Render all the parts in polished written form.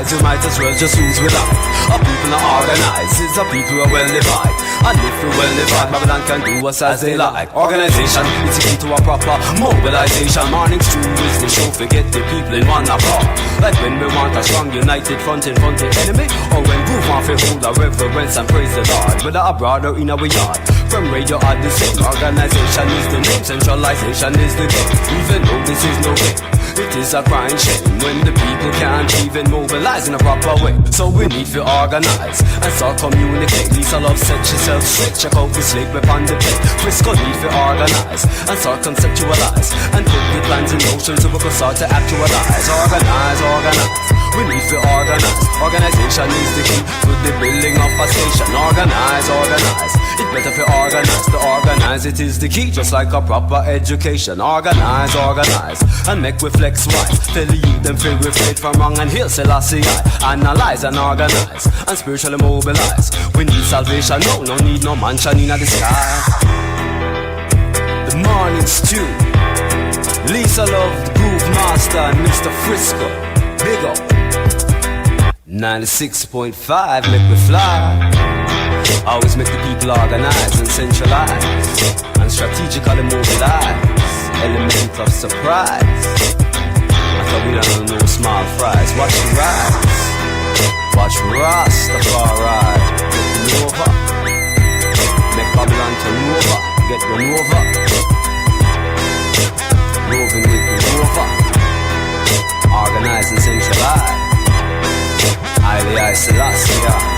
organize, you might as well just use without. Our people are organized, it's the people who are well divided. And if we well divided, Babylon can do us as they like. Organization is the key to a proper mobilization. Morning stew is the show, forget the people in one apart. Like when we want a strong united front in front of the enemy, or when groove on fi hold our reverence and praise the Lord. Whether abroad or in our yard, from radio or the same. Organization is the name, centralization is the game. Even though this is no game, it is a crying shame when the people can't even mobilize in a proper way. So we need to organize and start communicate. Lisa Love set yourself straight, check out the slate upon the plate. Frisco need to organize and start conceptualize and put the plans in motion so we can start to actualize. Organize, organize, we need to organize. Organization is the key to the building of a station. Organize, organize, it's better for organize. To organize it is the key, just like a proper education. Organize, organize, and make we flex wise. Tell the youth them feel refrain from wrong and heal Selassie I. Analyze and organize and spiritually mobilize. We need salvation, no need no mansion in the sky. The morning stew, Lisa Love, the Groove Master, and Mr.Frisco. Big up 96.5, make me fly. Always make the people organize and centralize and strategically mobilize. Element of surprise. I thought we don't know small fries. Watch the rise. Watch Rastafari get over. Make Babylon turn over. Get run over. Roving with the rover. Organize and centralize. I Selassie.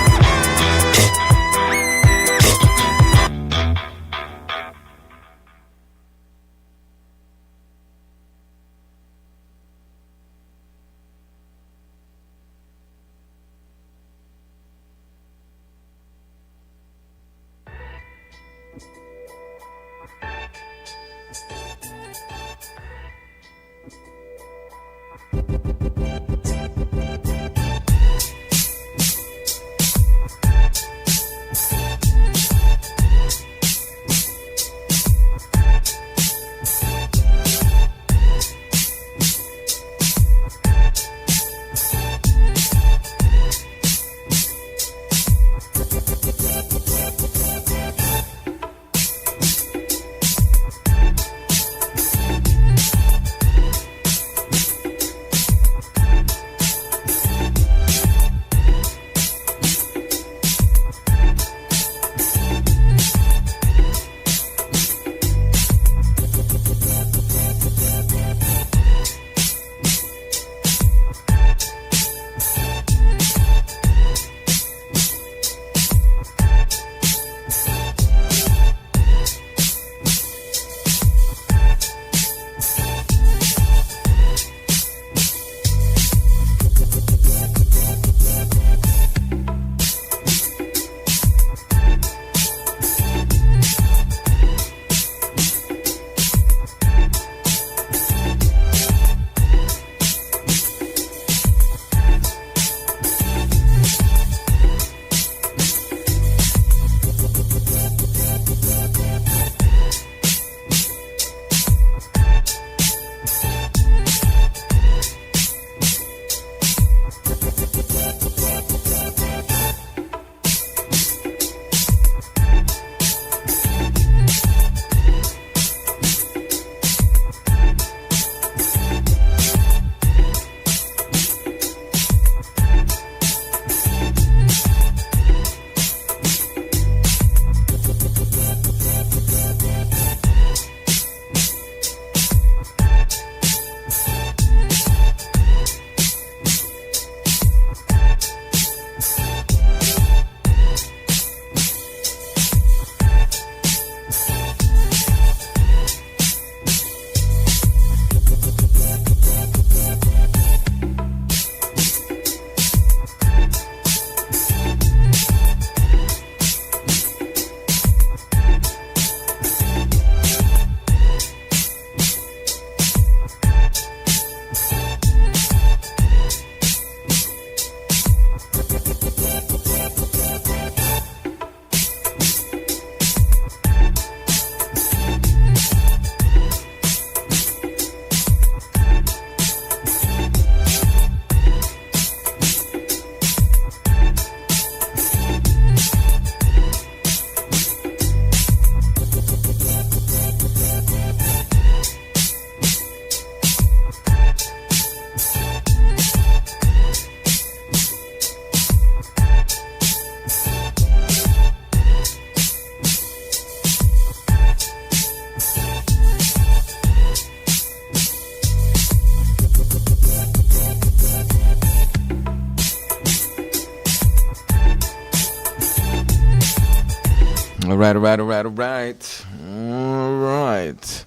All right, all right, all right, all right. All right.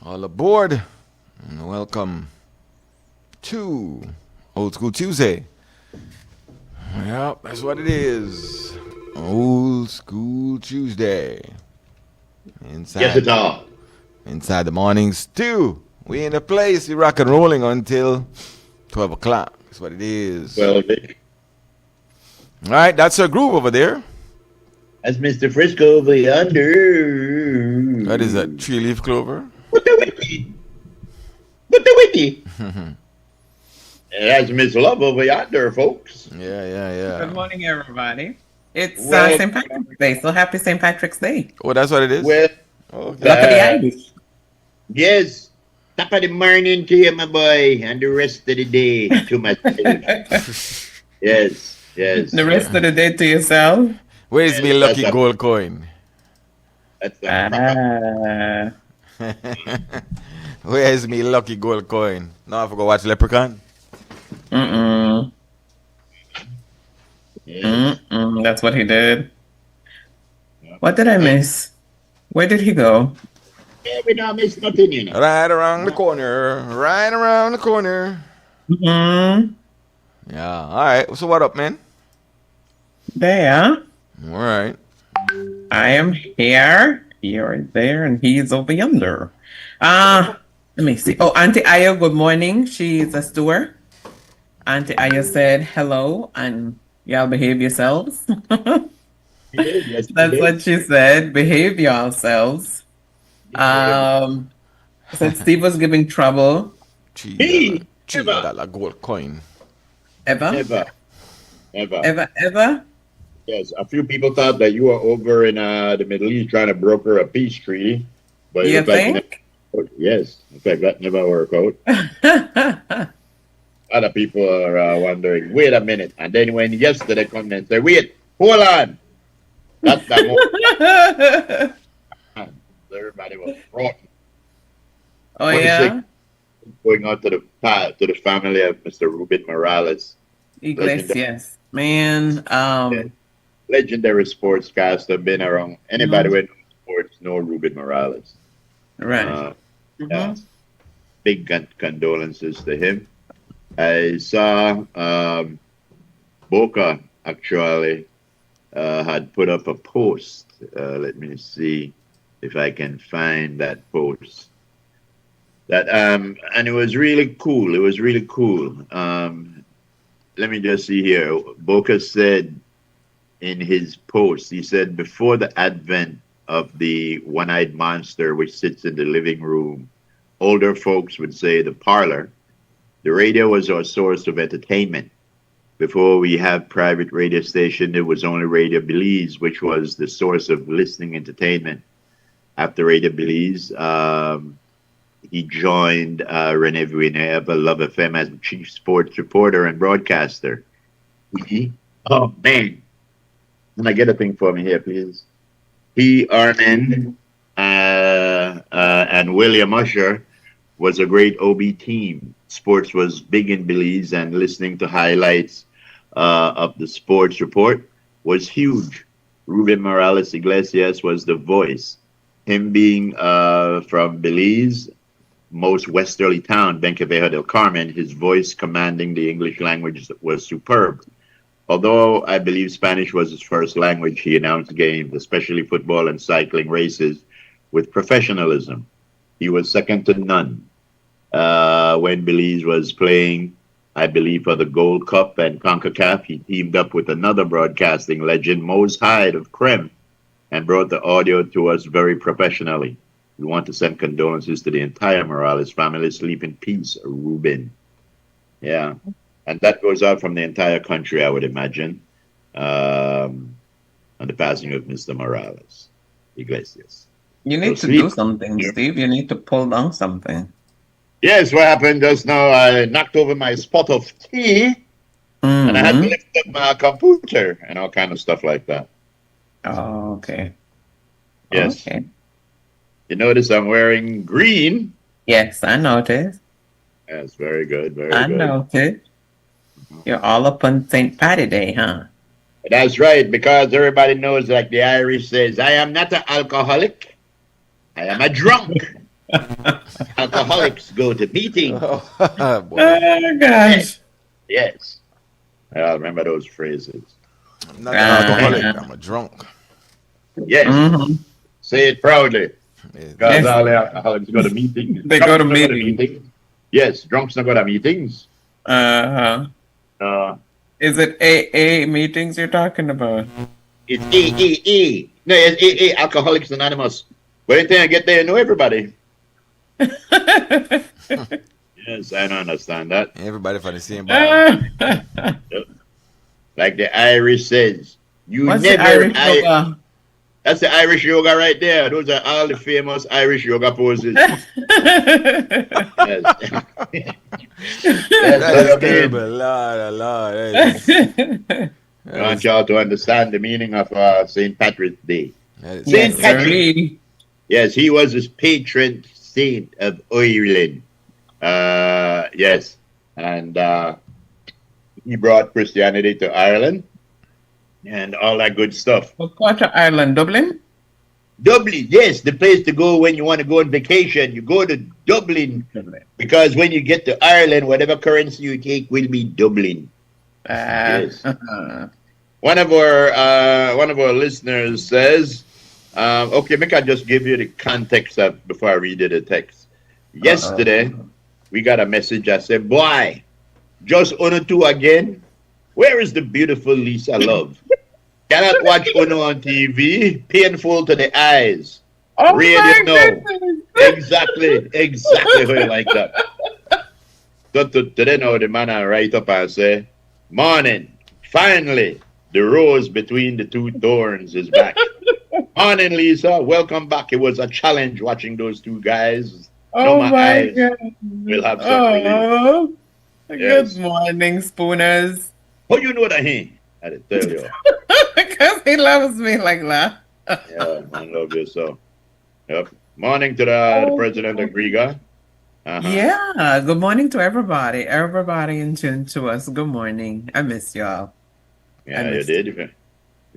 All aboard. And welcome to Old School Tuesday. Yep, that's what it is. Old School Tuesday. Yes, it are. Inside the morning stew. We in the place. We rock and rolling until 12 o'clock. That's what it is. Well, All right, that's our groove over there. that's Mr.Frisco over yonder. That is a 3-leaf clover. What the witty? What the witty? That's Miss Love over yonder, folks. Yeah. Good morning, everybody. It's Well- St. Patrick's Day, so happy St. Patrick's Day. Oh, that's what it is? Well, Okay. Lucky the Irish. yes. Top of the morning to you, my boy, and the rest of the day to myself. Yes. The rest of the day to yourself. Where's me Yes, lucky that's a- gold coin? That's a Where's me lucky gold coin? Now I forgot watch Leprechaun. Mm-mm. yes. That's what he did. What did I miss? Where did he go? Yeah, we don't miss nothing, you know. Right around the corner. Right around the corner. Mm-hmm. Yeah. All right. So what up, man? There. All right. I am here. You're there, and he's over yonder. Let me see. Oh, Auntie Aya, good morning. She's a steward. Auntie Aya said hello, and y'all behave yourselves. Yes, That's what she said. Behave yourselves. Said Steve was giving trouble. Hey, $3 gold coin. Ever? Ever. Yes, a few people thought that you were over in the Middle East trying to broker a peace treaty. But it You looked like think? yes, in fact, that never worked out. Other people are wondering, wait a minute. And then when yesterday come and say, wait, hold on. That's the moment. Everybody was frightened. Oh, What is yeah? Going out to the family of Mr. Ruben Morales, Iglesias. Man, legendary sportscaster, been around. Anybody with sports know Ruben Morales. right. Yeah. Big condolences to him. I saw Boca actually had put up a post. Let me see if I can find that post. That and it was really cool. It was really cool. Let me just see here. Boca said in his post, he said, before the advent of the one-eyed monster which sits in the living room, older folks would say the parlor, the radio was our source of entertainment. Before we had private radio station, there was only Radio Belize, which was the source of listening entertainment. After Radio Belize, he joined Rene Villeneuve, Love FM, as chief sports reporter and broadcaster. Oh, man. Can I get a thing for me here, please? He, Armin, and William Usher was a great OB team. Sports was big in Belize, and listening to highlights of the sports report was huge. Ruben Morales Iglesias was the voice. Him being from Belize, most westerly town, Benquevejo del Carmen, his voice commanding the English language was superb. Although I believe Spanish was his first language, he announced games, especially football and cycling races, with professionalism. He was second to none. When Belize was playing, I believe, for the Gold Cup and CONCACAF, he teamed up with another broadcasting legend, Mose Hyde of Krem, and brought the audio to us very professionally. We want to send condolences to the entire Morales family. Sleep in peace, Ruben. Yeah. And that goes out from the entire country, I would imagine, on the passing of Mr. Morales Iglesias. You need So to do sweet. something, Steve. You need to pull down something. Yes, what happened just now, I knocked over my spot of tea, and I had to Mhm. lift up my computer and all kind of stuff like that. Oh, okay. Yes. Okay. You notice I'm wearing green. Yes, I noticed. Yes, very good, very I good. noticed. You're all up on St. Patty Day, huh? That's right, because everybody knows, like the Irish says, I am not an alcoholic. I am a drunk. Alcoholics go to meetings. Boy, Oh gosh. Yes. I remember those phrases. I'm not an alcoholic. Uh, I'm a drunk. Yes. mhm. Say it proudly. Because Yes. all the alcoholics go to meetings. They Drunks go to don't meetings. Yes, drunks don't go to meetings. Uh-huh. Uh, Is it AA meetings you're talking about? it's A. No, it's A, Alcoholics Anonymous. But until I get there, you know everybody. Yes, I don't understand that. Everybody from the same bar. Like the Irish says, you What's the never. Irish yoga? That's the Irish yoga right there. Those are all the famous Irish yoga poses. Yes. Yes, That is terrible. Lord. I want y'all to understand the meaning of St. Patrick's Day. That is Yes, Saint Patrick. sirree. Yes, he was the patron saint of Ireland. Yes. And he brought Christianity to Ireland and all that good stuff. What part of Ireland? Dublin? Dublin, yes, the place to go when you want to go on vacation. You go to Dublin because when you get to Ireland, whatever currency you take will be Dublin. Yes. One of our listeners says, okay, make I just give you the context of before I read you the text. Yesterday, we got a message. I said, boy, just Uno 2 again. Where is the beautiful Lisa Love? Cannot watch Uno on TV. Painful to the eyes. Oh Radio my no. goodness. Exactly how you like that. So today now the man I write up and say, morning, finally, the rose between the two thorns is back. Morning, Lisa. Welcome back. It was a challenge watching those two guys. Oh my my eyes god. will have some relief. Yes. Good morning, Spooners. How you know that he? I did tell you. Because he loves me like that. Yeah, man, love you so. Yep. Morning to the president of Riga. Yeah, good morning to everybody. Everybody in tune to us. Good morning. I miss y'all. Yeah, you did. If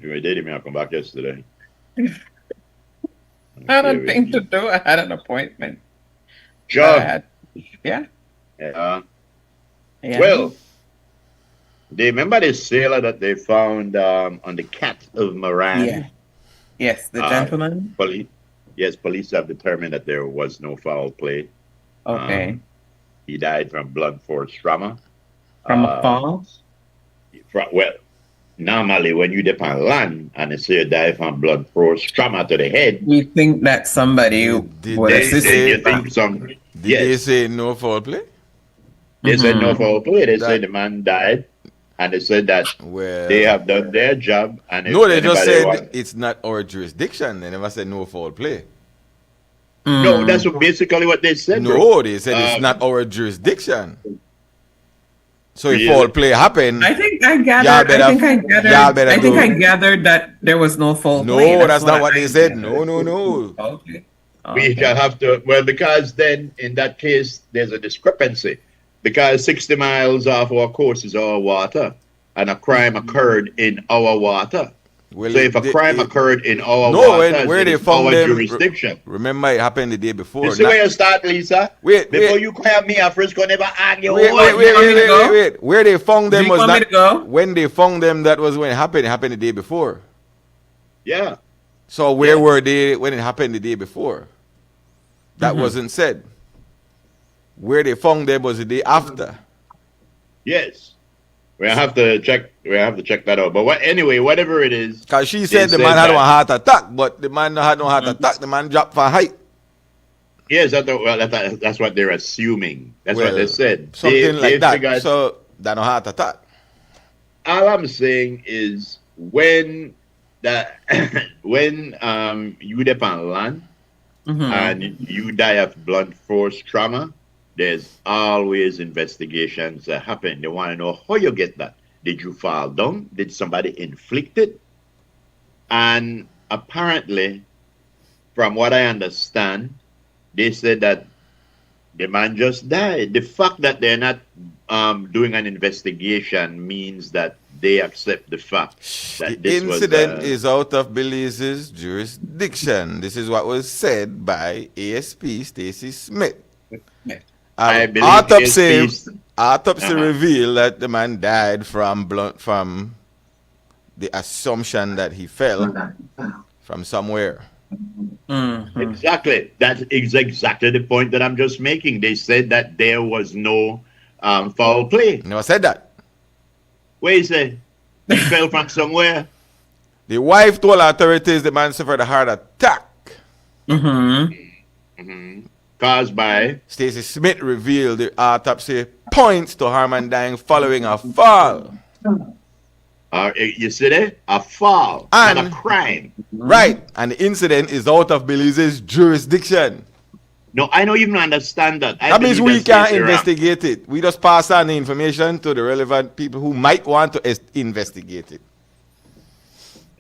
you did, you may have come back yesterday. I had a thing to do. I had an appointment. Sure. Yeah. Yeah. Yeah. Well, do you remember the sailor that they found on the Cat of Moran? Yeah. Yes, the gentleman. Police have determined that there was no foul play. Okay. He died from blunt force trauma. From a fall? Well, normally when you dip on land and they say you die from blunt force trauma to the head, we think that somebody would assist you. Did they say no foul play? They said no foul play. They said the man died, and they said that they have done their job. And no, they just said it's not our jurisdiction. They never said no foul play. No, that's basically what they said. No, they said it's not our jurisdiction. So if foul play happened, I think I gathered. I think I gathered that there was no foul play. No, that's not what they said. No. Okay. We shall have to. Well, because then in that case there's a discrepancy, because 60 miles off our coast is our water, and a crime occurred in our water. Well, so if a crime occurred in our water, where they found them, jurisdiction. Remember, it happened the day before. You see where you start, Lisa? Before you call me, a Frisco never argue. Wait. Where they found them was not when they found them. That was when it happened. It happened the day before. Yeah. So where were they when it happened the day before? That wasn't said. Where they found them was the day after. Yes. We have to check that out. But anyway, whatever it is. Because she said the man had a heart attack, but the man had no heart attack. The man dropped for height. Yes, that's what they're assuming. That's what they said. Something like that. So that no heart attack. All I'm saying is when you dip on land and you die of blunt force trauma, there's always investigations that happen. They want to know how you get that. Did you fall down? Did somebody inflict it? And apparently, from what I understand, they said that the man just died. The fact that they're not doing an investigation means that they accept the fact that The this was incident is out of Belize's jurisdiction. This is what was said by ASP Stacy Smith. I An believe autopsy Uh-huh. revealed that the man died from the assumption that he fell from somewhere. Mhm. exactly. That is exactly the point that I'm just making. They said that there was no foul play. Never said that. Where is it? He fell from somewhere. The wife told authorities the man suffered a heart attack. Mhm. Caused by Stacey Smith revealed the autopsy points to Harman dying following a fall. you see there? A fall, not a And- crime. Right, and the incident is out of Belize's jurisdiction. No, I don't even understand that. I That means believe we that's can't Stacey Ram. investigate it. We just pass on the information to the relevant people who might want to investigate it.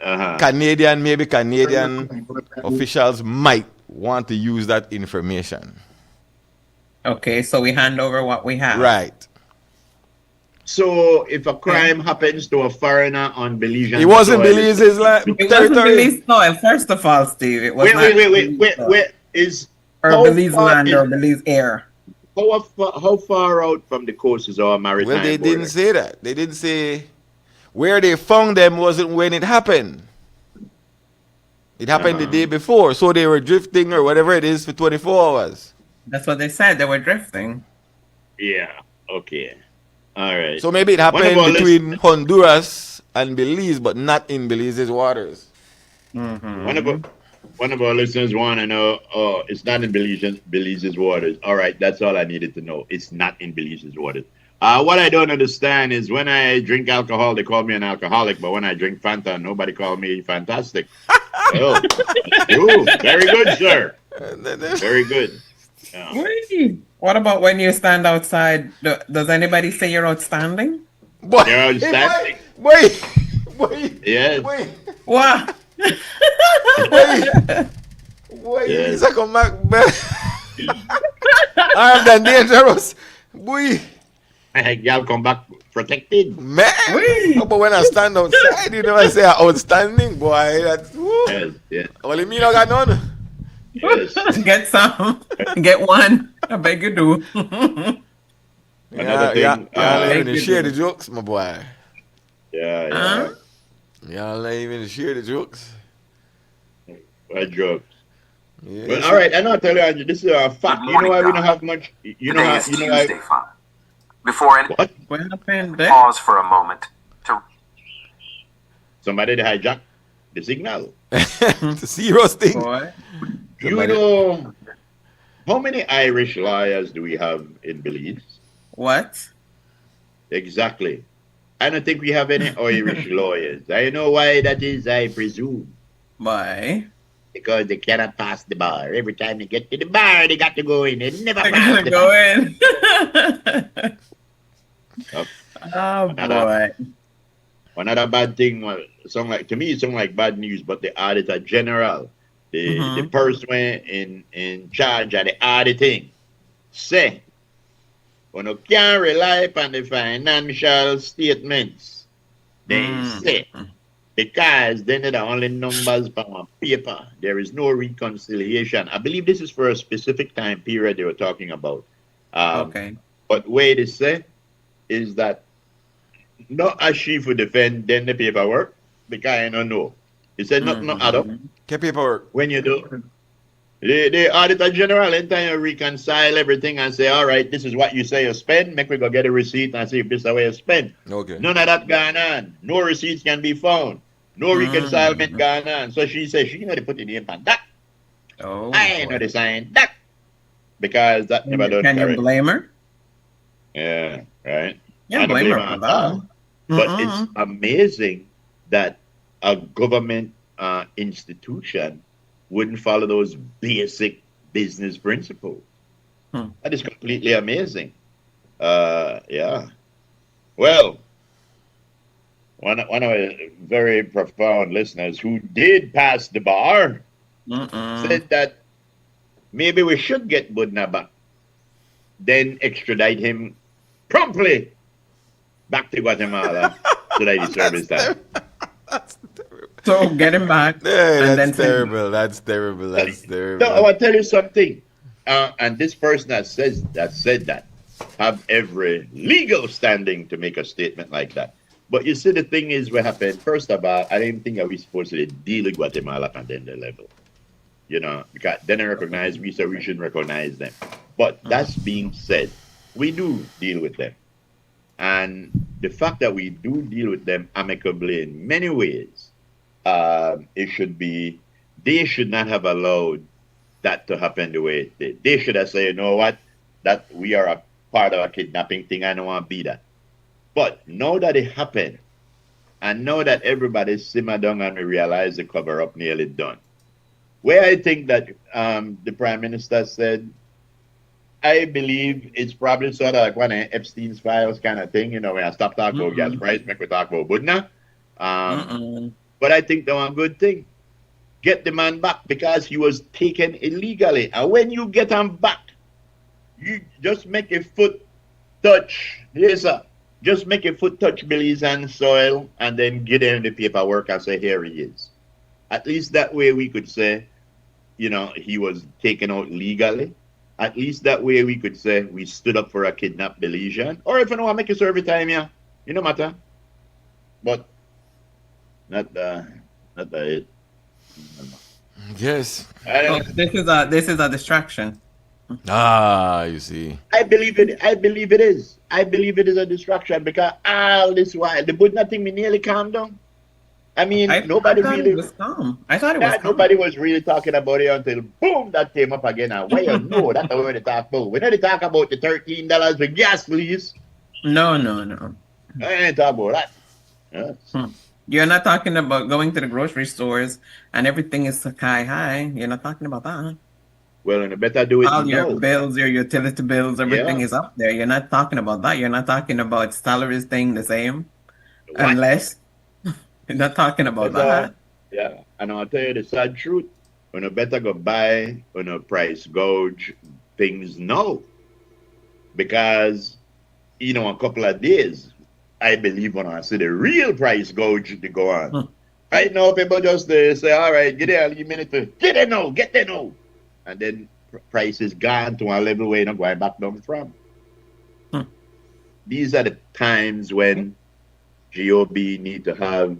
Uh-huh. Canadian officials might want to use that information. Okay, so we hand over what we have. Right. So if a crime happens to a foreigner on Belizean It wasn't soil, Belize's It wasn't territory. Belize soil, first of all, Steve. It was Wait, not wait, wait, wait, Belize wait, soil. wait. Is Or how Belize far land is- or Belize air. how far out from the coast is our maritime Well, they border? didn't say that. They didn't say where they found them wasn't when it happened. It happened the day before, so they were drifting or whatever it is for 24 hours. That's what they said. They were drifting. Yeah. Okay. All right. So maybe it One of happened our between Honduras and Belize, but not in Belize's waters. One of our listeners want to know. Oh, it's not in Belize's waters. All right, that's all I needed to know. It's not in Belize's waters. What I don't understand is when I drink alcohol, they call me an alcoholic, but when I drink Fanta, nobody call me fantastic. Oh, ooh, very good, sir. Very good. Yeah. Wait. What about when you stand outside? Does anybody say you're outstanding? Boy, They're outstanding. Wait, wait, Yes. wait, What? wait. Yes. It's a come back, man. I am that dangerous. Boy, Y'all come back protected. man. Wait. No, but when I stand outside, you know, I say outstanding, boy. That's, woo. Yes, yes, Only me no got none. yes. Get some. Get one. I beg you do. Another Yeah, thing, y'all ain't thank even you. share the jokes, my boy. Yeah, Huh? Y'all ain't even share the jokes. I jokes. Yeah, Well, all right, I know. I tell you, Andrew, this is a fact. You know why we don't have much. You know Today how. is You know why. Tuesday fun. Before any What? What happened there? pause for a moment to Somebody hijacked the signal. the zeros thing. Boy. You know, how many Irish lawyers do we have in Belize? What? Exactly. I don't think we have any Irish lawyers. I know why that is, I presume. Why? Because they cannot pass the bar. Every time they get to the bar, they got to go in. They never I pass gotta the go bar. in. Oh, Oh boy. Another bad thing, well, to me, it sounds like bad news, but the auditor general, the person in charge of the auditing, say, when you can't rely upon the financial statements, they say, because then they're the only numbers on paper. There is no reconciliation. I believe this is for a specific time period they were talking about. Okay. But way they say is that not as she would defend then the paperwork because I don't know. He said not add up. Get paperwork. When you do, the auditor general anytime you reconcile everything and say, all right, this is what you say you spend, make we go get a receipt and see if this is the way you spend. Okay. None of that going on. No receipts can be found. No reconcilement going on. So she says she know to put the name on that. Oh. I ain't know to sign that. Because that never done Can you correct. blame her? Yeah, right. Yeah, I don't blame her blame for her at that. all. But it's amazing that a government institution wouldn't follow those basic business principles. That is completely amazing. Yeah. Well, one of our very profound listeners who did pass the bar said that maybe we should get Budna back, then extradite him promptly back to Guatemala should I deserve his time? So get him back Yeah, and that's then send him. terrible. That's terrible. That's No, I terrible. want to tell you something. And this person that said that have every legal standing to make a statement like that. But you see, the thing is, what happened? First of all, I didn't think that we supposed to deal with Guatemala at the end of the level. You know, because they didn't recognize we, so we shouldn't recognize them. But that's being said, we do deal with them. And the fact that we do deal with them amicably in many ways, it should be, they should not have allowed that to happen the way it did. They should have said, you know what, that we are a part of a kidnapping thing, I don't want to be that. But now that it happened, and now that everybody's simmered down and we realize the cover up nearly done, where I think that the Prime Minister said, I believe it's probably sort of like one of Epstein's files kind of thing, you know, when I stop talking about gas price, make we talk about Budna. But I think that one good thing. Get the man back because he was taken illegally. And when you get him back, you just make a foot touch. Yes, sir. Just make a foot touch Billy's and soil and then get him the paperwork and say, here he is. At least that way we could say, you know, he was taken out legally. At least that way we could say we stood up for a kidnapped Belizean. Or if you want to make a service time, yeah, you know matter. But not it. Yes. Oh, this is a distraction. Ah, you see. I believe it. I believe it is. I believe it is a distraction because all this while the Buddha thing me nearly calmed down. I mean, nobody thought really it was calm. I thought it was calm. nobody was really talking about it until boom, that came up again. And why you know that's what they talk about. We don't talk about the $13 for gas, please. No. I ain't talk about that. Yes. You're not talking about going to the grocery stores and everything is sky high. You're not talking about that. Well, and better do it All now. your bills, your utility bills, everything is up there. You're not talking about that. You're not talking about salaries staying the same. What? Unless you're not talking about that. Yeah, and I'll tell you the sad truth. When you better go buy on a price gouge things now. Because, you know, a couple of days, I believe when I see the real price gouge to go on. Right now, people just say, all right, get there, you minute to get there now. And then price is gone to a level where you're not going back down from. These are the times when GOB need to have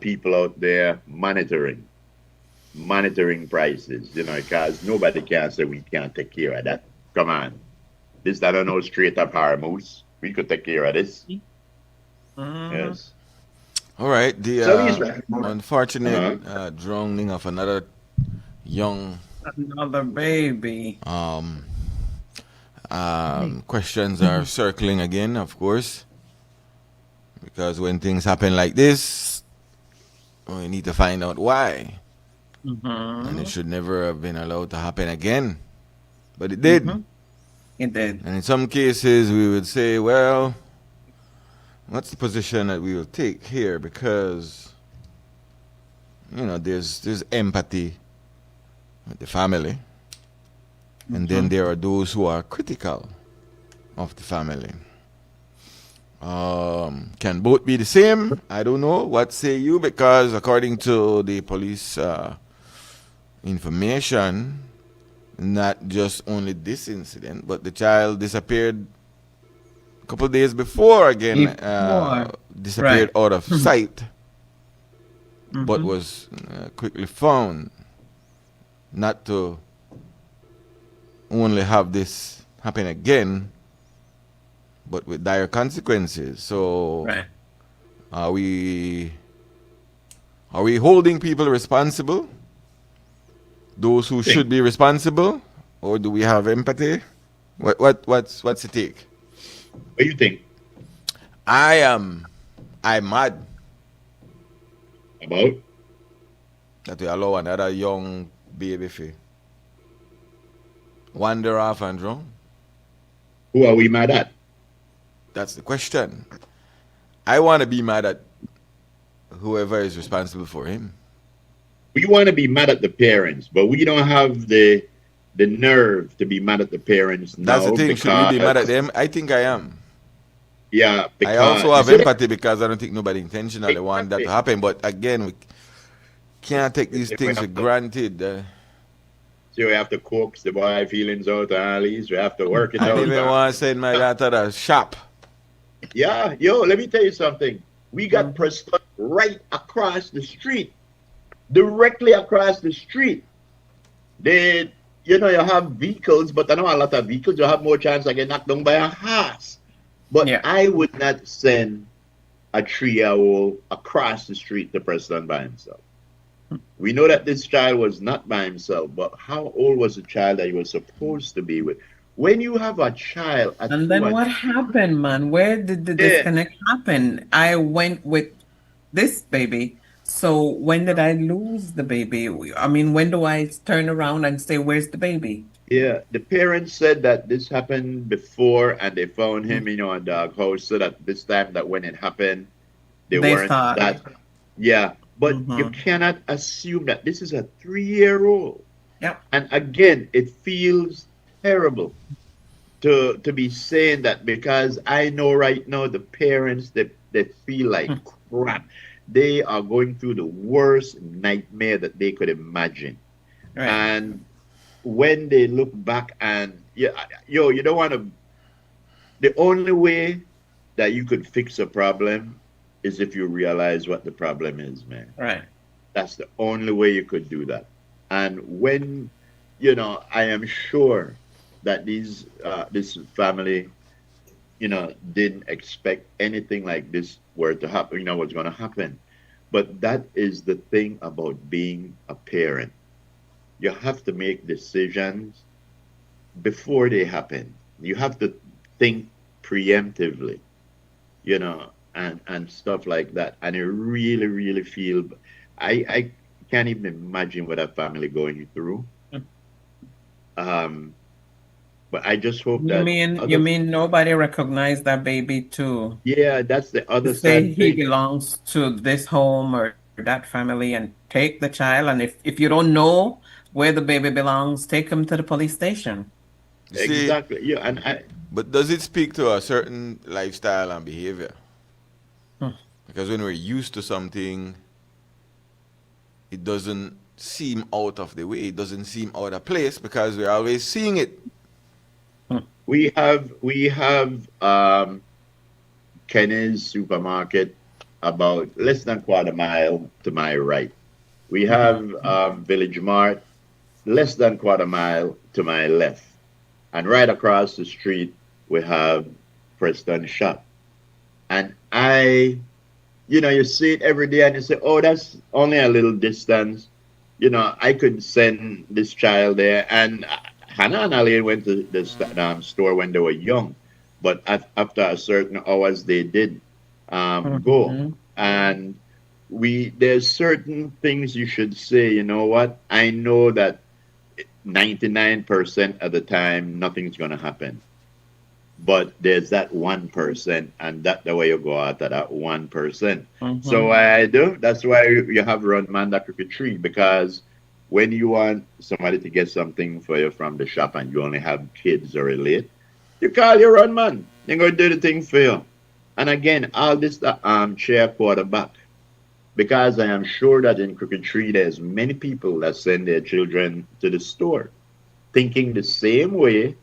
people out there monitoring prices, you know, because nobody can say we can't take care of that. Come on. This I don't know straight up Harmos. We could take care of this. Yes. All right. The So unfortunate drowning of another young baby. Questions are circling again, of course, because when things happen like this, we need to find out why. And it should never have been allowed to happen again, but it did. It did. And in some cases, we would say, well, what's the position that we will take here? Because, you know, there's empathy with the family. And then there are those who are critical of the family. Can both be the same? I don't know. What say you? Because according to the police information, not just only this incident, but the child disappeared a couple of days before again, disappeared out of sight, but was quickly found. Not to only have this happen again, but with dire consequences. So, are we holding people responsible? Those who should be responsible, or do we have empathy? What's the take? What do you think? I'm mad About? that we allow another young baby to wander off and drown. Who are we mad at? That's the question. I want to be mad at whoever is responsible for him. We want to be mad at the parents, but we don't have the nerve to be mad at the parents now. That's the thing. Should we be mad at them? I think I am. Yeah, I because also you have see, empathy because I don't think nobody intentionally want that to exactly. happen. But again, we can't take You these see, we things for have to granted. see we have to coax the boy feelings out and all these. We have to work it I didn't out. even want to send my daughter to the shop. Yeah, yo, let me tell you something. We got Mhm. Preston right across the street, directly across the street. They, you know, you have vehicles, but I know a lot of vehicles, you have more chance of getting knocked down by a horse. But Yeah. I would not send a 3 year old across the street to Preston by himself. We know that this child was not by himself, but how old was the child that he was supposed to be with? When you have a child at And 2 then and what happened, man? Where did the yeah, disconnect happen? I went with this baby. So when did I lose the baby? I mean, when do I turn around and say, "Where's the baby?" yeah, the parents said that this happened before and they found Mm. him, in a dog house, so that this time that when it happened, they They weren't thought, that. Yeah, but you hmm, cannot assume that this is a 3 year old. yep, And again, it feels terrible to be saying that because I know right now the parents that feel like mm, crap. They are going through the worst nightmare that they could imagine. right, And when they look back and yeah, yo, you don't want to. The only way that you could fix a problem is if you realize what the problem is, man. right. That's the only way you could do that. And when, you know, I am sure that this family, didn't expect anything like this were to happen, what's going to happen. But that is the thing about being a parent. You have to make decisions before they happen. You have to think preemptively, and stuff like that. And I really, really feel I can't even imagine what a family going through. Mm. Um, but I just hope You that mean you other, mean nobody recognized that baby too? yeah, that's the To other say sad he thing. belongs to this home or that family and take the child, and if you don't know where the baby belongs, take him to the police station. You see, Exactly. Yeah, and but does it speak to a certain lifestyle and behavior? Hmm. Because when we're used to something, it doesn't seem out of the way. It doesn't seem out of place because we're always seeing it. Hmm. we have Kenny's supermarket about less than quarter mile to my right. We have Mhm. Village Mart less than quarter mile to my left. And right across the street, we have Preston Shop. And you see it every day and you say, oh, that's only a little distance. I could send this child there. And Hannah and Ali went to the store when they were young. But after a certain hours, they did go. Mhm. And there's certain things you should say, you know what? I know that 99% of the time, nothing's going to happen. But there's that 1%, and that's the way you go out of that 1%. So Mhm. I do. That's why you have run man that crooked tree, because when you want somebody to get something for you from the shop and you only have kids or relate, you call your run man. They're going to do the thing for you. And again, all this the armchair quarterback, because I am sure that in Crooked Tree there's many people that send their children to the store thinking the same way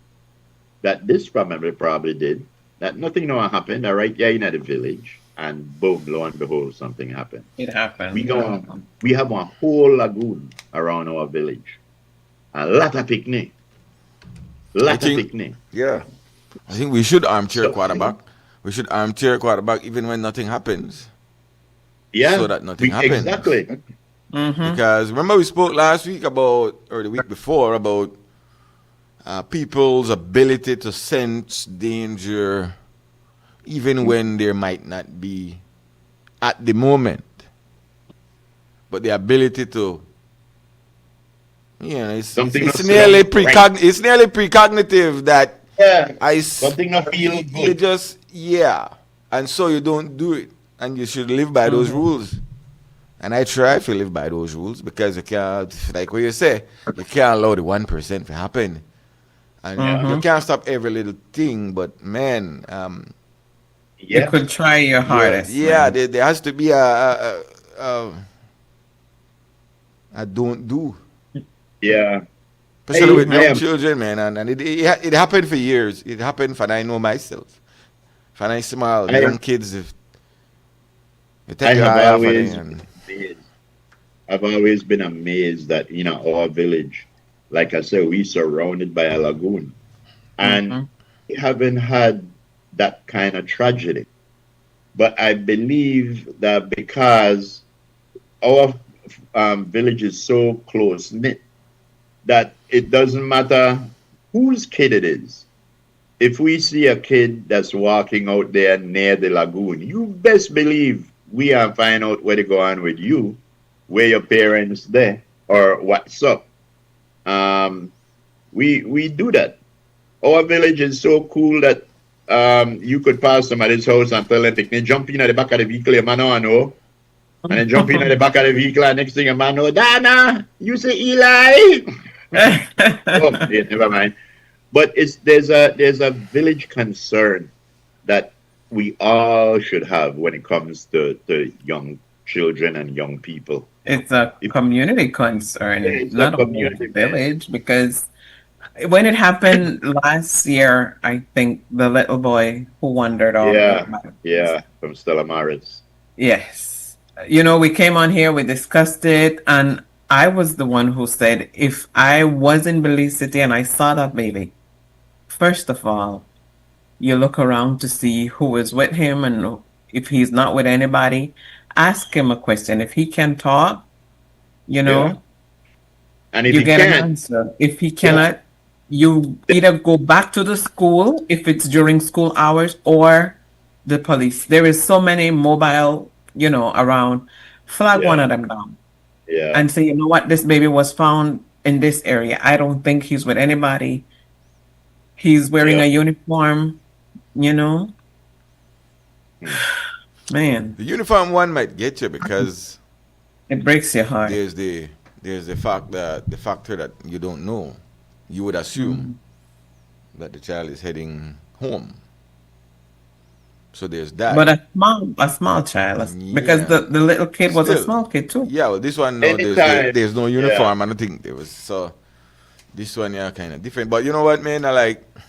that this family probably did, that nothing no happened, all right, yeah, in the village, and boom, lo and behold, something happened. It We happened. go we have a whole lagoon around our village. A lot of picnic. I Lot of think, picnic. yeah, I think we should armchair So quarterback. We should armchair quarterback even when nothing happens, so yeah, that nothing we happens. exactly. Mhm. Because remember we spoke last week about, or the week before, about people's ability to sense danger even when there might not be at the moment, but the ability to, Something not it's nearly sound right. it's nearly precognitive that Yeah. I Something not feel you good. just, yeah, and so you don't do it, and you should live by those Mhm. rules. And I try to live by those rules because you can't, like what you say, you can't allow the 1% to happen, and Yeah. you Mhm. can't stop every little thing. But man, You Yeah, could try your Yeah, hardest, yeah. man. There has to be a don't do, yeah. especially with I young am. children, man. And it happened for years. It happened for I know myself. For I small I young am. kids, if you I take your have eye off of always them, been amazed. I've always been amazed that our village, like I said, we surrounded by a lagoon, and Mm-hmm. we haven't had that kind of tragedy. But I believe that because our village is so close knit that it doesn't matter whose kid it is. If we see a kid that's walking out there near the lagoon, you best believe we are find out where to go on with you, where your parents there, or what's up. Um, we do that. Our village is so cool that you could pass somebody's house and tell them, they jump in at the back of the vehicle, a man or no, and then jump in at the back of the vehicle, and next thing a man know, Dana, you say Eli. Oh, yeah, never mind. But there's a village concern that we all should have when it comes to young children and young people. It's a If community concern, it's a not only the community, man. village, because when it happened last year, I think the little boy who wandered off the Yeah, path. yeah, from Stella Maris. Yes. We came on here, we discussed it, and I was the one who said if I was in Belize City and I saw that baby, first of all, you look around to see who is with him, and if he's not with anybody, ask him a question. If he can talk, you Yeah, know, and if you he get an can't, answer. If he yeah, cannot, you either go back to the school if it's during school hours or the police. There is so many mobile, around. Flag one yeah, of them down yeah, and say, you know what, this baby was found in this area. I don't think he's with anybody. He's wearing yeah. a uniform, you know. Hmm. Man, the uniform one might get you because it breaks your heart. there's the factor that you don't know. You would assume Mhm. that the child is heading home. So there's that. But a small child, because Yeah. the little kid was a Still, small kid too. yeah. Well, this one no, Anytime, there's no yeah, uniform. I don't think there was. So this one, yeah, kind of different. But you know what, man? I like, But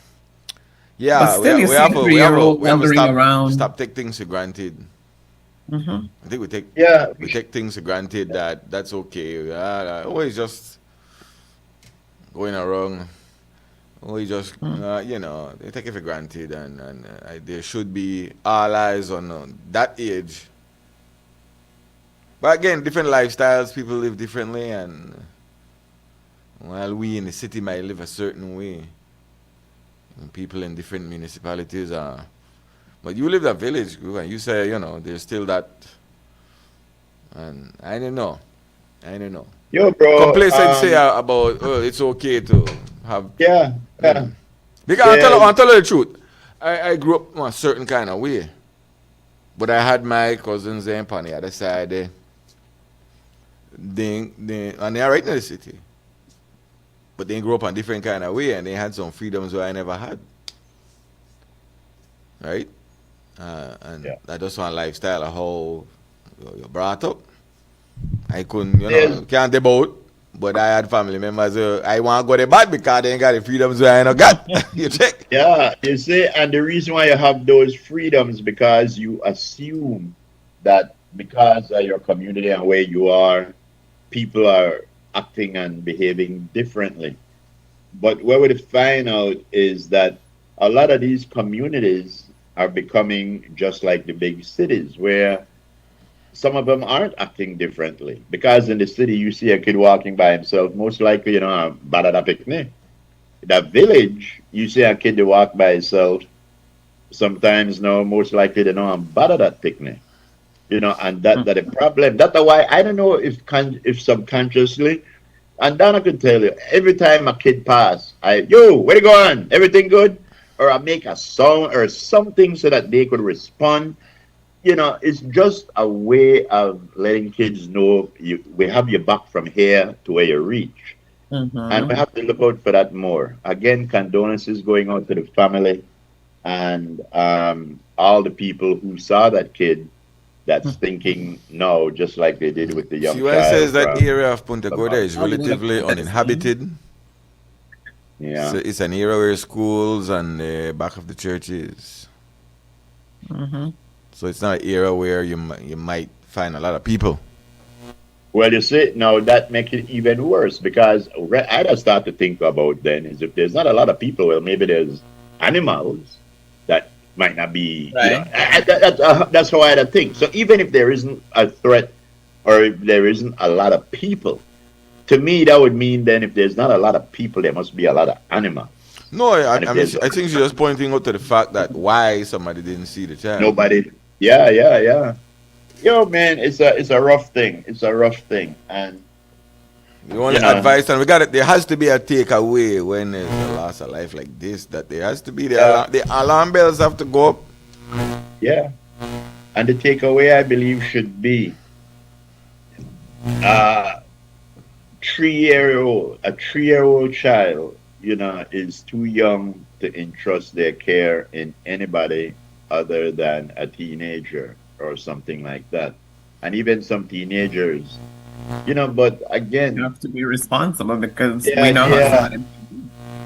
yeah, still, you see a 3-year-old we have to wandering around. stop take things for granted. Hmm. I think yeah, we take things for granted that that's okay. Always just going around. Always just they take it for granted, and there should be all eyes on that age. But again, different lifestyles, people live differently, and while we in the city might live a certain way, and people in different municipalities are. But you live in a village, and you say, there's still that, and I don't know. I don't know. yo, bro. Complacency about, it's okay to have. Yeah, yeah. Because I'll There's tell you the truth. I grew up a certain kind of way. But I had my cousins there on the other side there. And they're right in the city. But they grew up a different kind of way, and they had some freedoms where I never had. Right? And yeah. that's just one lifestyle of how you're brought up. I couldn't, There's can't debate. But I had family members. I want to go to bad because they ain't got the freedoms where I ain't got. You check? Yeah, you see, and the reason why you have those freedoms because you assume that because of your community and where you are, people are acting and behaving differently. But what we find out is that a lot of these communities are becoming just like the big cities, where some of them aren't acting differently. Because in the city, you see a kid walking by himself, most likely, bad at a picnic. The village, you see a kid that walk by himself, sometimes no, most likely they know I'm bad at that picnic. And that a problem. That's why I don't know if subconsciously, and Donna could tell you, every time a kid pass, where you going? Everything good? Or I make a sound or something so that they could respond. It's just a way of letting kids know we have your back from here to where you reach. And we Hmm. have to look out for that more. Again, condolences going out to the family. And all the people who saw that kid that's thinking no, just like they did with the young See why it child says that from area of Punta Gorda is Oh, you would have relatively put that uninhabited. yeah. So it's an area where schools and the back of the church is. Mm-hmm. So it's not an area where you might find a lot of people. Well, you see, now that makes it even worse because I just start to think about then is if there's not a lot of people, well, maybe there's animals that might not be, Right. that's how I think. So even if there isn't a threat or if there isn't a lot of people, to me, that would mean then if there's not a lot of people, there must be a lot of animals. No, And if I mean, there's I think she's just pointing out to the fact that why somebody didn't see the child. nobody, yeah. Yo, man, it's a rough thing. It's a rough thing. And, The only you know, advice, and we got it. There has to be a takeaway when there's a loss of life like this. That there has to be the alarm bells have to go up. yeah. And the takeaway, I believe, should be a 3-year-old child, is too young to entrust their care in anybody other than a teenager or something like that. And even some teenagers, but You again, have to be responsible because yeah, we know how yeah. somebody.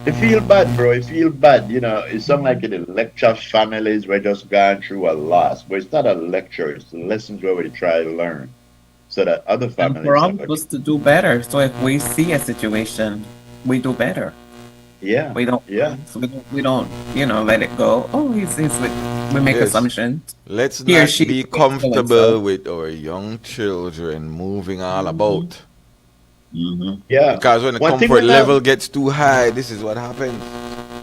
It feel bad, bro. It feel bad. It's something like in the lecture families we're just going through a loss. But it's not a lecture, it's lessons where we try to learn. So that other And families we're all have supposed to do better. So if we see a situation, we do better. yeah. We don't. Yeah. So we don't. Let it go. Oh, he's with. We make Yes. assumptions. Let's He or not she be thinks so and comfortable so. with our young children moving all about. Mm-hmm. Yeah. Because when the One thing comfort when I- level gets too high, this is what happens.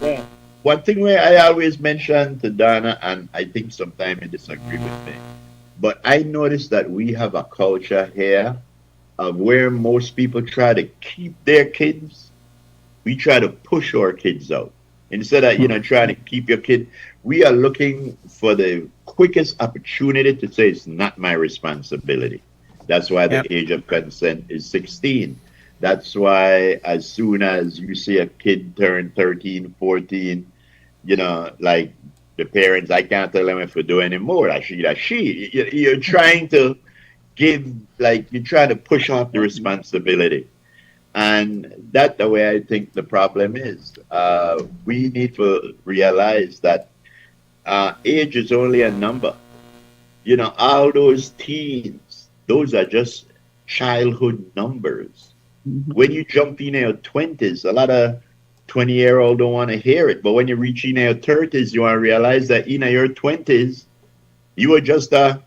Yeah. One thing where I always mention to Donna, and I think sometimes you disagree with me, but I noticed that we have a culture here of where most people try to keep their kids. We try to push our kids out. Instead of, trying to keep your kid, we are looking for the quickest opportunity to say it's not my responsibility. That's why the Yep. age of consent is 16. That's why as soon as you see a kid turn 13, 14, like the parents, I can't tell them if we do anymore. She. You're trying to you're trying to push off the responsibility. And that's the way I think the problem is. We need to realize that age is only a number. All those teens, those are just childhood numbers. Mm-hmm. When you jump in your 20s, a lot of 20-year-old don't want to hear it. But when you reach in your 30s, you want to realize that in your 20s, you were just a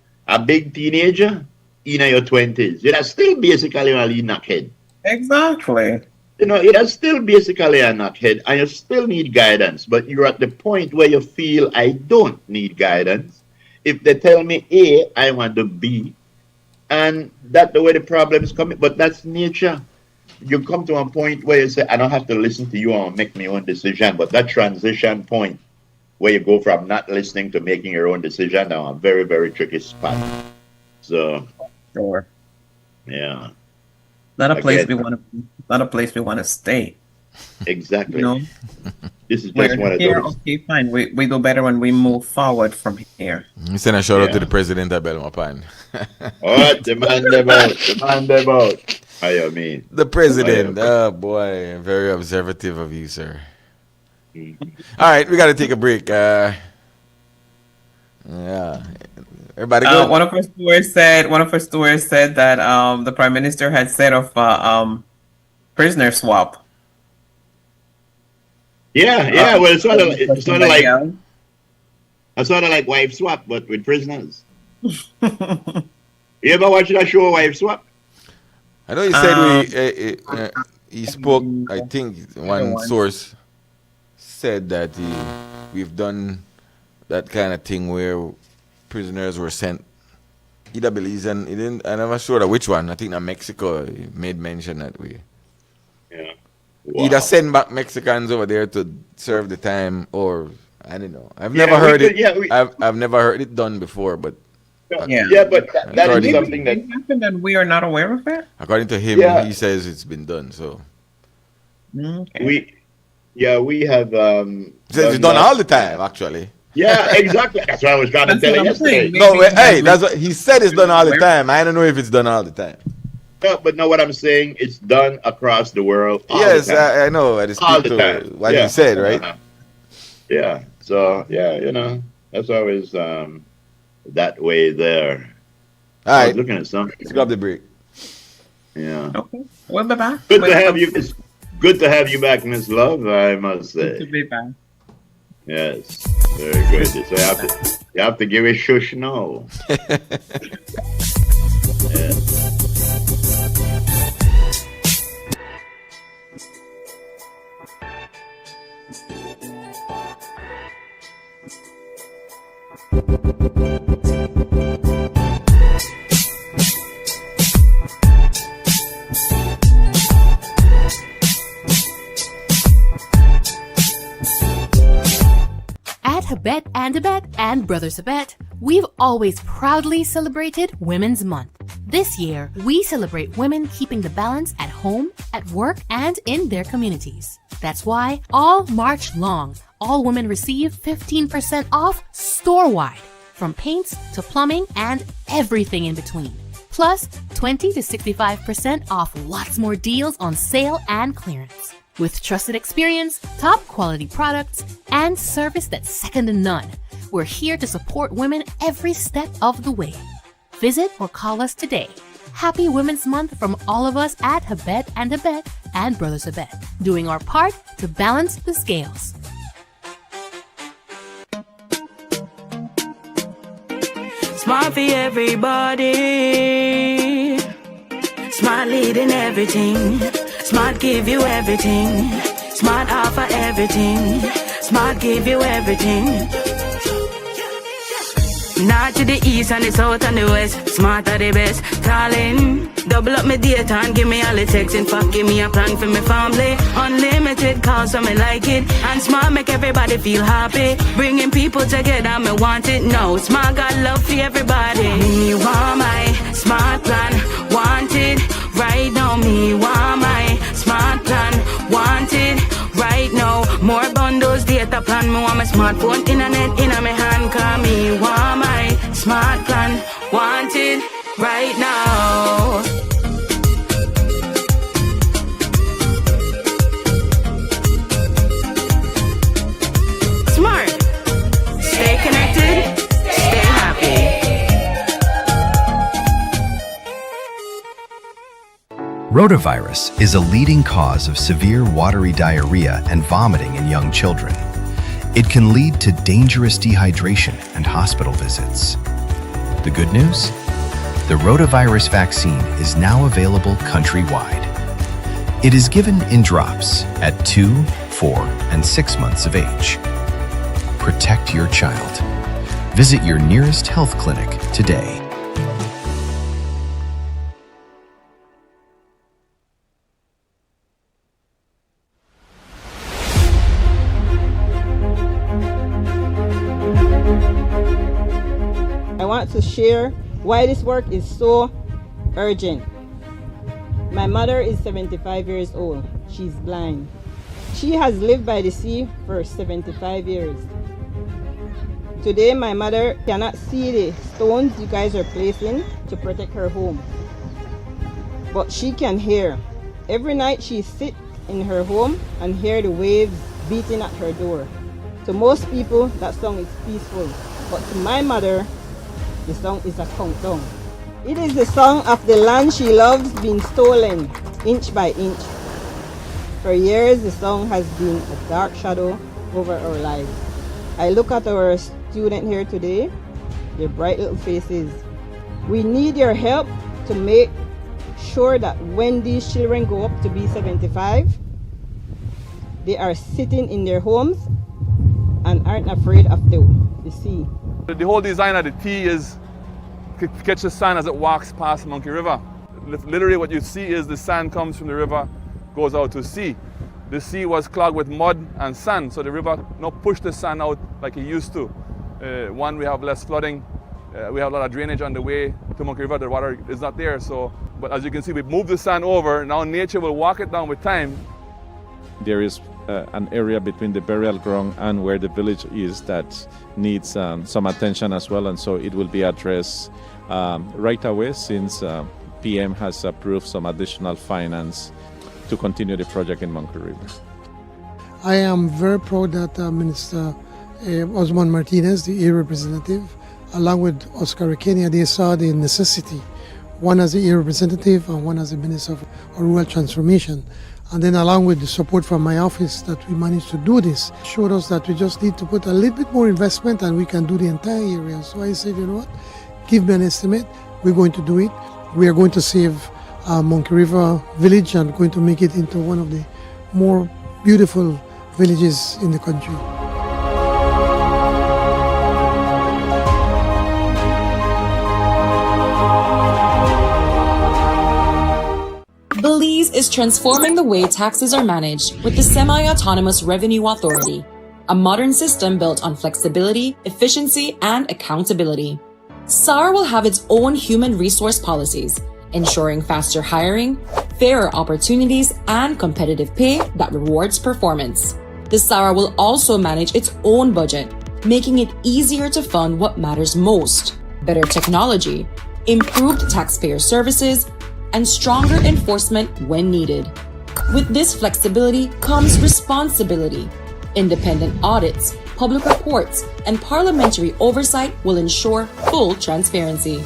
big teenager in your 20s. You're still basically a little kid. Exactly. It is still basically a knockhead and you still need guidance, but you're at the point where you feel I don't need guidance. If they tell me A, I want to B. And that's the way the problem is coming. But that's nature. You come to a point where you say, I don't have to listen to you and make my own decision. But that transition point where you go from not listening to making your own decision now a very, very tricky spot. So, Sure. yeah. Not a place Again. we want to. Not a place we want to stay. Exactly. This is We're just one of here. those. Okay, fine. We do better when we move forward from here. Send a shout out to Yeah. the president of Belmapan. Oh, demand them out. I mean. The president. Oh, Oh boy, very observative of you, sir. Mhm. All right, we got to take a break. Yeah, everybody good? One of our stewards said. One of our stewards said that the prime minister had said of prisoner swap. Yeah. Well, it's sort of like Yeah. wife swap, but with prisoners. You ever watch that show, Wife Swap? I know you said he spoke. I think one one. source said that we've done that kind of thing where prisoners were sent either Belize and he didn't. I'm not sure which one. I think that Mexico he made mention that we Yeah. either send back Mexicans over there to serve the time or I don't know. I've Yeah, never we heard could- it. yeah, we- I've never heard it done before, but Yeah. Yeah, but that is According- something that It happened and we are not aware of it. according to him, Yeah. he says it's been done. So Okay. we have he says it's done that. all the time. Actually, Yeah, exactly. That's what I was trying to That's tell what you I'm yesterday. saying. No, Maybe hey, that's what he said. It's done all the time. I don't know if it's done all the time. No, but know what I'm saying? It's done across the world all the Yes, time. I know. I just All speak the to time. what he Yeah. said, right? Yeah. So yeah, that's always that way there. All I was right, looking at something. let's grab the break. Yeah. Okay. We'll be back. Good to have you. It's good to have you back, Miss Love. I must Good to say. be back. Yes. Very good. So you have to give a shush now. Yeah. At Habet and Abet and Brothers Habet, we've always proudly celebrated Women's Month. This year, we celebrate women keeping the balance at home, at work, and in their communities. That's why all March long, all women receive 15% off store-wide, from paints to plumbing and everything in between. Plus, 20 to 65% off lots more deals on sale and clearance. With trusted experience, top quality products, and service that's second to none, we're here to support women every step of the way. Visit or call us today. Happy Women's Month from all of us at Habet and Brothers Habet, doing our part to balance the scales. Smart for everybody. Smart leading everything. Smart give you everything. Smart offer everything. Smart give you everything. North to the east and the south and the west. Smart are the best. Calling. Double up my data and give me all the text. In fact, give me a plan for my family. Unlimited calls, so me like it. And Smart make everybody feel happy. Bringing people together, me want it now. Smart got love for everybody. Me want my Smart plan. Want it right now. Me want my Smart plan. Want it right now. More bundles, data plan. Me want my smartphone, internet in my hand. Call me want my Smart plan. Want it right now. Smart. Stay connected. Stay happy. Rotavirus is a leading cause of severe watery diarrhea and vomiting in young children. It can lead to dangerous dehydration and hospital visits. The good news? The rotavirus vaccine is now available countrywide. It is given in drops at 2, 4, and 6 months of age. Protect your child. Visit your nearest health clinic today. I want to share why this work is so urgent. My mother is 75 years old. She's blind. She has lived by the sea for 75 years. Today, my mother cannot see the stones you guys are placing to protect her home. But she can hear. Every night she sits in her home and hear the waves beating at her door. To most people, that song is peaceful. But to my mother, the song is a countdown. It is the song of the land she loves being stolen inch by inch. For years, the song has been a dark shadow over our lives. I look at our student here today, their bright little faces. We need your help to make sure that when these children grow up to be 75, they are sitting in their homes and aren't afraid of the sea. The whole design of the T is to catch the sand as it walks past Monkey River. Literally what you see is the sand comes from the river, goes out to sea. The sea was clogged with mud and sand, so the river now pushed the sand out like it used to. One, we have less flooding. We have a lot of drainage on the way to Monkey River. The water is not there, but as you can see, we moved the sand over. Now nature will walk it down with time. There is an area between the burial ground and where the village is that needs some attention as well, and so it will be addressed right away since PM has approved some additional finance to continue the project in Monkey River. I am very proud that Minister Osman Martinez, the area representative, along with Oscar Kenya, they saw the necessity, one as the area representative and one as the Minister of Rural Transformation. And then along with the support from my office that we managed to do this, showed us that we just need to put a little bit more investment and we can do the entire area. So I said, you know what, give me an estimate, we're going to do it. We are going to save Monkey River village and going to make it into one of the more beautiful villages in the country. Belize is transforming the way taxes are managed with the Semi-Autonomous Revenue Authority, a modern system built on flexibility, efficiency, and accountability. SAR will have its own human resource policies, ensuring faster hiring, fairer opportunities, and competitive pay that rewards performance. The SARA will also manage its own budget, making it easier to fund what matters most: better technology, improved taxpayer services, and stronger enforcement when needed. With this flexibility comes responsibility. Independent audits, public reports, and parliamentary oversight will ensure full transparency.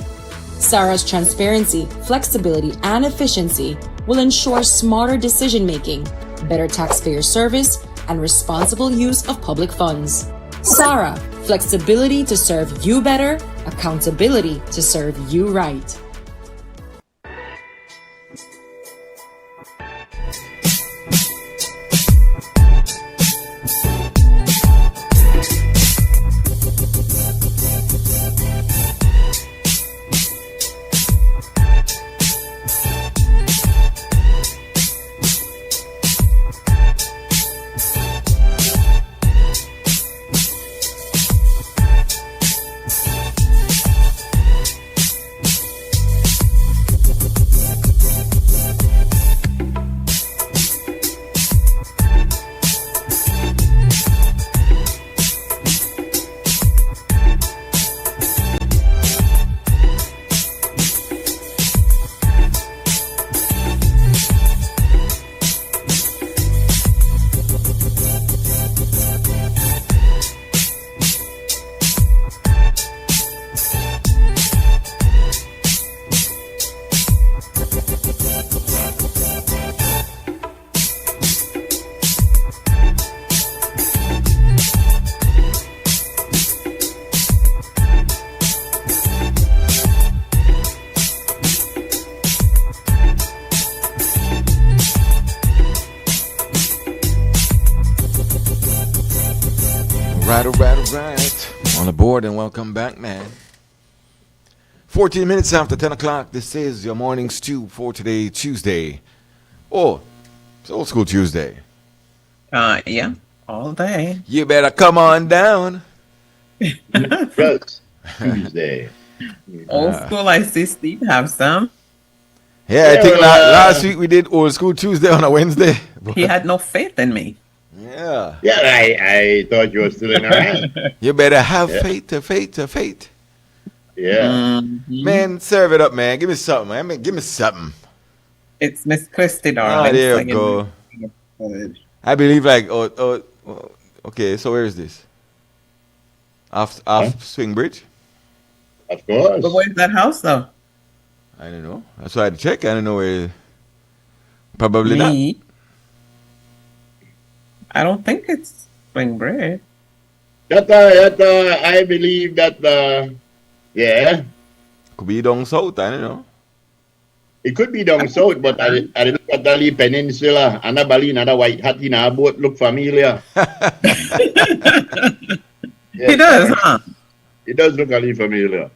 SARA's transparency, flexibility, and efficiency will ensure smarter decision-making, better taxpayer service, and responsible use of public funds. SARA, flexibility to serve you better, accountability to serve you right. Right. On the board and welcome back, man. 14 minutes after 10 o'clock. This is your morning stew for today, Tuesday. Oh, it's Old School Tuesday. Yeah, all day. You better come on down. Tuesday. Old school, I see Steve have some. Yeah, I think last week we did Old School Tuesday on a Wednesday. He had no faith in me. Yeah. Yeah, I thought you were still in around. You better have faith to faith. Yeah. Man, serve it up, man. Give me something, man. Give me something. It's Miss Christy, darling. Oh, there you go. I believe okay, so where is this? Off Swing Bridge? Of course. But where's that house, though? I don't know. That's why I had to check. I don't know where. Probably not. I don't think it's Spring Bridge. I believe that, yeah. Could be down south, I don't know. It could be down south, but I look at the peninsula, and a Bali, and a white hat in a boat look familiar. It does, huh? It does look a little familiar.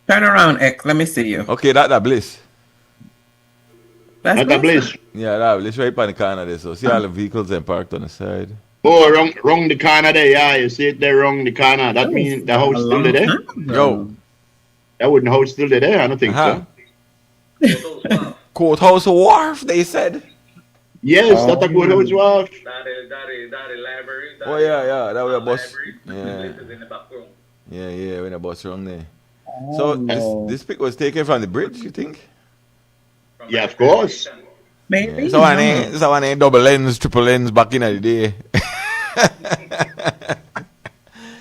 Turn around, X. Let me see you. Okay, that Bliss. That's Not a Bliss. Yeah, that Bliss right on the corner there. So see all the vehicles and parked on the side. Oh, wrong the corner there. Yeah, you see it there, wrong the corner. That means the house still there. Yo. That wouldn't house still there. I don't think so. Courthouse Wharf, they said. Yes, that's a good house wash. Oh yeah, that was a bus. Yeah, when a bus wrong there. So this pic was taken from the bridge, you think? Yeah, of course. Maybe. Yeah. So one ain't double lens, triple lens back in the day.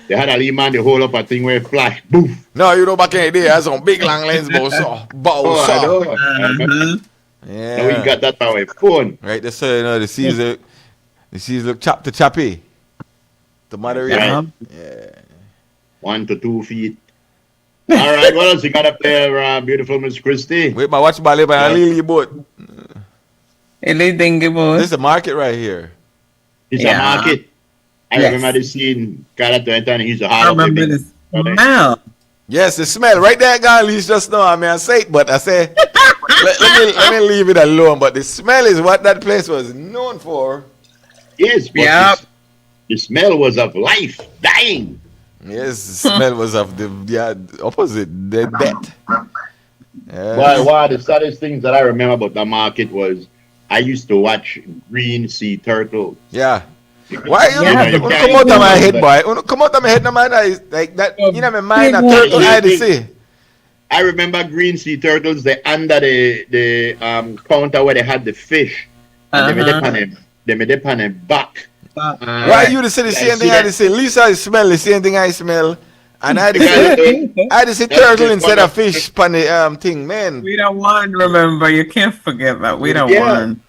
They had a lead man the whole up a thing where it flash, boof. No, you know back in the day, that's some big long lens, boss. I know. Yeah. Now we got that on our phone. Right, that's so you know the seas look chop to choppy. The mother Yeah. Yeah. 1 to 2 feet. All right, what else you got up there, beautiful Miss Christie? Wait, my watch ballet by a lily boat. This is the market right here. It's a market. I remember the scene. Got and he's a hard. I remember the smell. Yes, the smell right there, Garlish just now. I mean, I say it, but I say let me leave it alone. But the smell is what that place was known for. Yes, but the smell was of life, dying. Yes, the smell was of the opposite, the death. Well, one of the saddest things that I remember about the market was I used to watch green sea turtles. Yeah. Why you come out of my head, boy? Come out of my head, no man. Like that, you know, my mind a turtle I see. I remember green sea turtles. They under the counter where they had the fish. And they made it on them back. Why you to say the same thing I say? Lisa smell the same thing I smell. And I had to say turtle instead of fish on the thing, man. We don't want, remember, you can't forget that. We don't want.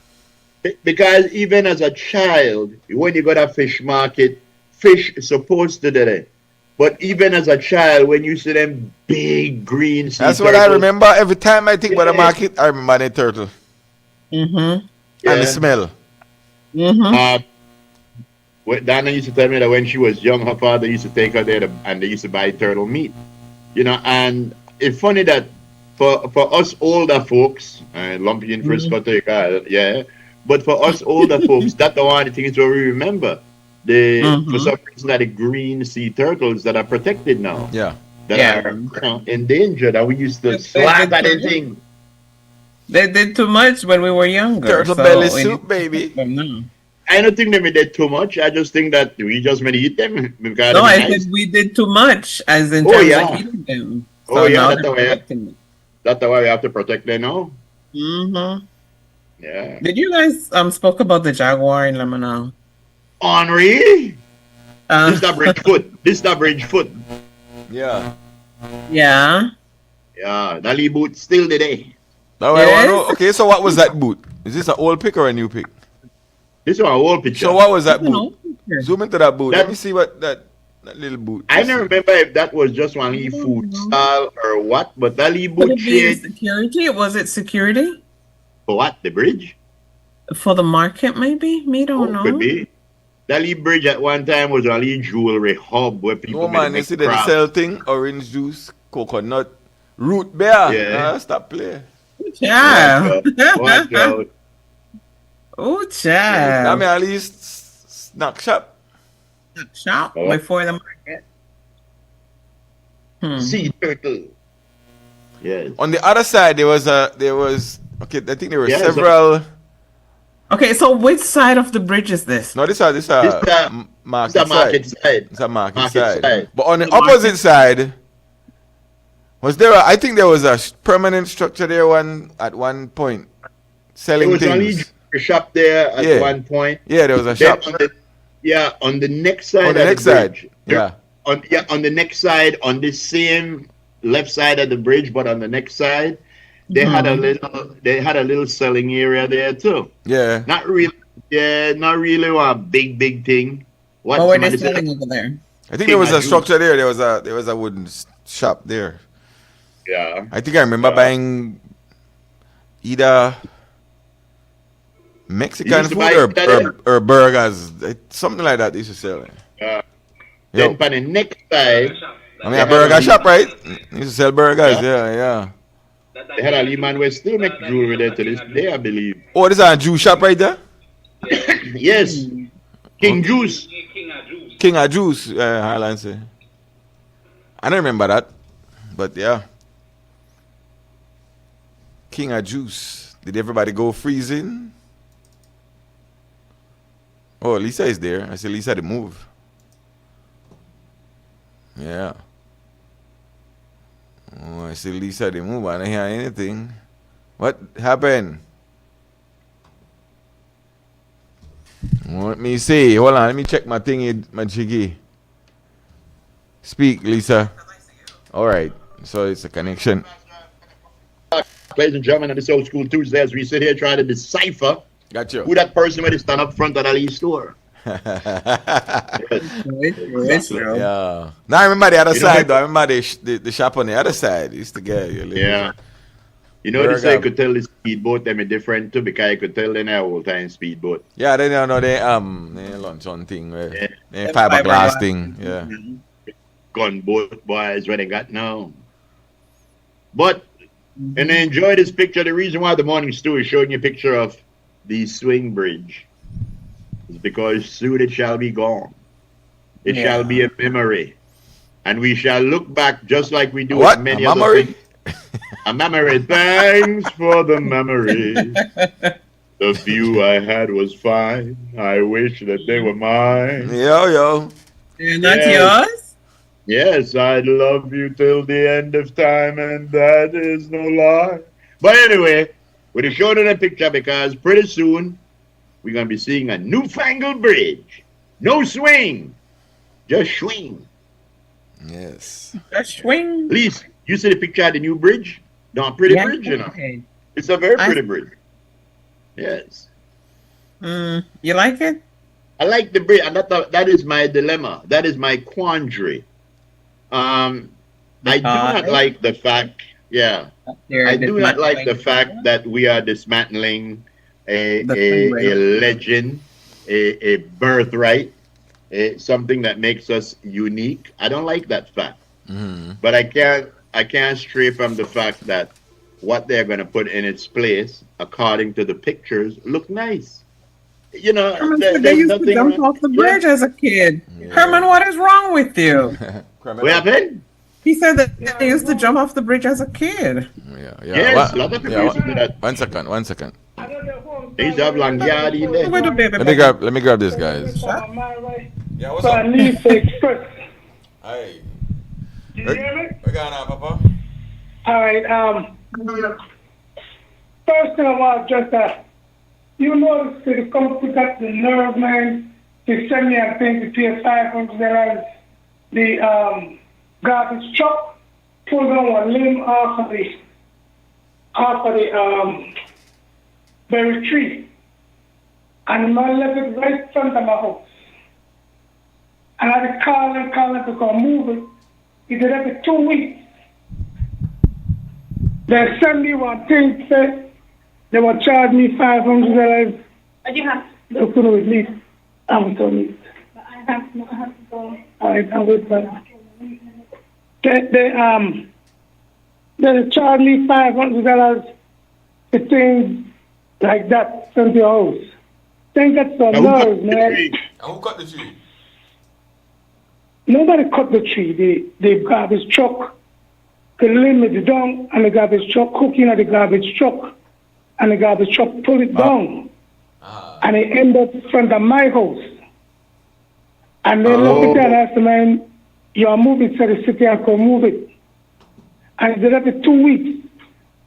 Because even as a child, when you go to a fish market, fish is supposed to do that. But even as a child, when you see them big green sea That's what I remember. Every time I think about the market, I remember the turtle. Mm-hmm. And the smell. Mm-hmm. Dana used to tell me that when she was young, her father used to take her there and they used to buy turtle meat. You know, and it's funny that for us older folks, Lumpy in Frisco, but for us older folks, that's the one of the things where we remember. For some reason, that the green sea turtles that are protected now. Yeah. That are endangered, and we used to slap at the thing. They did too much when we were younger. Turtle belly soup, baby. I don't think they did too much. I just think that we just made eat them. No, I said we did too much, as in terms of eating them. So that's the way we have to protect them now. Mm-hmm. Yeah. Did you guys spoke about the jaguar in Lebanon? Henri? This is the bridge foot. Yeah. Yeah. Yeah. That Lee boot still today. Okay, so what was that boot? Is this an old pic or a new pic? This is an old picture. So what was that boot? Zoom into that boot. Let me see what that little boot. I don't remember if that was just one Lee food style or what, but that Lee boot security? Was it security? For what? The bridge? For the market, maybe? Me don't know. Could be. That Lee bridge at one time was a Lee jewelry hub where people you see they sell thing, orange juice, coconut, root beer. Yeah. Stop playing. Yeah. Watch out. Oh, child. I mean, at least snack shop. Shop before the market. Sea turtle. Yes. On the other side, there was I think there were several. Okay, so which side of the bridge is this? No, this is market side. It's a market side. But on the opposite side, was there? I think there was a permanent structure there at one point selling things. Only a shop there at one point. Yeah, there was a shop. On the next side. On the next side. Yeah. On the next side, on the same left side of the bridge, but on the next side, they had a little selling area there too. Yeah. Not really one big thing. What were they selling over there? I think there was a structure there. There was a wooden shop there. Yeah. I think I remember buying either Mexican food or burgers, something like that. They used to sell. Then on the next side, I mean a burger shop, right? They used to sell burgers. Yeah. They had a Lehman West still make jewelry there to this day, I believe. Oh, this is a Jew shop right there? Yes. King Juice. King of Juice, Highland say. I don't remember that. But yeah. King of Juice. Did everybody go freezing? Oh, Lisa is there. I said Lisa to move. Yeah. Oh, I see Lisa the move. I don't hear anything. What happened? Let me see. Hold on. Let me check my thingy, my jiggy. Speak, Lisa. All right. So it's a connection. Ladies and gentlemen, on this Old School Tuesday, as we sit here trying to decipher Gotcha. who that person would stand up front of that store. Yeah. Now I remember the other side though. I remember the shop on the other side. Used to get yeah. You know, they say you could tell the speedboat them are different too because you could tell them their old time speedboat. Yeah, they know they launch on thing where they fiberglass thing. Yeah. Gunboat boys what they got now. But and I enjoy this picture. The reason why the morning stew is showing you a picture of the swing bridge is because soon it shall be gone. It shall be a memory. And we shall look back just like we do with many other things. A memory. Thanks for the memory. The view I had was fine. I wish that they were mine. Yo. And that's yours? Yes, I'd love you till the end of time, and that is no lie. But anyway, we're showing a picture because pretty soon we're going to be seeing a newfangled bridge. No swing, just swing. Yes. Just swing. Please, you see the picture of the new bridge? No, pretty bridge, you know. Okay. It's a very pretty bridge. Yes. You like it? I like the bridge, and that is my dilemma. That is my quandary. I do not like the fact, I do not like the fact that we are dismantling a legend, a birthright, something that makes us unique. I don't like that fact. But I can't stray from the fact that what they're going to put in its place, according to the pictures, look nice. You know, they used to jump off the bridge as a kid. Herman, what is wrong with you? What happened? He said that they used to jump off the bridge as a kid. Yes, a lot of people used to do that. 1 second. They used to have long yard in there. Let me grab this, guys. Yeah, what's up? Hey. You hear me? What going on, Papa? All right. First thing I want to address that. You notice that the company got the nerve, man, to send me a thing to pay $500. The garbage truck pulled on a limb off of the berry tree, and the man left it right in front of my house. And I had to call him to go move it. He did it for 2 weeks. They sent me one thing, said they will charge me $500. But you have They couldn't release. I'm sorry. I have to go. All right, I'm with that. They charge me $500 for things like that from your house. Think that's some nerves, man. Who cut the tree? Nobody cut the tree. The garbage truck, the limb is down, and the garbage truck cooking at the garbage truck, and the garbage truck pull it down, and it end up in front of my house. And they look at that and ask the man, "You're moving to the city, I can move it." And they did that for 2 weeks.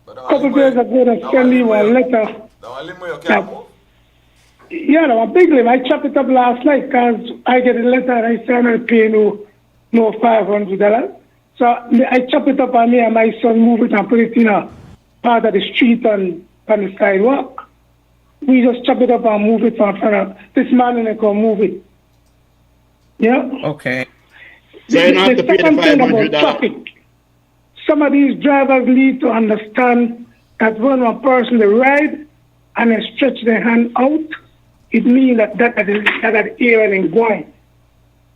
A couple of days ago, they sent me one letter. Yeah, no, a big limb. I chopped it up last night because I get a letter and I say I'm not paying no $500. So I chop it up and me and my son move it and put it in a part of the street on the sidewalk. We just chop it up and move it from front of this man and I can move it. Yeah? Okay. So you don't have to pay the $500. Some of these drivers need to understand that when a person they ride and they stretch their hand out, it means that air and going.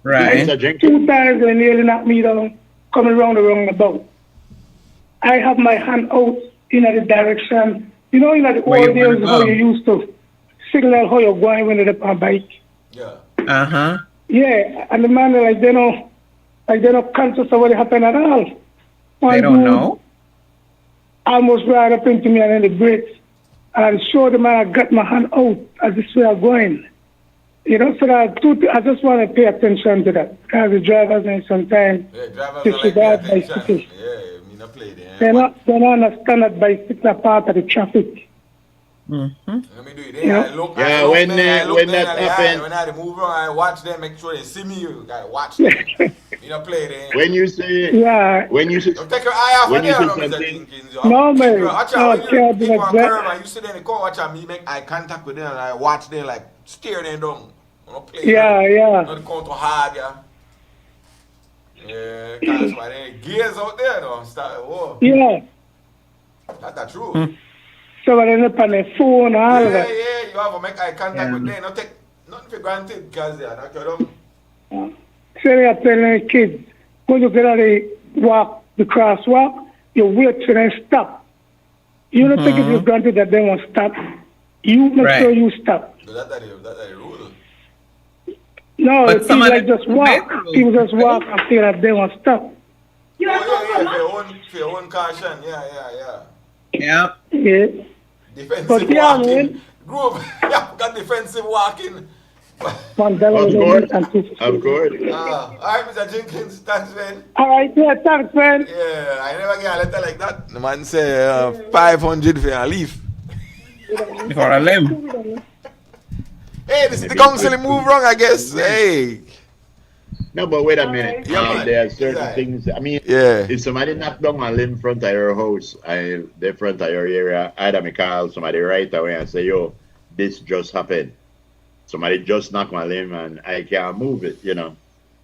Right. 2 times they nearly knocked me down, coming around the roundabout. I have my hand out in the direction. You know, in the old days how you used to signal how you're going when you're on a bike. Yeah. Yeah, and the man they're not conscious of what happened at all. They don't know. Almost right up into me and then the brakes. And I showed the man I got my hand out as this way I'm going. You know, so that I just want to pay attention to that. Because the drivers need some time disregard bicycles. They don't understand that bicycles are part of the traffic. Let me do it. Yeah. When that happened, when I move on, I watch them, make sure they see me. You gotta watch them. You know, play there. when you say, Yeah. when you say, Don't take your eye off when of you there, say Mr. something, Jenkins. Yo. No, man. Bro, watch No, out when you can't do keep on that. curve and you sit there in the car, watch out me make eye contact with them and I watch them like stare them down. Don't play Yeah. Not count too hard, yeah. Yeah, cause why they gears out there though. Start, whoa. Yeah. That's true. So when they up on their phone and all of that. Yeah, you have to make eye contact with them. Don't take nothing for granted because they are not your dumb. So they are telling the kids, when you get out the crosswalk, you wait till they stop. You don't take it for granted that they won't stop. You make sure you stop. That's the rule. No, But people like just walk. People just walk and feel that they won't stop. For your own caution. Yeah. Yeah. Defensive But yeah, walking. man. Group, yeah, got defensive walking. One dollar of course, and 250. of course. All right, Mr. Jenkins, thanks, man. All right, yeah, thanks, man. Yeah, I never get a letter like that. The man say 500 for a leaf. For a limb. Hey, this is the council move wrong, I guess. Hey. No, but wait a minute. Yeah, there are certain things. I mean, if somebody knocked down a limb front of your house, the front of your area, either me call somebody right away and say, yo, this just happened. Somebody just knocked my limb and I can't move it, you know.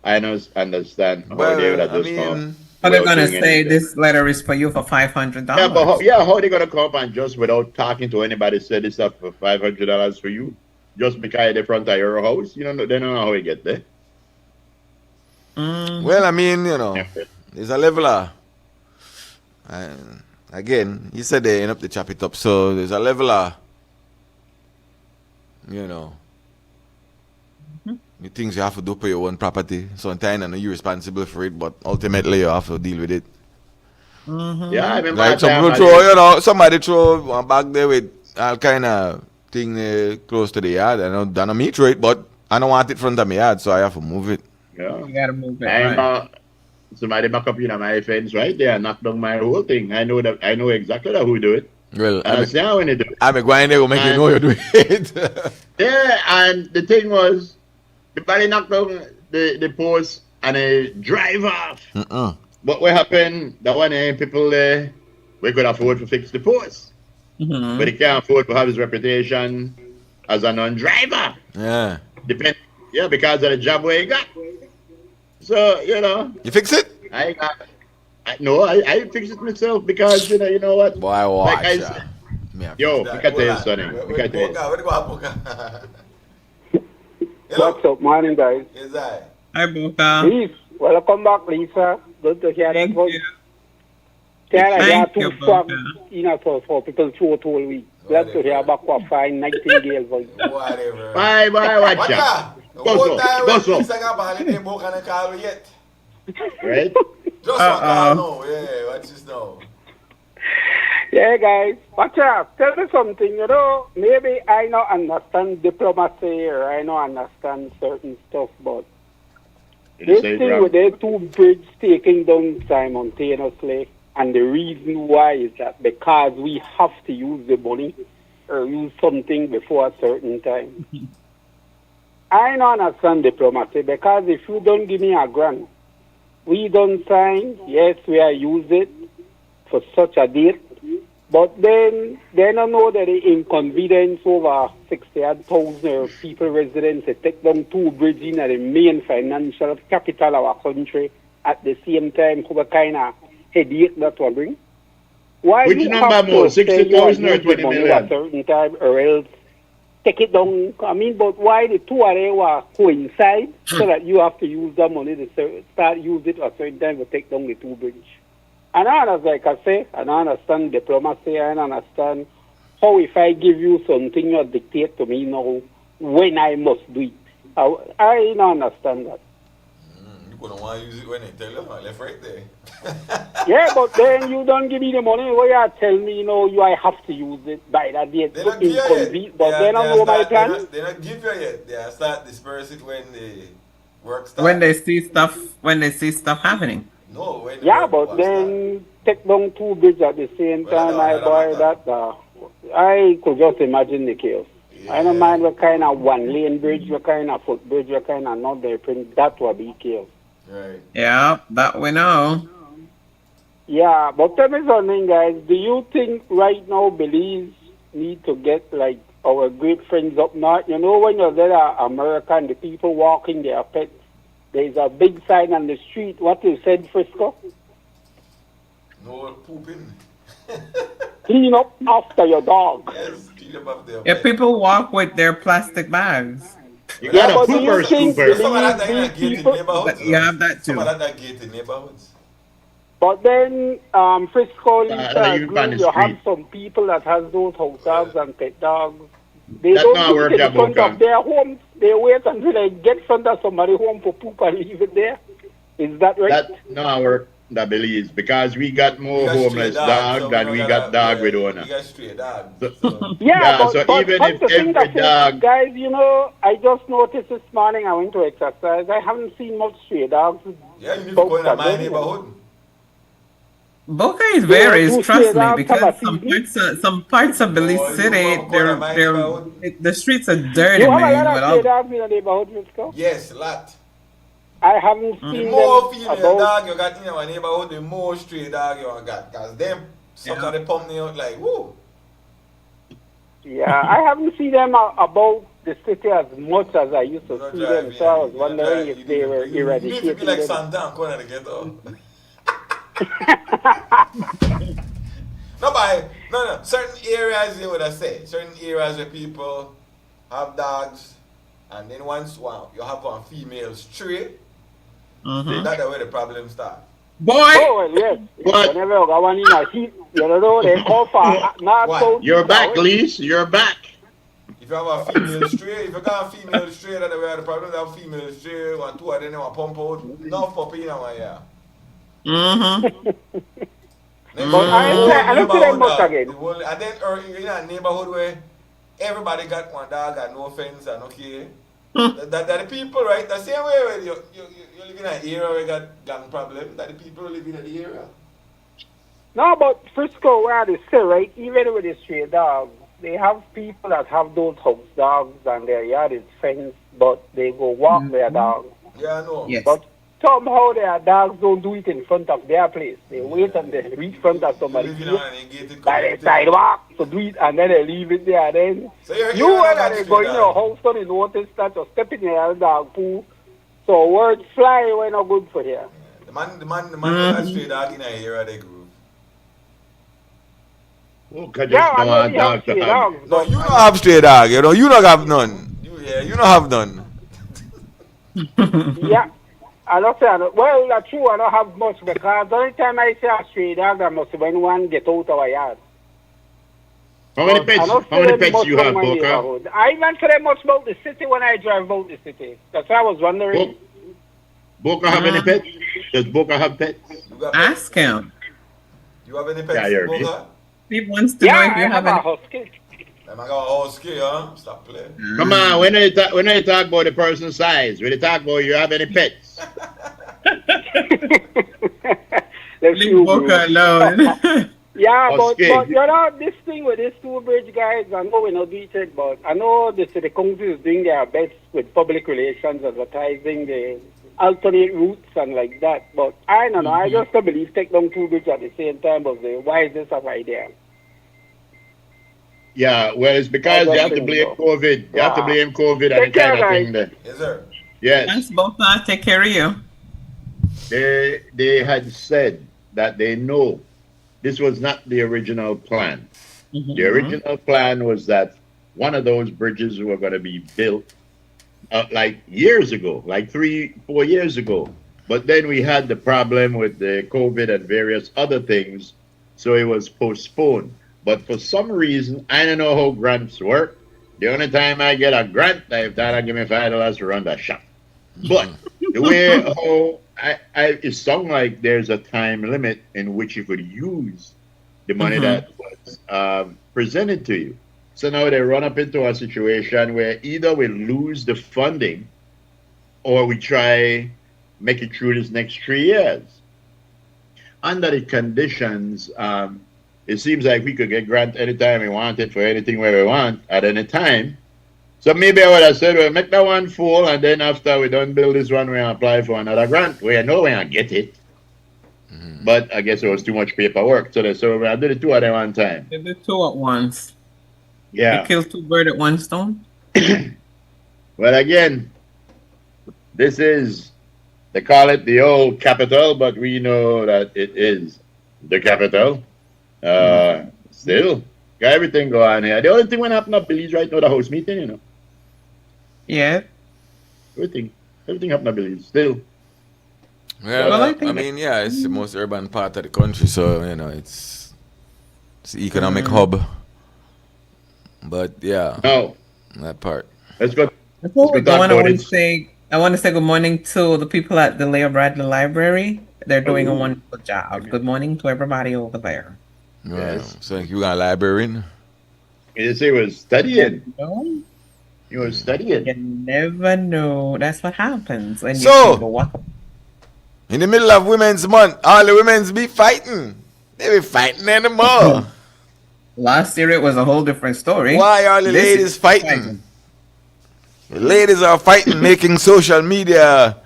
I understand how they would have just come. Are they going to say this letter is for you for $500? Yeah, but how are they going to come up and just without talking to anybody say this stuff for $500 for you? Just because the front of your house? You know, they don't know how we get there. Well, I mean, you know, there's a leveler. Again, you said they end up to chop it up, so there's a leveler. You know, the things you have to do for your own property. Sometimes I know you're responsible for it, but ultimately you have to deal with it. Yeah, I remember like somebody throw one bag there with all kind of thing close to the yard. I don't me throw it, but I don't want it in front of my yard, so I have to move it. Yeah. You gotta move it. Somebody back up in my fence right there and knock down my whole thing. I know exactly who do it. Well, I see how when they do it. I'm going there to make you know you do it. Yeah, and the thing was, the body knocked down the post and they drive off. But what happened? That one people we could afford to fix the post, but he can't afford to have his reputation as a non-driver. Yeah. Yeah, because of the job where he got. So, you know. You fix it? I fix it myself because, you know what? Boy, watch. Like I said, yo, look at this, sonny. Look at this. What's up, morning, guys? Yes, I. Hi, Boca. Please, welcome back, Lisa. Good to hear that voice. Thank you, for people through it all week. Glad to hear back what fine nightingale voice. Whatever. Bye, watch out. Go so. Right? Just no, yeah, watch this now. Yeah, guys, watch out. Tell me something, maybe I don't understand diplomacy or I don't understand certain stuff, but this thing with the two bridges taking down simultaneously, and the reason why is that because we have to use the money or use something before a certain time. I don't understand diplomacy because if you don't give me a grant, we don't sign, yes, we are use it for such a date, but then they don't know that the inconvenience over 60,000 people residents to take down two bridges in the main financial capital of our country at the same time, what kind of headache that will bring. Why which you number have more, to 60,000 or 20 money million? at a certain time or else take it down? I mean, but why the two of them were coincide so that you have to use the money to start use it at a certain time to take down the two bridges? And like I say, I don't understand diplomacy. I don't understand how if I give you something, you dictate to me now when I must do it. I don't understand that. people don't want to use it when they tell you. I left right there. Yeah, but then you don't give me the money. Why you tell me, I have to use it by that date. They don't give you yet. But then I know my plan. They don't give you yet. They start disperse it when the work starts. When they see stuff happening. No, when but then take down 2 bridges at the same time. I could just imagine the chaos. Yeah. I don't mind what kind of 1-lane bridge, what kind of foot bridge, what kind of not there. That will be chaos. Right. Yeah, that we know. Yeah, but tell me something, guys. Do you think right now Belize need to get like our great friends up north? When you're there America and the people walking their pets, there's a big sign on the street. What you said, Frisco? No pooping. Clean up after your dog. Yes, clean up after your pet. People walk with their plastic bags. You got a pooper scooper. Some of that in gated neighborhoods. You have that too. Some of that gated neighborhoods. But then, Frisco, you have some people that has those house dogs and pet dogs. They That's don't put it in front of their homes. They wait until they get front of somebody's home for poop and leave it there. Is that right? That's not work, that Belize, because we got more homeless dogs than we got dog with owner. We got stray dogs. But even if every dog... Guys, I just noticed this morning I went to exercise. I haven't seen much stray dogs. Yeah, you need to go in my neighborhood. Boca is varies, trust me, because some parts of Belize City, the streets are dirty, you have man. a lot of stray dogs in the neighborhood, Frisco? Yes, a lot. I haven't seen the more female dog you got in your neighborhood, the more stray dog you got. Because them, some of them pump me out like, woo. Yeah, I haven't seen them about the city as much as I used to see them. So I was wondering if they were eradicated. You need to be like Santan, corner to get up. No. Certain areas you would have said. Certain areas where people have dogs, and then once you have one female stray, that's where the problem starts. Boy! Oh, well, yes. Whenever you got one in a heat, they call for You're back, Lise. You're back. If you have a female stray, if you got a female stray, that's where the problem is. Have female stray, 1, 2 of them want pump out. No puppy in one year. But I don't see them much again. And then in a neighborhood where everybody got one dog and no fence and okay. That the people, right? The same way where you live in an area where you got gang problem, that the people live in the area. No, but Frisco, where they say, right, even with the stray dogs, they have people that have those house dogs and their yard is fenced, but they go walk their dogs. Yeah, I know. Yes. But somehow their dogs don't do it in front of their place. They wait and they reach front of somebody's place by the sidewalk to do it, and then they leave it there. Then so you when they go in your house, don't you notice that you're stepping in your dog poo. So words fly when not good for here. The man that stray dog in a area they groove. Oh, I know you have stray dogs. No, you don't have stray dog. You don't have none. You don't have none. Yeah. I don't say, well, that's true, I don't have much because the only time I see a stray dog, I must when one get out of our yard. How many pets you have, Boca? I don't say much about the city when I drive about the city. That's why I was wondering. Boca have any pets? Does Boca have pets? Ask him. You have any pets, Boca? He wants to know if you have any. Husky. I got a husky, huh? Stop playing. Come on, when you talk about the person's size, when you talk about you have any pets? Leave Boca alone. Yeah, but this thing with these 2 bridge guys, I know we're not beat it, but I know the city council is doing their best with public relations, advertising the alternate routes and like that. But I don't know, I just don't believe take down 2 bridges at the same time, but why is this a idea? Yeah, well, it's because you have to blame COVID. You have to blame COVID and the kind of thing there. Yes, sir. Yes. Thanks, Boca. Take care of you. They had said that they know this was not the original plan. The original plan was that one of those bridges were going to be built like years ago, like 3-4 years ago. But then we had the problem with the COVID and various other things, so it was postponed. But for some reason, I don't know how grants work. The only time I get a grant, I have to give me $5 to run the shop. But the way how it sounds like there's a time limit in which you could use the money that was presented to you. So now they run up into a situation where either we lose the funding or we try make it through this next 3 years. Under the conditions, it seems like we could get grant anytime we want it for anything where we want at any time. So maybe I would have said, well, make that one full, and then after we done build this one, we apply for another grant. We know we don't get it. But I guess it was too much paperwork. So they said, well, I did the two at one time. They did two at once. Yeah. They killed two birds at one stone. Well, again, this is, they call it the old capital, but we know that it is the capital. Still, got everything going on here. The only thing when happened up Belize right now, the house meeting, you know. Yeah. Everything happened up Belize. Still. Well, I mean, yeah, it's the most urban part of the country, so, you know, it's the economic hub. But, yeah. No. That part. Let's go. Before we go on, I want to say good morning to the people at the Leo Bradley Library. They're doing a wonderful job. Good morning to everybody over there. Yes. So you got a librarian? Yes, he was studying. He was studying. You never know. That's what happens when you So, think, what? In the middle of Women's Month, all the women's be fighting. They be fighting anymore. Last year it was a whole different story. Why are the ladies fighting? The ladies are fighting, making social media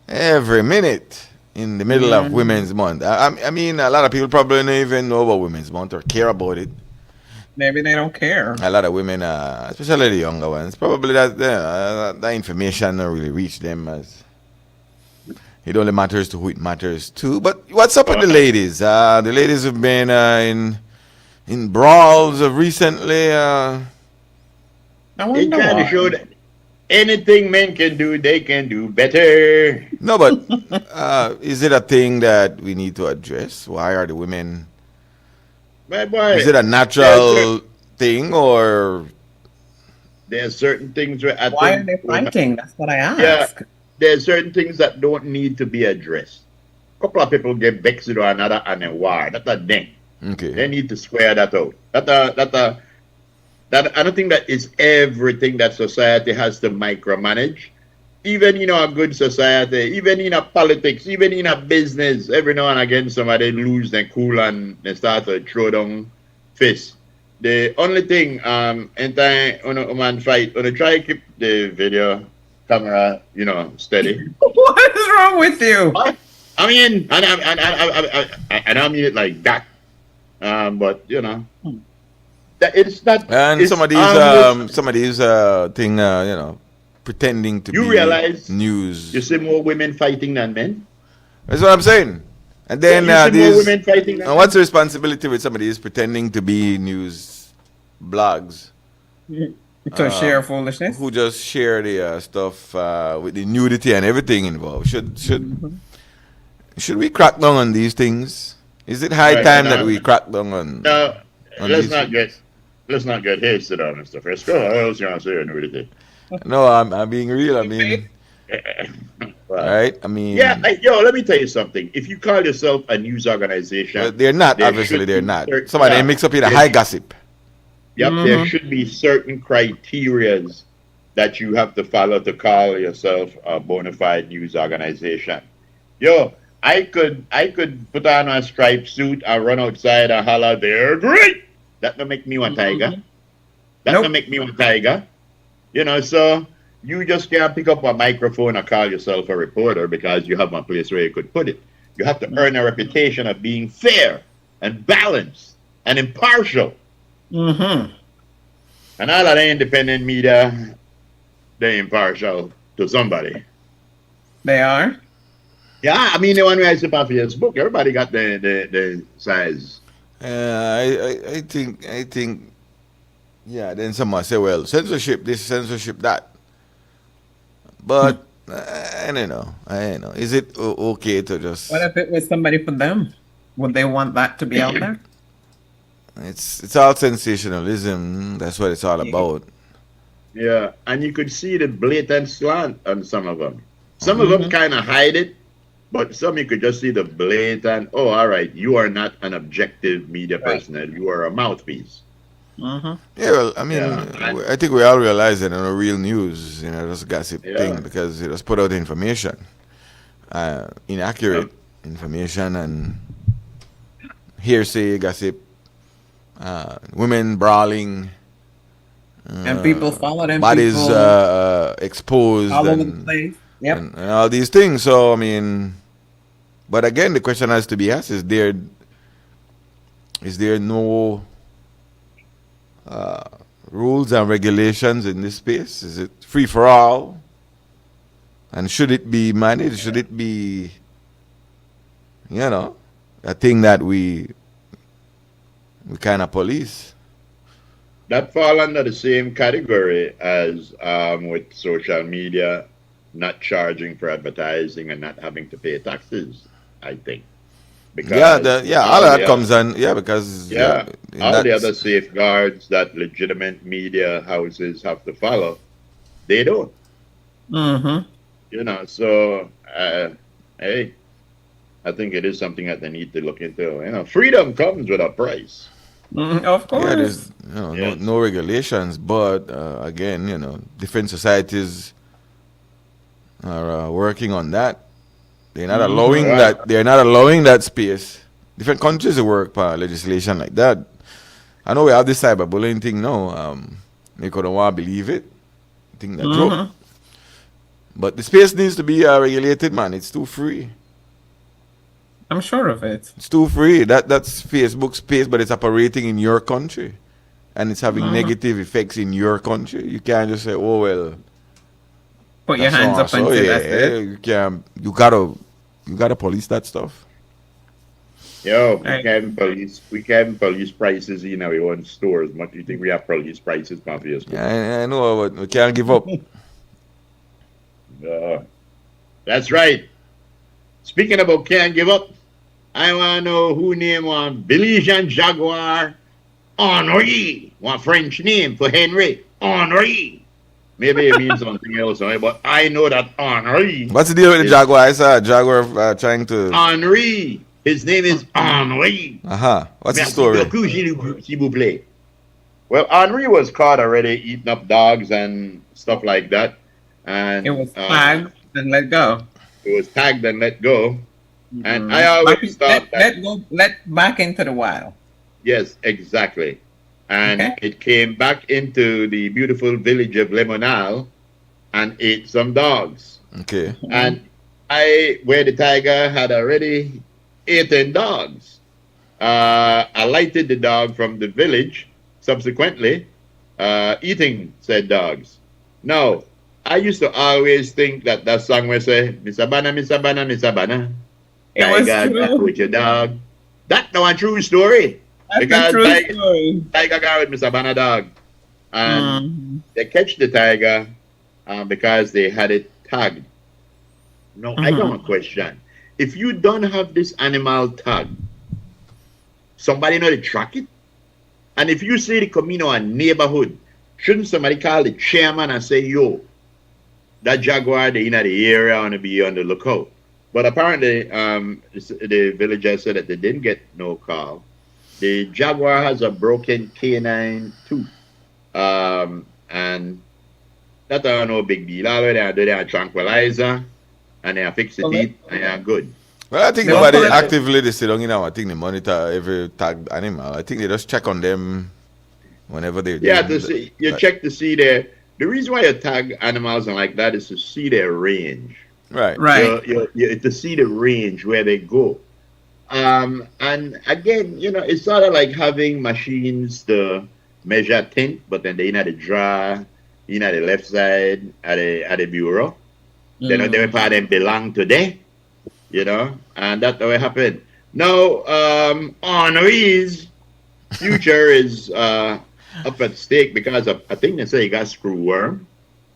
every minute in the middle of Women's Month. I mean, a lot of people probably don't even know about Women's Month or care about it. Maybe they don't care. A lot of women, especially the younger ones, probably that information don't really reach them as it only matters to who it matters to. But what's up with the ladies? The ladies have been in brawls recently. It kind of showed anything men can do, they can do better. No, but is it a thing that we need to address? Why are the women? My boy, is it a natural thing or? There's certain things where why are they fighting? That's what I ask. Yeah, there's certain things that don't need to be addressed. A couple of people get vexed with one another and a war. That's a thing. Okay. They need to square that out. That I don't think that is everything that society has to micromanage. Even in a good society, even in a politics, even in a business, every now and again somebody lose their cool and they start to throw down fists. The only thing, anytime when a man fight, when I try to keep the video camera, steady. What is wrong with you? I mean, and I mean it like that. But that it's not. And it's some of these thing, pretending to be realize news. You see more women fighting than men. That's what I'm saying. And then you see more women fighting than and what's the responsibility with somebody who's pretending to be news blogs? To share foolishness? Who just share the stuff with the nudity and everything involved. Should we crack down on these things? Is it high time that we crack down on? No, let's not get hasted on Mr. Frisco. What else you want to say nudity? No, I'm being real. I mean, right? I mean, yeah. Let me tell you something. If you call yourself a news organization, they're not. Obviously, they're not. Somebody mix up in a high gossip. Yep, there should be certain criterias that you have to follow to call yourself a bona fide news organization. I could put on a striped suit and run outside and holler, "They're great." That don't make me one tiger. That don't make me one tiger. So you just can't pick up a microphone and call yourself a reporter because you have one place where you could put it. You have to earn a reputation of being fair and balanced and impartial. And all of the independent media, they're impartial to somebody. They are? Yeah, I mean, the one where I sit on Facebook, everybody got the size. I think, yeah, then someone say, well, censorship this, censorship that. But, I don't know. Is it okay to just... What if it was somebody for them? Would they want that to be out there? It's all sensationalism. That's what it's all about. Yeah, and you could see the blatant slant on some of them. Some of them kind of hide it, but some you could just see the blatant, oh, all right, you are not an objective media personnel. You are a mouthpiece. Yeah, well, I mean, I think we all realize that in the real news, just gossip thing because it just put out information, inaccurate information and hearsay, gossip, women brawling, and people follow them. Bodies exposed all over the place. Yep. And all these things. So I mean, but again, the question has to be asked: Is there no rules and regulations in this space? Is it free for all? And should it be managed? Should it be, a thing that we kind of police? That fall under the same category as with social media not charging for advertising and not having to pay taxes, I think. Because all of that comes on, because all the other safeguards that legitimate media houses have to follow, they don't. So hey, I think it is something that they need to look into. Freedom comes with a price. Of course. Yeah, there's no regulations, but again, different societies are working on that. They're not allowing that. They're not allowing that space. Different countries work for legislation like that. I know we have this cyberbullying thing now. They couldn't want to believe it. I think that's joke. But the space needs to be regulated, man. It's too free. I'm sure of it. It's too free. That's Facebook space, but it's operating in your country, and it's having negative effects in your country. You can't just say, "Oh well." Put your hands up and say that's it. You gotta police that stuff. We can't police prices in our own stores. Much you think we have police prices on Facebook? I know, but we can't give up. That's right. Speaking about can't give up, I wanna know who named one Belizean Jaguar Henri. One French name for Henry. Henri. Maybe it means something else, but I know that Henri. What's the deal with the Jaguar? I saw a Jaguar trying to. Henri. His name is Henri. What's the story? Well, Henri was caught already eating up dogs and stuff like that. And it was tagged and let go. It was tagged and let go. And I always thought let back into the wild. Yes, exactly. And it came back into the beautiful village of Limonal and ate some dogs. Okay. And where the tiger had already eaten dogs, I lighted the dog from the village, subsequently eating said dogs. Now, I used to always think that song would say, Miss Abana, Miss Abana, Miss Abana. Tiger with your dog. That's not a true story. Because tiger got with Miss Abana dog. And they catch the tiger because they had it tagged. No, I got a question. If you don't have this animal tagged, somebody know to track it? And if you see the community or neighborhood, shouldn't somebody call the chairman and say, yo, that jaguar, they in the area, I want to be on the lookout. But apparently, the villagers said that they didn't get no call. The jaguar has a broken canine tooth. And that's no big deal. Already I do their tranquilizer and they fix the teeth and they are good. Well, I think nobody actively they sit down, I think they monitor every tagged animal. I think they just check on them whenever they check to see the reason why you tag animals and like that is to see their range. Right. You to see the range where they go. And again, it's sort of like having machines to measure tint, but then they in at the drawer, in at the left side at the bureau. They know they part them belong to there, and that's how it happened. Now, Henri's future is up at stake because of, I think they say he got screw worm.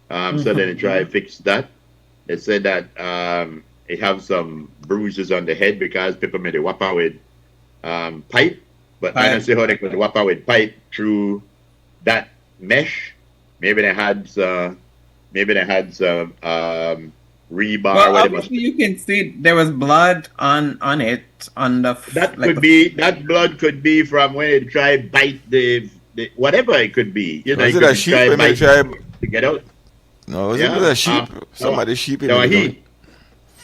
So then they try to fix that. They said that he have some bruises on the head because people made a whopper with pipe, but I don't see how they could whopper with pipe through that mesh. Maybe they had some rebar, Well, whatever. obviously you can see there was blood on it on the. That blood could be from when it try bite the whatever it could be. You know, Was it it could a be sheep try when they bite try? to get out. No, was it a sheep? Somebody's sheep in no, the he.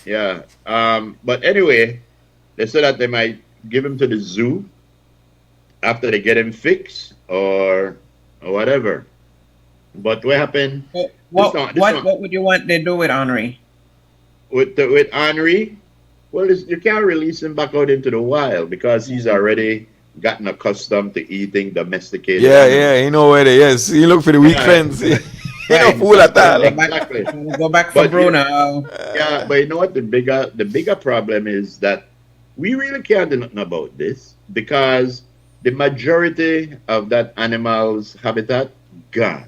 Yeah. But anyway, they said that they might give him to the zoo after they get him fixed or whatever. But what happened? What would you want they do with Henri? With Henri, well, you can't release him back out into the wild because he's already gotten accustomed to eating domesticated. Yeah, he know where they is. He look for the weak fence. He no fool at all. Exactly. Go back for Bruno. Yeah, but you know what? The bigger problem is that we really can't do nothing about this because the majority of that animal's habitat gone.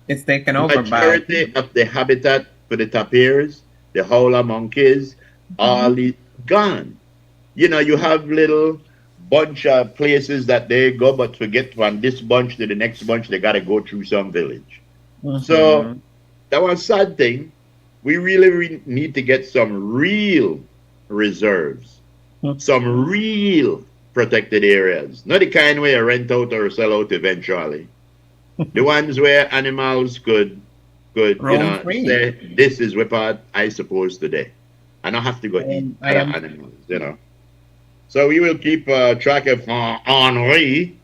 It's taken over by majority of the habitat for the tapirs, the howler monkeys, all gone. You know, you have little bunch of places that they go, but to get from this bunch to the next bunch, they got to go through some village. So that was a sad thing. We really need to get some real reserves, some real protected areas, not the kind where you rent out or sell out eventually. The ones where animals could you know, say, this is what I suppose today. I don't have to go eat other animals, you know. So we will keep track of Henri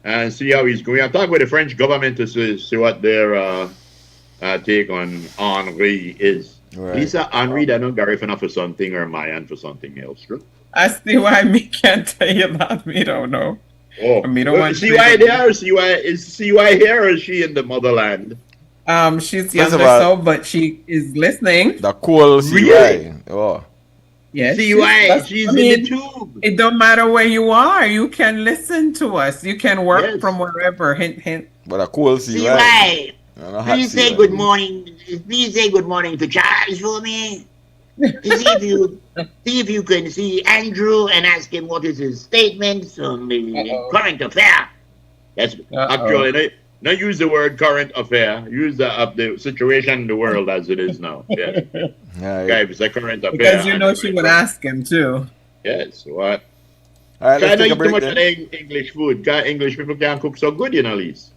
and see how he's going. I'm talking with the French government to see what their take on Henri is. Right. Lisa, Henri, they're not Garifana for something or Mayan for something else, true? I see why me can't tell you that. Me don't know. Oh, CY there or CY here or is she in the motherland? She's younger, so but she is listening. The cool CY. Really? Oh. Yes. CY, she's in the tube. It don't matter where you are. You can listen to us. You can work from wherever. Hint, hint. But a cool CY. CY, please say good morning. Please say good morning to Charles for me. See if you can see Andrew and ask him what is his statement on the current affair. That's actually not use the word current affair. Use the situation in the world as it is now. Yeah. Okay, it's a current affair. Because you know she would ask him too. Yes. What? All right, let's take a too break much then. English food. English people can't cook so good, you know, Lise.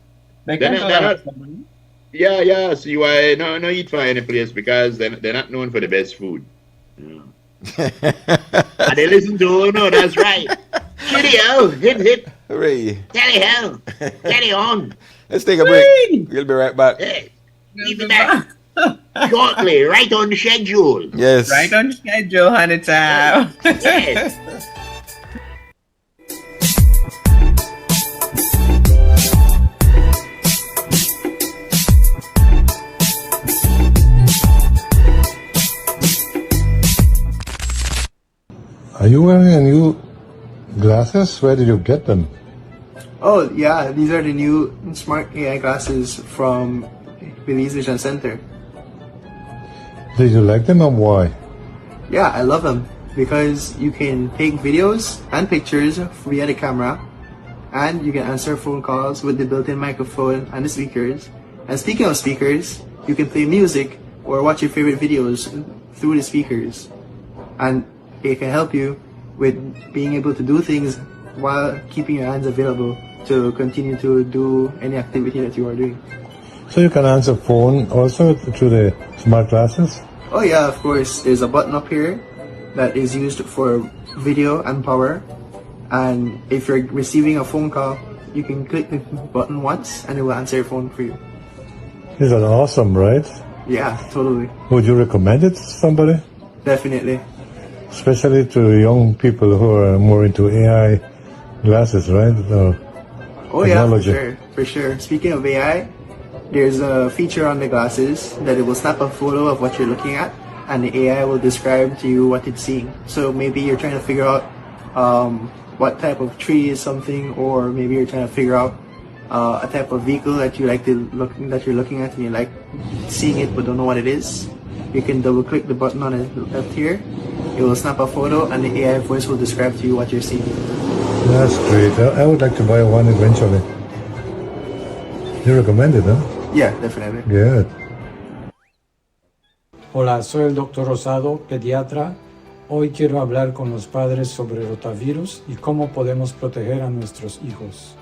They can't. Yeah. See why no eat for any place because they're not known for the best food. And they listen to no, that's right. Cheerio, hip hip. Hooray. Tally ho. Carry on. Let's take a break. We'll be right back. We'll be back shortly, right on the schedule. Yes. Right on schedule, honey child. Yes. Are you wearing a new glasses? Where did you get them? Oh, yeah, these are the new smart AI glasses from Belize Vision Center. Did you like them and why? Yeah, I love them because you can take videos and pictures via the camera and you can answer phone calls with the built-in microphone and the speakers. And speaking of speakers, you can play music or watch your favorite videos through the speakers. And it can help you with being able to do things while keeping your hands available to continue to do any activity that you are doing. So you can answer phone also through the smart glasses? Oh yeah, of course. There's a button up here that is used for video and power. And if you're receiving a phone call, you can click the button once and it will answer your phone for you. These are awesome, right? Yeah, totally. Would you recommend it to somebody? Definitely. Especially to young people who are more into AI glasses, right? Oh yeah, for sure. Speaking of AI, there's a feature on the glasses that it will snap a photo of what you're looking at and the AI will describe to you what it's seeing. So maybe you're trying to figure out what type of tree is something, or maybe you're trying to figure out a type of vehicle that you like to you're looking at and you like seeing it but don't know what it is. You can double click the button on the left here. It will snap a photo and the AI voice will describe to you what you're seeing. That's great. I would like to buy one eventually. You recommend it, huh? Yeah, definitely. Good. Hola, soy el Dr. Rosado, pediatra. Hoy quiero hablar con los padres sobre rotavirus y cómo podemos proteger a nuestros hijos.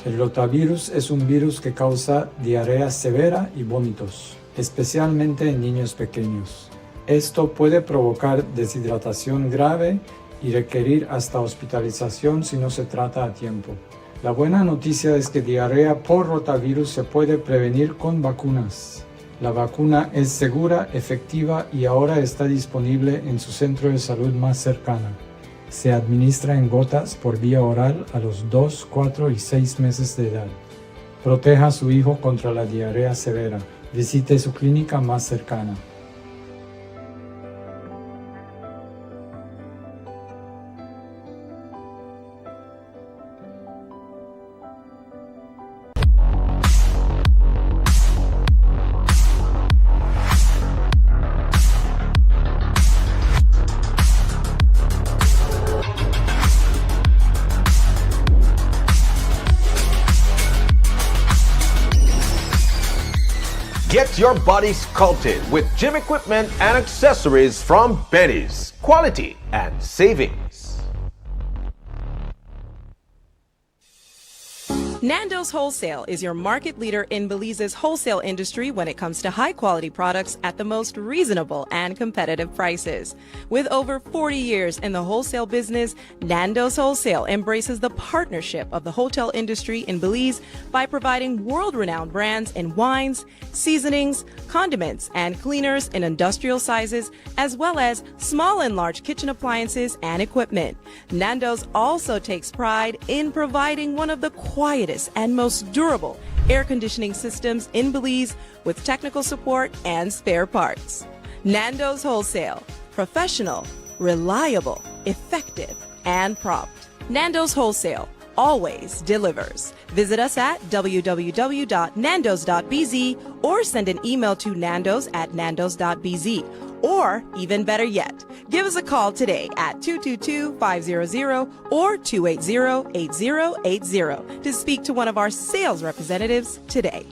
El rotavirus es un virus que causa diarrea severa y vómitos, especialmente en niños pequeños. Esto puede provocar deshidratación grave y requerir hasta hospitalización si no se trata a tiempo. La buena noticia es que diarrea por rotavirus se puede prevenir con vacunas. La vacuna es segura, efectiva y ahora está disponible en su centro de salud más cercana. Se administra en gotas por vía oral a los 2, 4 y 6 meses de edad. Proteja a su hijo contra la diarrea severa. Visite su clínica más cercana. Get your body sculpted with gym equipment and accessories from Benny's. Quality and savings. Nando's Wholesale is your market leader in Belize's wholesale industry when it comes to high-quality products at the most reasonable and competitive prices. With over 40 years in the wholesale business, Nando's Wholesale embraces the partnership of the hotel industry in Belize by providing world-renowned brands in wines, seasonings, condiments, and cleaners in industrial sizes, as well as small and large kitchen appliances and equipment. Nando's also takes pride in providing one of the quietest and most durable air conditioning systems in Belize with technical support and spare parts. Nando's Wholesale. Professional, reliable, effective, and prompt. Nando's Wholesale always delivers. Visit us at www.nandos.bz or send an email to nandos@nandos.bz. Or, even better yet, give us a call today at 222-500 or 280-8080 to speak to one of our sales representatives today.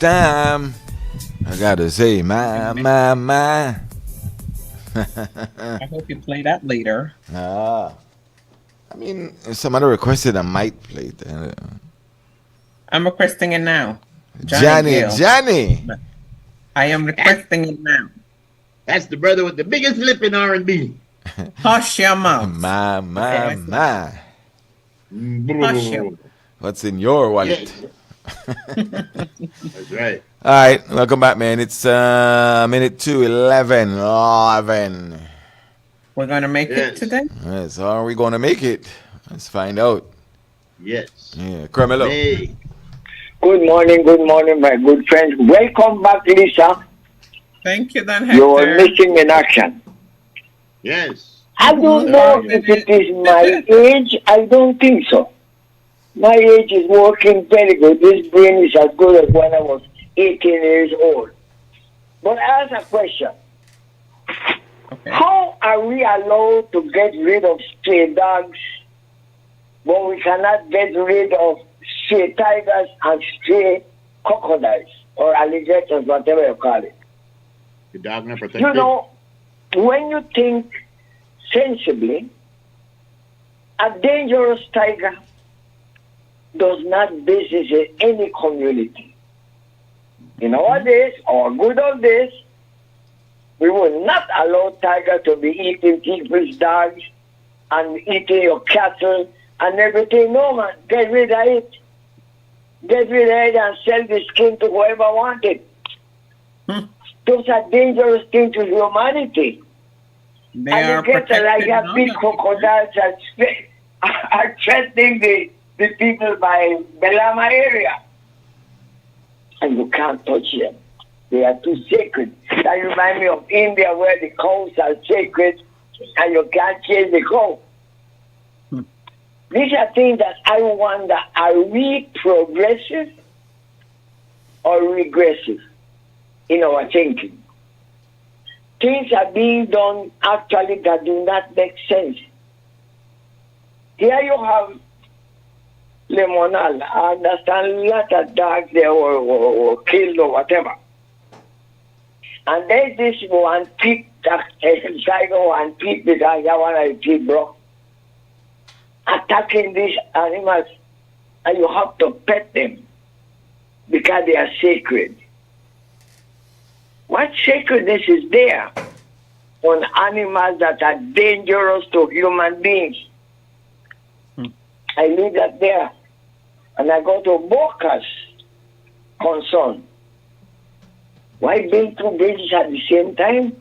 time. I gotta say, my. I hope you play that later. I mean, if somebody requested, I might play that. I'm requesting it now. Johnny. I am requesting it now. That's the brother with the biggest lip in R&B. Hush your mouth. My. Hush your. What's in your wallet? That's right. All right, welcome back, man. It's minute 11. We're gonna make it today. Yes, are we gonna make it? Let's find out. Yes. Yeah, Carmelo. Hey. Good morning, my good friends. Welcome back, Lisa. Thank you, Dan Hector. You are missing in action. Yes. I don't know if it is my age. I don't think so. My age is working very good. This brain is as good as when I was 18 years old. But I ask a question. Okay. How are we allowed to get rid of stray dogs, but we cannot get rid of stray tigers and stray crocodiles or alligators, whatever you call it? The dog not protected. You know, when you think sensibly, a dangerous tiger does not basis in any community. In our days, our good old days, we will not allow tiger to be eating people's dogs and eating your cattle and everything. No, man, get rid of it. Get rid of it and sell the skin to whoever wants it. Those are dangerous things to humanity. And you get like a big crocodiles are threatening the people by Belama area. And you can't touch them. They are too sacred. That reminds me of India where the cows are sacred and you can't chase the cow. These are things that I wonder, are we progressive or regressive in our thinking? Things are being done actually that do not make sense. Here you have Lemonal. I understand a lot of dogs there were killed or whatever. And there's this one pig, tiger one pig, because I want to pig, bro. Attacking these animals, and you have to pet them because they are sacred. What sacredness is there on animals that are dangerous to human beings? I leave that there. And I go to Boca's concern. Why build two bridges at the same time?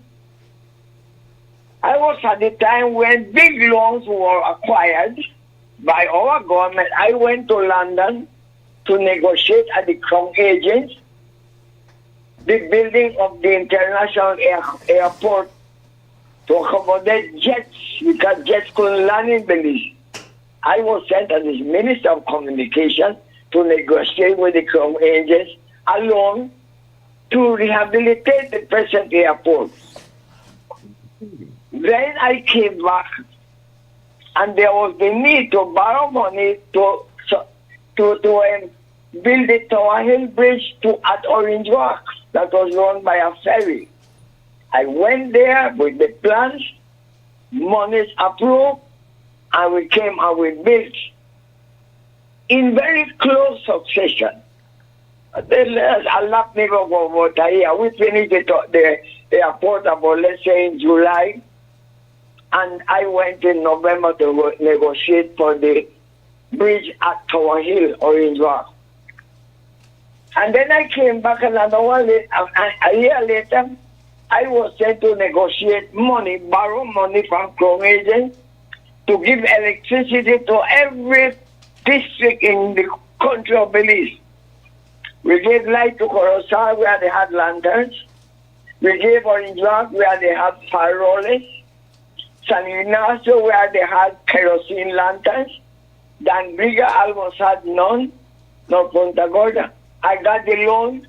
I was at the time when big loans were acquired by our government. I went to London to negotiate at the Crown Agents the building of the international airport to accommodate jets because jets couldn't land in Belize. I was sent as the Minister of Communication to negotiate with the Crown Agents alone to rehabilitate the present airport. Then I came back and there was the need to borrow money to build the Tower Hill Bridge at Orange Rock that was run by a ferry. I went there with the plans, monies approved, and we came and we built in very close succession. Then a lot maybe about a year. We finished the airport about, let's say, in July. And I went in November to negotiate for the bridge at Tower Hill, Orange Rock. And then I came back another one, a year later, I was sent to negotiate money, borrow money from Crown Agents to give electricity to every district in the country of Belize. We gave light to Corozal where they had lanterns. We gave Orange Rock where they had faroles. San Ignacio where they had kerosene lanterns. Dan Briga almost had none. No Punta Gorda. I got the loan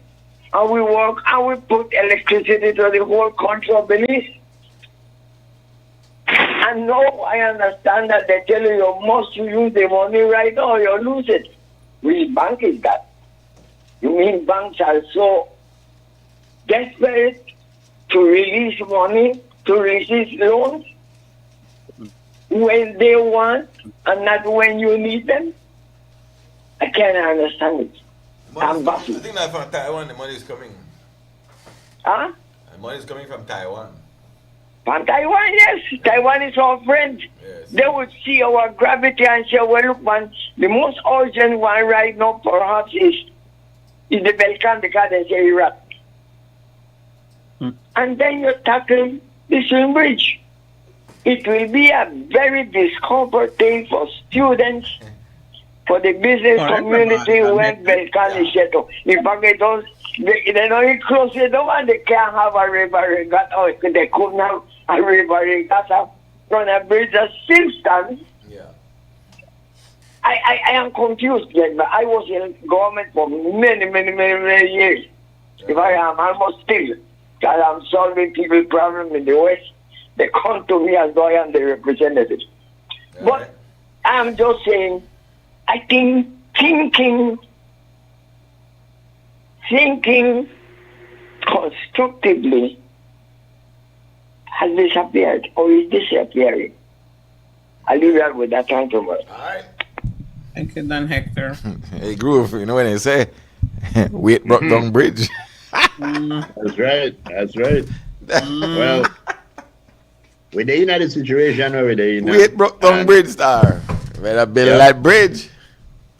and we worked and we put electricity to the whole country of Belize. And now I understand that they tell you must use the money right now or you lose it. Which bank is that? You mean banks are so desperate to release money, to release loans when they want and not when you need them? I can't understand it. I'm I baffled. think that from Taiwan the money is coming. Huh? The money is coming from Taiwan. From Taiwan, yes. Taiwan is our friend. Yes. They would see our gravity and say, well, look, man, the most urgent one right now perhaps is the Balkan because they say Iraq. And then you tackle the swim bridge. It will be a very discomfort thing for students, for the business community when Balkan is set up. In fact, they don't close the door and they can't have a river regatta. Oh, they couldn't have a river regatta from a bridge that still stands. Yeah. I am confused, but I was in government for many years. If I am almost still, because I'm solving people's problems in the West, they come to me as though I am the representative. But I'm just saying, I think thinking constructively has disappeared or is disappearing. I'll leave that with that time tomorrow. All right. Thank you, Dan Hector. Hey, Groove, you know when they say, weight brought down bridge. That's right. That's right. Well, we're in a situation where we're weight brought down bridge, star. Better build that bridge.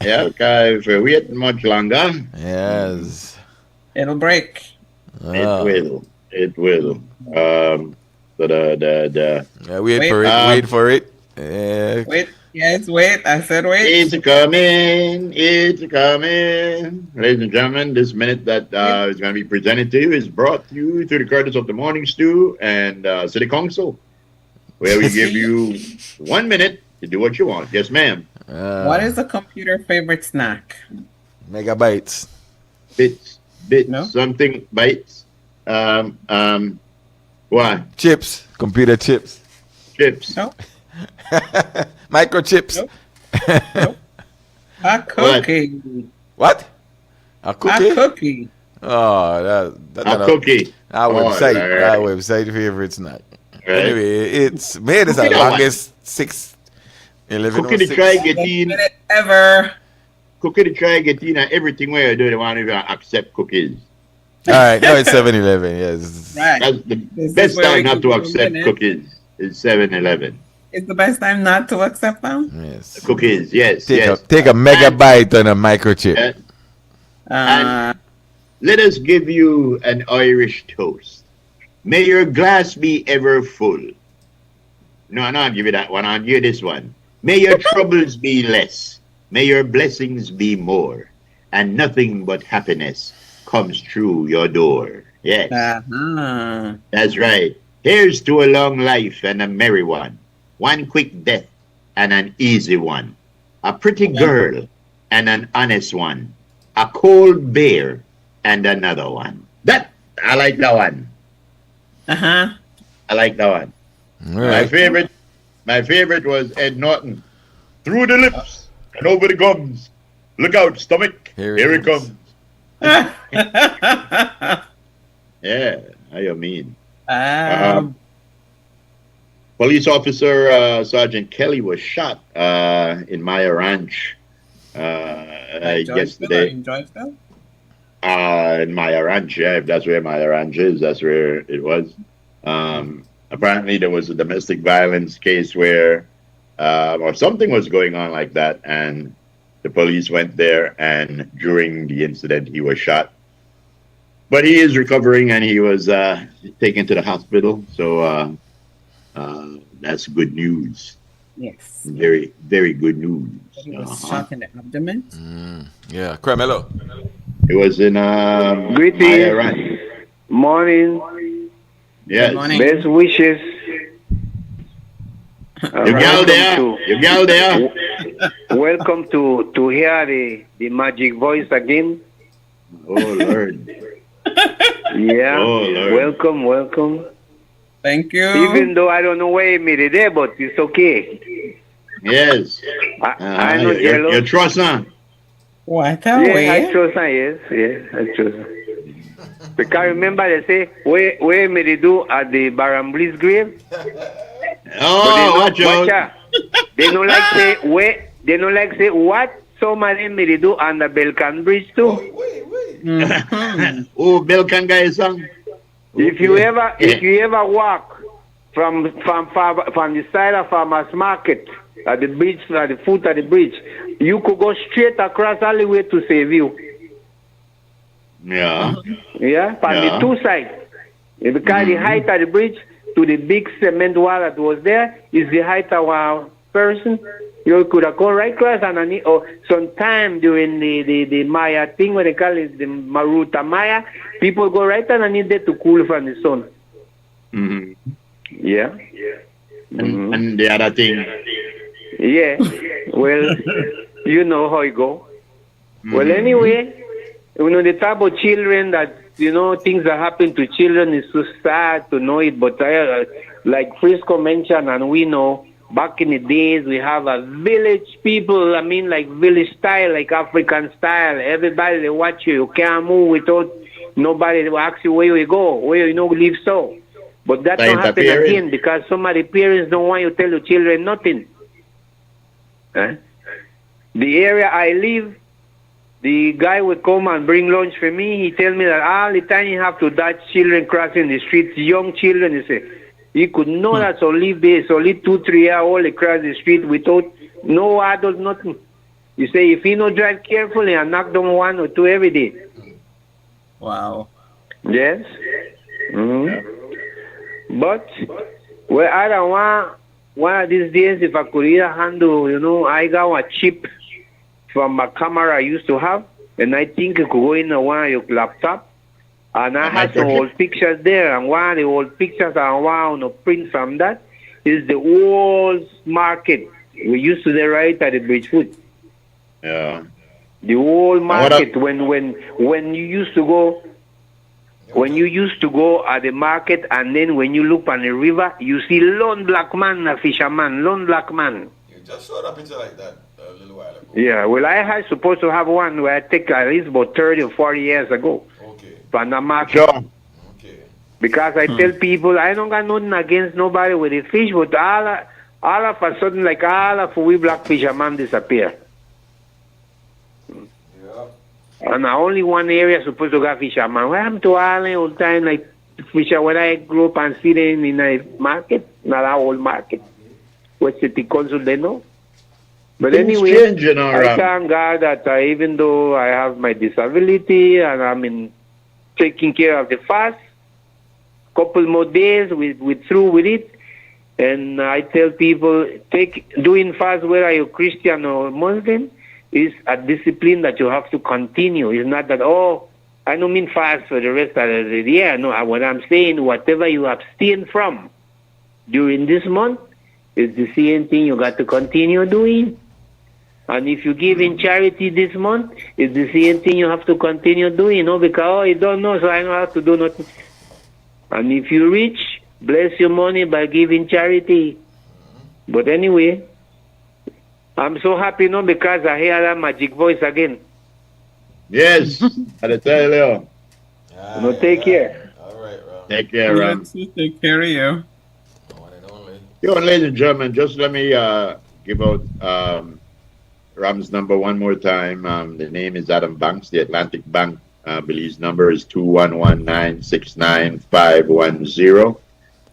Yeah, because if we wait much longer, yes, it'll break. It will. So wait for it. Wait. Yes, wait. I said wait. It's coming. Ladies and gentlemen, this minute that is going to be presented to you is brought to you through the courtesy of the Morning Stew and City Council, where we give you 1 minute to do what you want. Yes, ma'am. What is a computer favorite snack? Megabytes. Bits, no? Something, bytes. What? Chips. Computer chips. Chips. No. Microchips. Nope. A cookie. What? A cookie? A cookie. Oh, a cookie. Our website favorite snack. Right. Anyway, it's made as the longest 11 cookie to try get in ever. Cookie to try get in everything where you do, they want to accept cookies. All right, now it's 7-Eleven, yes. Right. That's the best time not to accept cookies is 7-Eleven. It's the best time not to accept them? Yes. Cookies, yes. Take a megabyte and a microchip. And let us give you an Irish toast. May your glass be ever full. No, I'll give you that one. I'll give you this one. May your troubles be less. May your blessings be more. And nothing but happiness comes through your door. Yes. That's right. Here's to a long life and a merry one. One quick death and an easy one. A pretty girl and an honest one. A cold bear and another one. I like that one. I like that one. Right. My favorite was Ed Norton. Through the lips and over the gums. Look out, stomach. Here it comes. Yeah, how you mean? Police officer Sergeant Kelly was shot in Maya Ranch yesterday. In Joyceville? In Maya Ranch, yeah, if that's where Maya Ranch is, that's where it was. Apparently there was a domestic violence case where or something was going on like that, and the police went there, and during the incident he was shot. But he is recovering and he was taken to the hospital, so that's good news. Yes. Very, very good news. He was shot in the abdomen. Yeah, Carmelo. It was in greetings. Morning. Yes. Morning. Best wishes. You gal there. Welcome to hear the magic voice again. Oh Lord. Yeah. Oh, Lord. Welcome. Thank you. Even though I don't know where you made it there, but it's okay. Yes. I'm not jealous. Your trust, huh? What a Yeah, way. I chose her, yes. Yeah, I chose her. Because remember they say, where may they do at the Baramblis grave? Oh, watch out. out. They don't like say where they don't like say what somebody may they do on the Belcan Bridge too. Oh, Belkan guy song. If you ever walk from the side of Farmers Market at the bridge, at the foot of the bridge, you could go straight across all the way to Sayview. Yeah. Yeah, from the two sides. Because the height of the bridge to the big cement wall that was there is the height of a person. You could have gone right across underneath, or sometime during the Maya thing, what they call it, the Maruta Maya, people go right underneath there to cool from the sun. Mm-hmm. Yeah. And the other thing. Yeah. Well, you know how it go. Well, anyway, the type of children that, things that happen to children is so sad to know it. But like Frisco mentioned, and we know, back in the days, we have a village people, like village style, like African style. Everybody, they watch you. You can't move without nobody will ask you where you go, where you live so. But that don't happen again because some of the parents don't want you to tell your children nothing. The area I live, the guy would come and bring lunch for me. He tell me that all the time you have to dodge children crossing the streets, young children. He say you could know that so live there, so live 2-3 years old across the street without no adult, nothing. You say if you don't drive carefully and knock down 1 or 2 every day. Wow. Yes. But I don't want one of these days if I could either handle, I got a chip from a camera I used to have, and I think it could go in one of your laptop. And I had some old pictures there, and one of the old pictures I want to print from that is the old market. We used to do right at the bridge foot. Yeah. The old market when you used to go. When you used to go at the market, and then when you look on the river, you see lone black man, a fisherman, lone black man. You just saw that picture like that a little while ago. Yeah, well, I was supposed to have one where I take at least about 30 or 40 years ago. Okay. From the market. Sure. Okay. Because I tell people, I don't got nothing against nobody with the fish, but all of a sudden, like all of we black fishermen disappear. And only one area supposed to go fisherman. What happened to all the time, like fisher when I grew up and see them in a market, not our old market. What's the council they know? But anyway, I thank God that even though I have my disability and I'm taking care of the fast, couple more days we through with it. And I tell people, doing fast whether you're Christian or Muslim, is a discipline that you have to continue. It's not that, I don't mean fast for the rest of the year. No, what I'm saying, whatever you abstain from during this month is the same thing you got to continue doing. And if you give in charity this month, it's the same thing you have to continue doing, because you don't know, so I don't have to do nothing. And if you rich, bless your money by giving charity. But anyway, I'm so happy now because I hear that magic voice again. Yes, I tell you. Take care. All right, Ram. Take care, Ram. Take care of you. Yo, ladies and gentlemen, just let me give out Ram's number one more time. The name is Adam Banks, the Atlantic Bank. Belize's number is 211-969-510.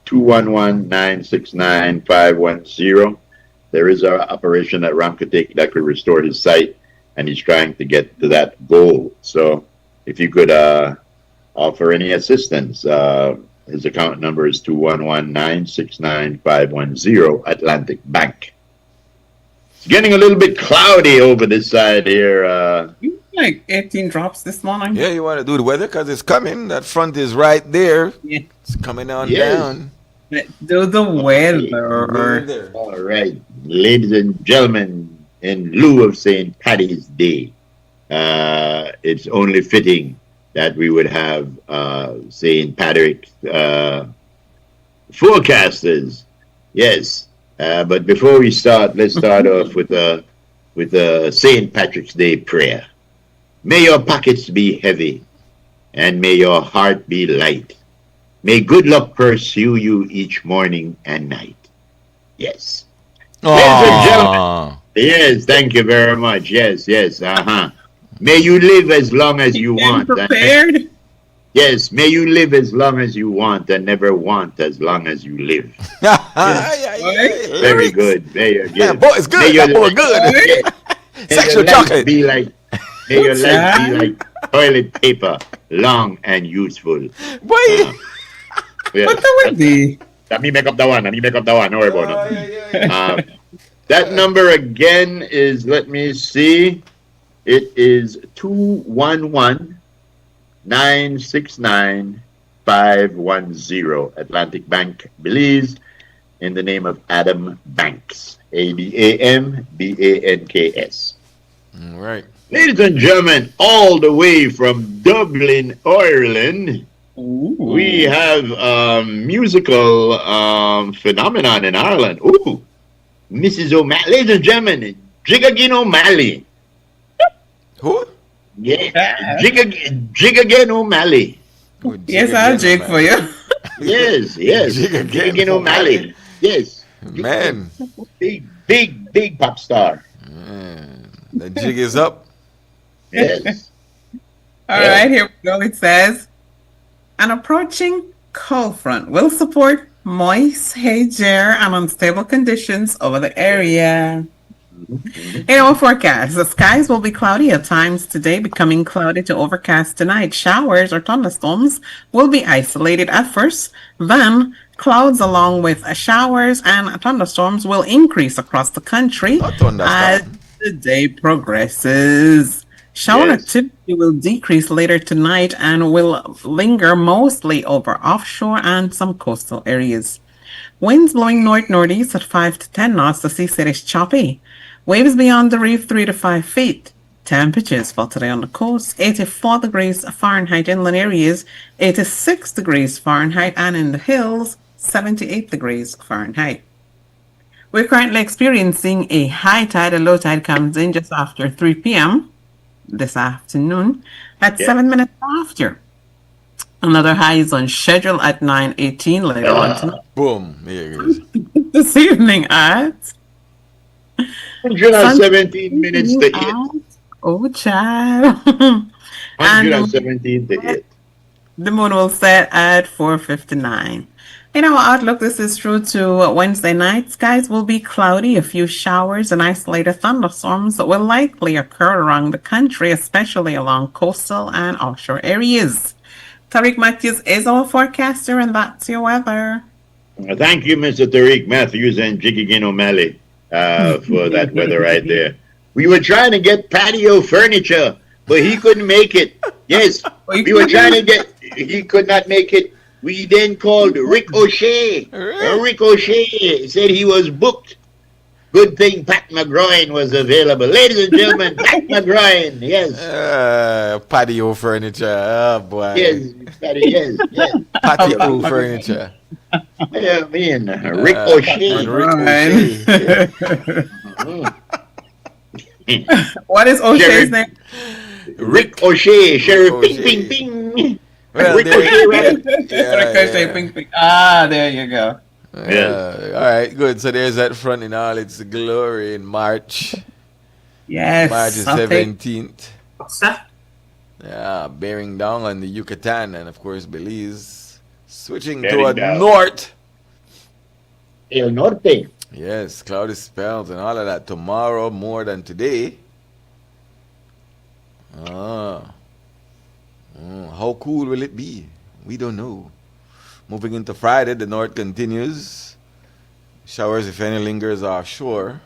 211-969-510. There is an operation that Ram could take that could restore his sight, and he's trying to get to that goal. So if you could offer any assistance, his account number is 211-969-510, Atlantic Bank. It's getting a little bit cloudy over this side here. Like 18 drops this morning. Yeah, you want to do the weather because it's coming. That front is right there. Yeah. It's coming on down. Do the weather. All right, ladies and gentlemen, in lieu of St. Paddy's Day, it's only fitting that we would have St. Patrick's forecasters. Yes, but before we start, let's start off with a St. Patrick's Day prayer. May your pockets be heavy, and may your heart be light. May good luck pursue you each morning and night. Yes. Ladies and gentlemen. Aww. Yes, thank you very much. Yes, yes. Uh-huh. May you live as long as you want. Prepared. Yes, may you live as long as you want and never want as long as you live. Very good. Very good. Yeah, boy, it's good. That boy good. Sexual chocolate. May your life be like toilet paper, long and useful. Boy. What would be? Let me make up the one. Don't worry about it. That number again is, let me see, it is 211-969-510, Atlantic Bank, Belize, in the name of Adam Banks, ADAMBANKS. All right. Ladies and gentlemen, all the way from Dublin, Ireland, we have a musical phenomenon in Ireland. Ooh, Mrs. O'Malley. Ladies and gentlemen, Jigagin O'Malley. Who? Yeah, Jigagin O'Malley. Yes, I'll jig for you. Yes, Jigagin O'Malley. Yes. Man. Big pop star. The jig is up. Yes. All right, here we go. It says, an approaching cold front will support moist, hazy air and unstable conditions over the area. In our forecast, the skies will be cloudy at times today, becoming cloudy to overcast tonight. Showers or thunderstorms will be isolated at first, then clouds along with showers and thunderstorms will increase across the country as the day progresses. Shower activity will decrease later tonight and will linger mostly over offshore and some coastal areas. Winds blowing north-northeast at 5 to 10 knots. The sea said is choppy. Waves beyond the reef 3 to 5 feet. Temperatures for today on the coast, 84 degrees Fahrenheit inland areas, 86 degrees Fahrenheit, and in the hills, 78 degrees Fahrenheit. We're currently experiencing a high tide. A low tide comes in just after 3 p.m. this afternoon at 7 minutes after. Another high is on schedule at 9:18 later on tonight. Boom. There it is. This evening at 117 minutes to 8. Oh, child. 117 to 8. The moon will set at 4:59. In our outlook, this is true to Wednesday night. Skies will be cloudy. A few showers and isolated thunderstorms will likely occur around the country, especially along coastal and offshore areas. Tariq Matthews is our forecaster, and that's your weather. Thank you, Mr. Tariq Matthews and Jigagin O'Malley, for that weather right there. We were trying to get patio furniture, but he couldn't make it. Yes, we were trying to get, he could not make it. We then called Rick O'Shea. Rick O'Shea said he was booked. Good thing Pat McGroin was available. Ladies and gentlemen, Pat McGroin, yes. Patio furniture, oh boy. Yes, yes. Patio furniture. Yeah, man, Rick O'Shea. What is O'Shea's name? Rick O'Shea, Sheriff Ping Ping Ping. Well, Rick O'Shea, right? Ping, ping. Ah, there you go. Yeah. All right, good. So there's that front in all its glory in March. Yes. March 17th. What's that? Yeah, bearing down on the Yucatan and of course Belize. Switching Bearing toward down. north. El Norte. Yes, cloudy spells and all of that. Tomorrow more than today. How cool will it be? We don't know. Moving into Friday, the north continues. Showers, if any, lingers offshore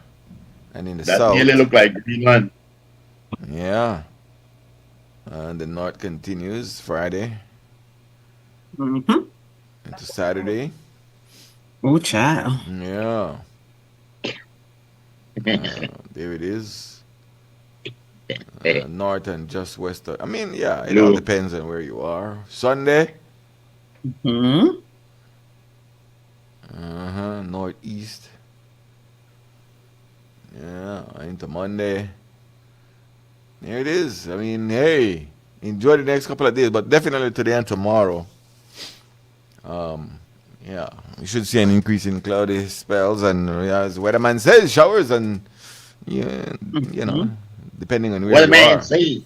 and in the That south. nearly look like Greenland. Yeah. And the north continues Friday Mm-hmm. into Saturday. Oh, child. Yeah. There it is. North and just west. I mean, yeah, it all depends on where you are. Sunday. Mm-hmm. Northeast. Yeah, into Monday. There it is. I mean, hey, enjoy the next couple of days, but definitely today and tomorrow. Yeah, we should see an increase in cloudy spells, and as the weatherman says, showers, and yeah, you know, depending on where Well, you man, are. say,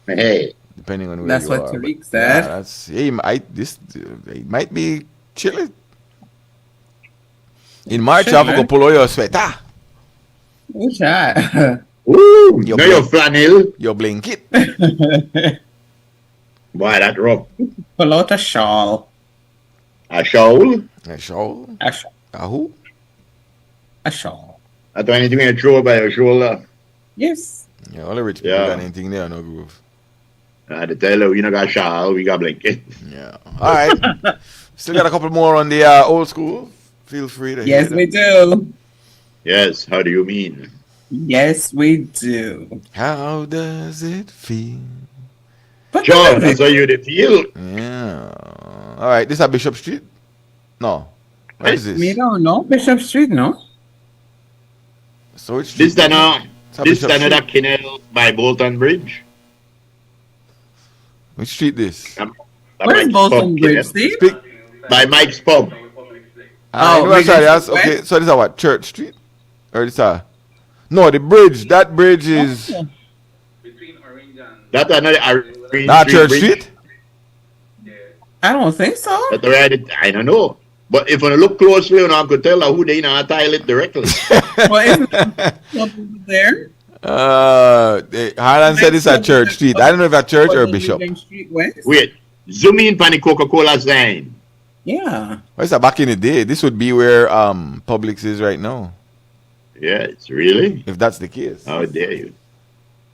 hey, Depending on where That's you what are. But Tariq yeah, said. that's it might be chilly. In March, you have to go pull out your sweater. Ooh, child. Ooh, Your no, your flannel. Your blanket. Boy, that rough. Pull out a shawl. A shawl? A shawl? A shawl. A who? A shawl. That's anything you throw by your shoulder. Yes. Yeah, all the rich people got anything there, no groove. I tell you, we not got shawl, we got blanket. Yeah. All right. Still got a couple more on the old school. Feel free to Yes, we do. Yes, how do you mean? Yes, we do. How does it feel? Sure, that's how you feel. Yeah. All right, this is Bishop Street? No. What is this? We don't know. Bishop Street, no? So which street? This is Bishop another Street. canal by Bolton Bridge. Which street this? Where's Bolton Bridge, Steve? By Mike's Pub. Sorry, that's okay. So this is what? Church Street? Or this no, the bridge. That bridge is That's another not Church Street? I don't think so. That's right. I don't know. But if you look closely, you know, I could tell who they in our toilet directly. Well, isn't there? Harlan said it's at Church Street. I don't know if at Church or Bishop. Street West? Wait, zoom in on the Coca-Cola sign. Yeah. What's that back in the day? This would be where Publix is right now. Yes, really? If that's the case. How dare you?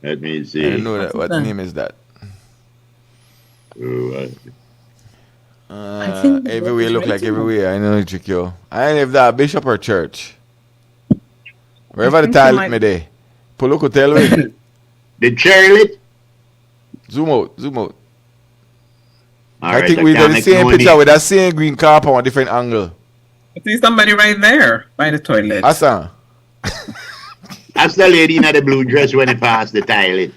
Let me see. I don't know that. What name is that? Everywhere look like everywhere. I know Chikyo. I don't know if that Bishop or Church. Wherever the toilet may be. Pull up hotel way. The chairlet? Zoom out. All I right, think I we did can't the make same no picture name. with that same green car from a different angle. I see somebody right there by the toilet. Asa. That's the lady in the blue dress when they pass the toilet.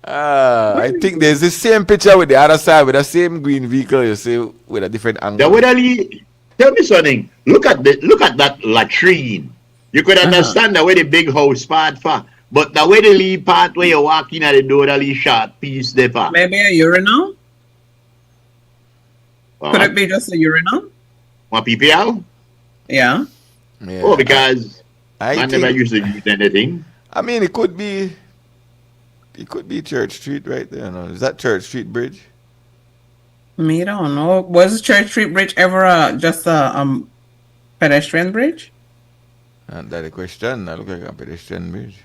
I think there's the same picture with the other side with the same green vehicle you see with a different angle. Tell me something. Look at that latrine. You could understand the way the big house part for, but the way the lead part where you walk in at the door, the lead short piece there for. Maybe a urinal? Could it be just a urinal? What PPL? Yeah. Oh, because I never used to use anything. I mean, it could be Church Street right there. No, is that Church Street Bridge? Me don't know. Was Church Street Bridge ever just a pedestrian bridge? And that's the question. I look like a pedestrian bridge.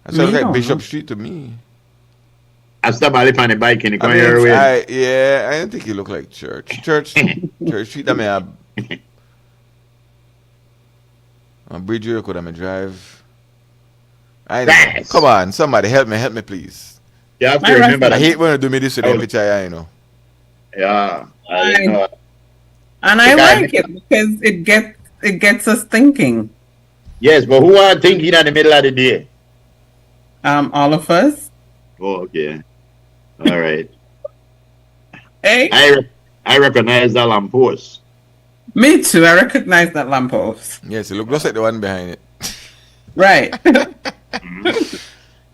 That sounds like Bishop Street to me. I stop on the bike and you come I here. I don't think it look like Church. Church Street, I may have a bridge you could have drive. I know. Come on, somebody help me, please. You have to remember I hate when you do me this with the picture, you know. Yeah. And I like it because it gets us thinking. Yes, but who are thinking in the middle of the day? All of us. Oh, okay. All right. Hey. I recognize that lamppost. Me too. I recognize that lamppost. Yes, it looks just like the one behind it. Right.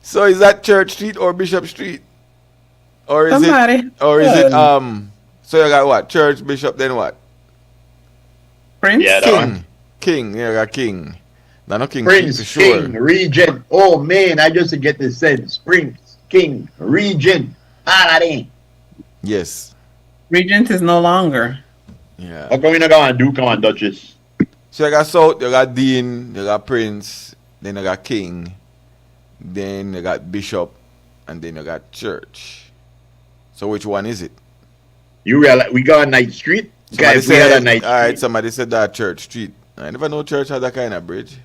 So is that Church Street or Bishop Street? Or is Somebody. it so you got what? Church, Bishop, then what? Prince? Yeah, King. You got King. No King. Prince, for sure. King, Regent. Oh man, I just get the sense. Prince, King, Regent. Aladdin. Yes. Regent is no longer. Yeah. How come we not going to do? Come on, Duchess. So you got South, you got Dean, you got Prince, then you got King, then you got Bishop, and then you got Church. So which one is it? You realize we got a Night Street? Guys, we had a Night Street. Alright, somebody said that Church Street. I never know Church had that kind of bridge.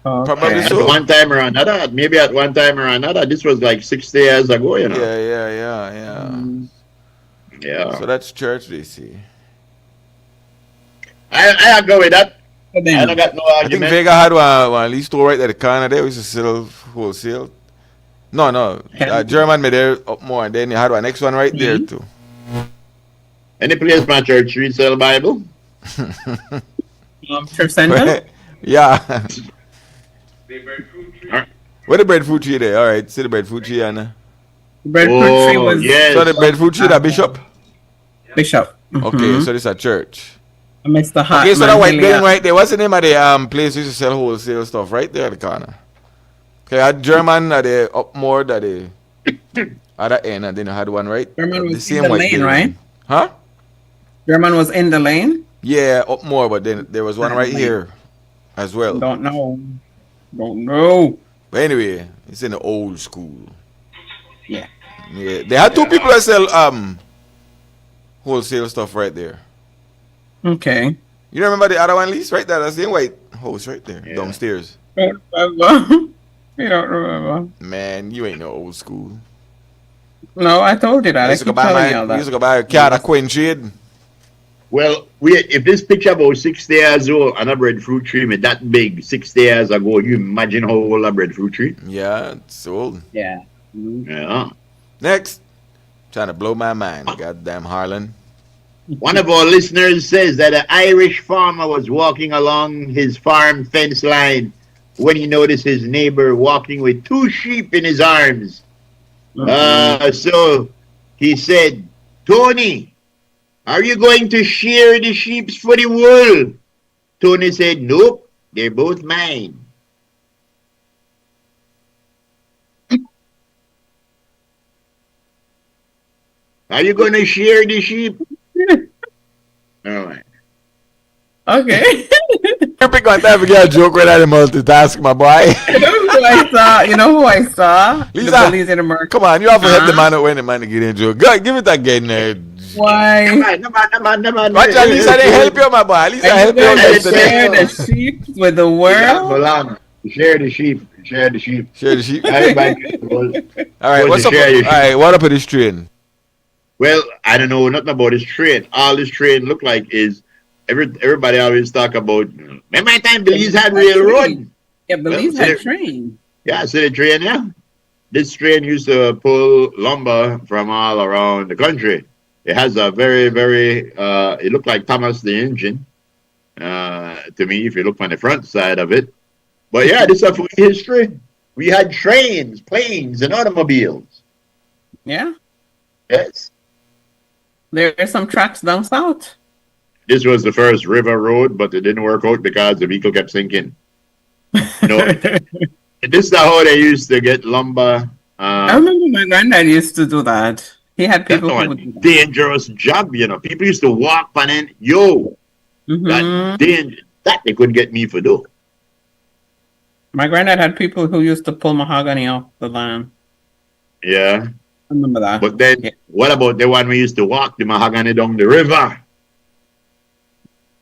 Okay. Probably At so. one time or another, maybe at one time or another. This was like 60 years ago, you know. Yeah. So that's Church, they see. I go with that. I don't got no I think argument. Vega had one lease store right at the corner there. We used to sell wholesale. No. German made there up more, and then you had one next one right there too. Any place my church we sell Bible? Church center? Yeah. Where the breadfruit tree there? All right, see the breadfruit tree, Anna. Breadfruit tree was. Yes. So the breadfruit tree, that Bishop? Bishop. Okay, so this is a church. Mr. Hartman. Okay, so that white building right there, what's the name of the place we used to sell wholesale stuff? Right there at the corner. Okay, I had German at the up more at the other end, and then I had one right. German was the same in the white lane, building. right? Huh? German was in the lane? Yeah, up more, but then there was one right here as well. Don't know. But anyway, it's in the old school. Yeah. Yeah. They had two people that sell wholesale stuff right there. Okay. You remember the other one, Lise? Right there, that's the white house right there, downstairs. Don't remember. You don't remember. Man, you ain't no old school. No, I told you that. We used to go buy a car at Queen Trade. Well, if this picture about 60 years old and a breadfruit tree made that big 60 years ago, you imagine how old a breadfruit tree? Yeah, it's old. Yeah. Yeah. Next. Trying to blow my mind, goddamn Harlan. One of our listeners says that an Irish farmer was walking along his farm fence line when he noticed his neighbor walking with 2 sheep in his arms. So he said, "Tony, are you going to shear the sheep for the wool?" Tony said, "Nope, they're both mine." Are you going to shear the sheep? All right. Okay. You pick on time to get a joke when I multitask, my boy. You know who I saw? Lisa, the police in America. Come on, you have to help the man out when the man to get in joke. Go, give it again, nerd. Why? Come on. Watch at least I didn't help you, my boy. At least I help you. Share the sheep with the world. Share the sheep. Share the sheep. Share the sheep. All right, what's up? All right, what up with this train? Well, I don't know nothing about this train. All this train look like is everybody always talk about. Remember my time Belize had railroad? Yeah, Belize had train. Yeah, so the train, yeah. This train used to pull lumber from all around the country. It has a very, very, it looked like Thomas the Engine to me, if you look on the front side of it. But yeah, this is a history. We had trains, planes, and automobiles. Yeah. Yes. There's some tracks down south. This was the first river road, but it didn't work out because the vehicle kept sinking. No, this is how they used to get lumber. I remember my granddad used to do that. He had people who would do that. Dangerous job, you know. People used to walk and then, that they couldn't get me for do. My granddad had people who used to pull mahogany off the land. Yeah. I remember that. But then, what about the one we used to walk the mahogany down the river?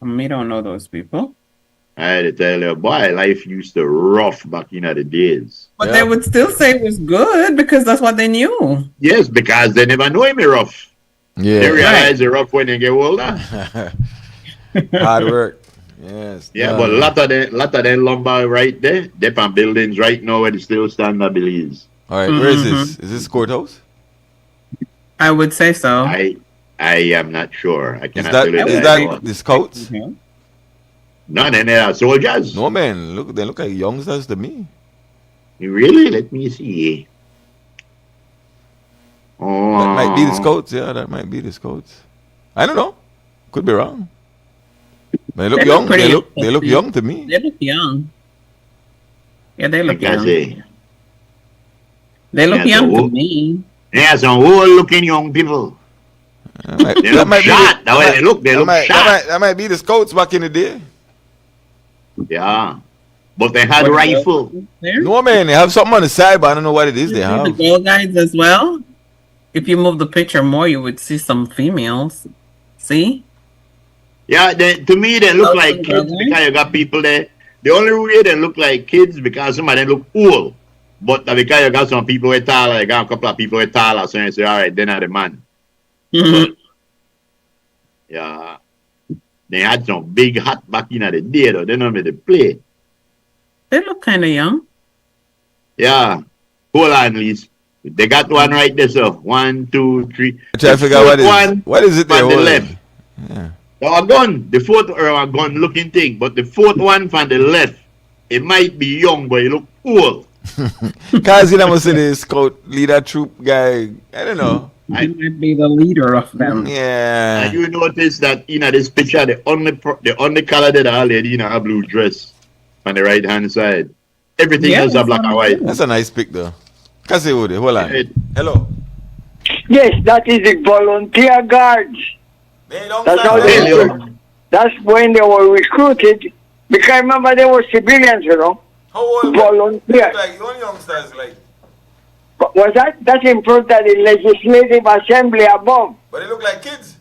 We don't know those people. I had to tell you, boy, life used to rough back in the days. But they would still say it was good because that's what they knew. Yes, because they never know me rough. Yeah. They realize it rough when they get older. Hard work. Yes. Yeah, but a lot of them lumber right there, they're on buildings right now where they still stand, I believe. All right, where is this? Is this courthouse? I would say so. I am not sure. I cannot tell you Is that the scouts? No, they are soldiers. No, man. They look like youngsters to me. Really? Let me see. Oh. That might be the scouts. Yeah, that might be the scouts. I don't know. Could be wrong. They look young. They look young to me. They look young. Yeah, they look young. Say. They look young to me. Yeah, some old-looking young people. They look shot. The way they look shot. That might be the scouts back in the day. Yeah. But they had rifle. No, man. They have something on the side, but I don't know what it is they have. The girl guys as well. If you move the picture more, you would see some females. See? Yeah, to me, they look like kids because you got people there. The only way they look like kids because some of them look old. But because you got some people who are taller, you got a couple of people who are taller, so you say, all right, they're not the man. Mm-hmm. Yeah. They had some big hat back in the day, though. They know me to play. They look kind of young. Yeah. Hold on, Lise. They got one right there, so 1, 2, 3. I try to figure out what is it they're on the holding? left. Yeah. A gun. The fourth or a gun looking thing, but the fourth one from the left, it might be young, but it look old. Cause you know, see the scout leader troop guy. I don't know. He might be the leader of them. Yeah. And you notice that in this picture, the only color that I lady in a blue dress on the right hand side. Everything else are black and white. That's a nice pic though. Kasi Woody, hold on. Hello. Yes, that is the volunteer guards. That's how that's when they were recruited. Because remember they were civilians, you know. How old? Volunteer. Like youngsters, like. Was that's in front of the Legislative Assembly above? But they look like kids.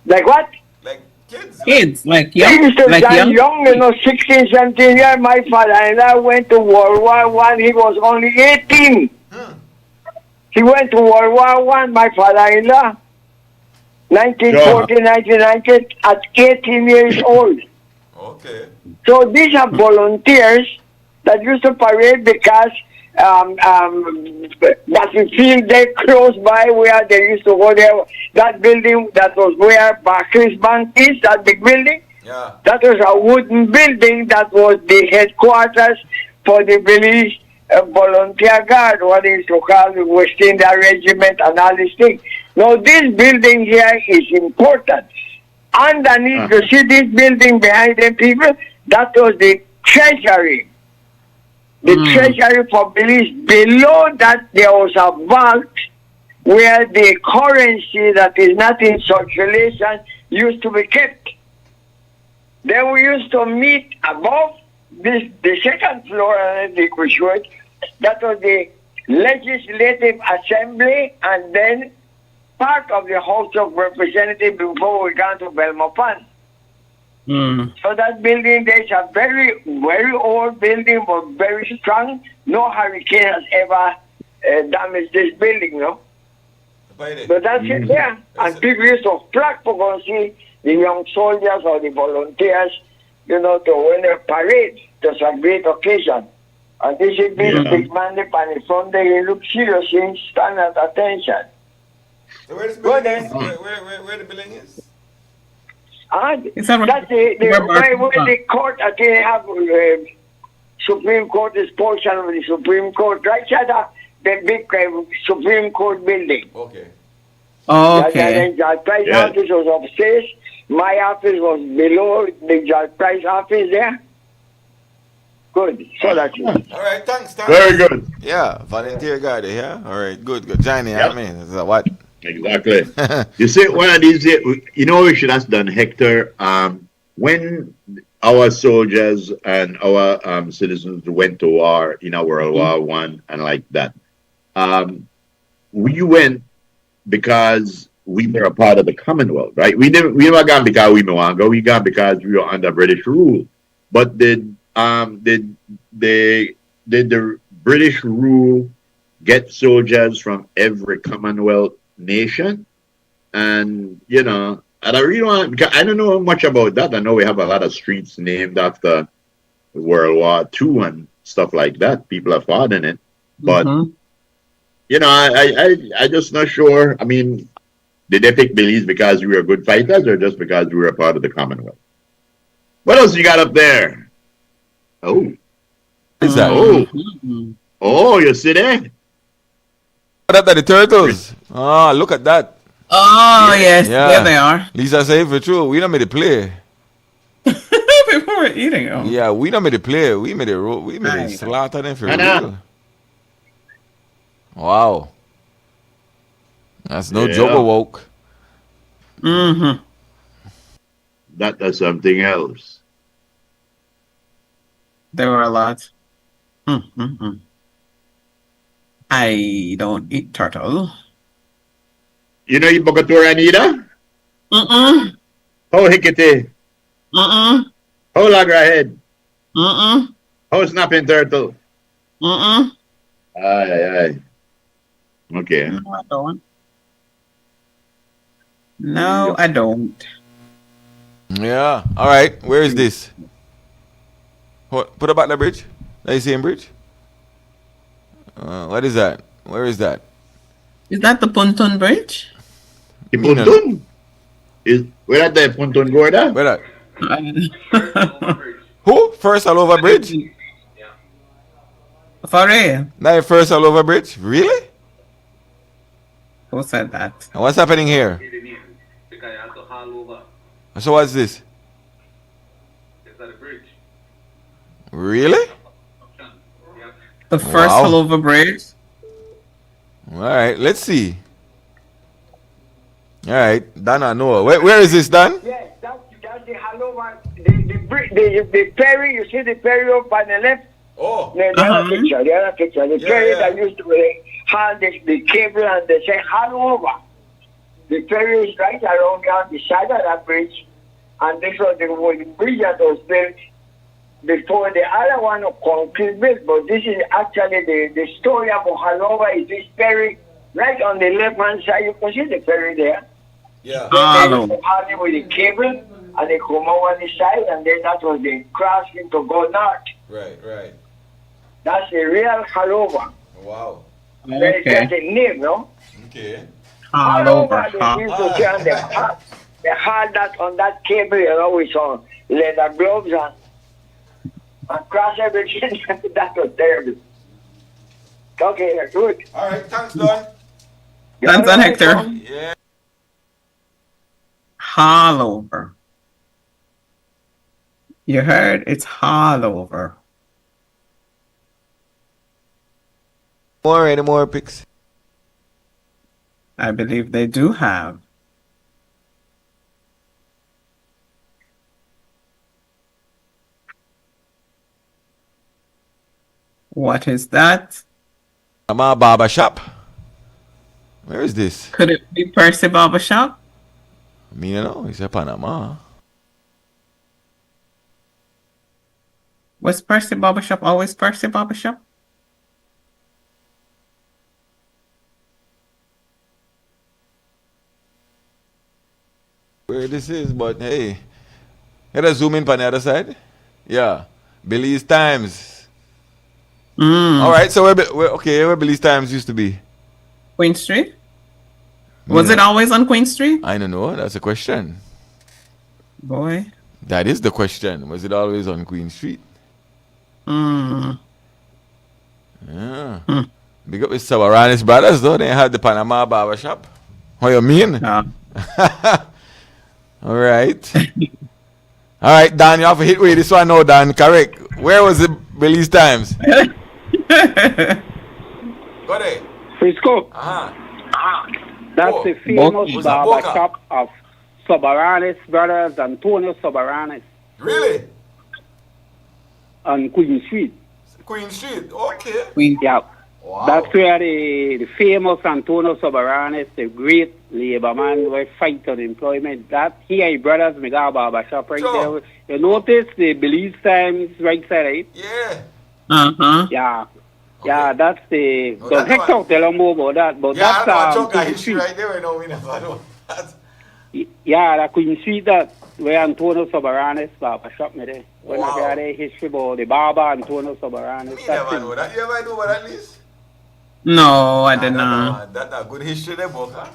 Like what? Like kids. Kids, like They young, used to like die young. young, you know, 16, 17 years. My father and I went to World War One. He was only 18. He went to World War One. My father-in-law, 1940, 1990, at 18 years old. Okay. So these are volunteers that used to parade because battlefield there close by where they used to go there. That building that was where Barclays Bank is, that big building. Yeah. That was a wooden building that was the headquarters for the village volunteer guard, what they used to call the West India Regiment and all these things. Now this building here is important. Underneath, you see this building behind the people, that was the treasury. The treasury for police. Below that, there was a vault where the currency that is not in circulation used to be kept. Then we used to meet above the second floor, and I think we should. That was the Legislative Assembly, and then part of the House of Representatives before we got to Belmopan. So that building, there's a very, very old building, but very strong. No hurricane has ever damaged this building, no? But that's it there. And people used to flock to go see the young soldiers or the volunteers, you know, to win a parade. It's a great occasion. And this is this big man up on the front there, he looks serious, he stand at attention. So where this building is? Where the building is? That's where the court, I think, have Supreme Court is portion of the Supreme Court, right side of the big Supreme Court building. Okay. And then Judge Price office was upstairs. My office was below the Judge Price office there. Good. So that's it. All right, thanks. Very good. Yeah, volunteer guard, yeah? All right, good. Johnny, I mean, is that what? Exactly. You see, one of these, you know, we should have done, Hector, when our soldiers and our citizens went to war in our World War One and like that. We went because we were a part of the Commonwealth, right? We never gone because we want to go. We got because we were under British rule. But did the British rule get soldiers from every Commonwealth nation? And you know, and I really want, because I don't know much about that. I know we have a lot of streets named after World War II and stuff like that. People have fought in it, but you know, I just not sure. I mean, did they pick Belize because we were good fighters, or just because we were a part of the Commonwealth? What else you got up there? Oh, is that? Oh, you see there? That are the turtles. Oh, look at that. Oh, yes, there they are. Lisa say for true, we don't made it play. People were eating them. Yeah, we don't made it play. We made it we made it slaughter them for real. Wow. That's no joke woke. That's something else. There were a lot. I don't eat turtle. You know you Bogatura, Anita? How Hikiti? How Lagrahead? How Snapping Turtle? Aye. Okay. No, I don't. No, I don't. Yeah. All right. Where is this? Put it back the bridge. Are you seeing bridge? What is that? Where is that? Is that the Ponton Bridge? The Ponton? Where at the Ponton Gorda? Where that? Who? First all over bridge? For real? Not first all over bridge? Really? Who said that? And what's happening here? So what's this? Really? The first all over bridge? All right, let's see. All right, Dana, Noah. Where is this, Dan? Yes, that's the Halover. The ferry, you see the ferry up on the left? Oh. The other picture. The ferry that used to haul the cable and they say Halover. The ferry is right around there on the side of that bridge. And this was the bridge that was built before the other one of concrete built. But this is actually the story of Halover is this ferry right on the left-hand side. You can see the ferry there. Yeah. They with the cable and they come over the side and then that was the crossing to go north. Right. That's the real Halover. Wow. Okay. That's the name, no? Okay. Halover. They used to say on the hat. They had that on that cable, you know, with some leather gloves and cross everything. That was terrible. Okay, good. All right, thanks, Don. Thanks, Don Hector. Yeah. Halover. You heard? It's Halover. Any more pics? I believe they do have. What is that? Panama Barber Shop. Where is this? Could it be Percy Barber Shop? Me, you know, it's a Panama. Was Percy Barber Shop always Percy Barber Shop? Where this is, but hey. Let us zoom in on the other side. Yeah. Belize Times. All right, so where Belize Times used to be? Queen Street? Was it always on Queen Street? I don't know. That's a question. Boy. That is the question. Was it always on Queen Street? Yeah. Big up with Sabaranis Brothers, though. They had the Panama Barber Shop. What you mean? Yeah. All right. All right, Dan, you have to hit with this one now, Dan. Correct. Where was the Belize Times? Go there. Frisco. That's the famous barber shop of Soberanes brothers, Antonio Soberanes. Really? On Queen Street. Queen Street, okay. Yeah. Wow. That's where the famous Antonio Soberanes, the great labor man, were fight on employment. That here, brothers, me got a barber shop right there. You notice the Belize Times right side, right? Yeah. Yeah. Yeah, that's the. Because Hector tell them more about that. But yeah, that's Queen Street right there. No, we never know. Yeah, the Queen Street that where Antonio Soberanes barber shop me there. When I got a history about the barber Antonio Soberanes. You never know that. You ever know about that, Liz? No, I did not. That's a good history there, book, huh?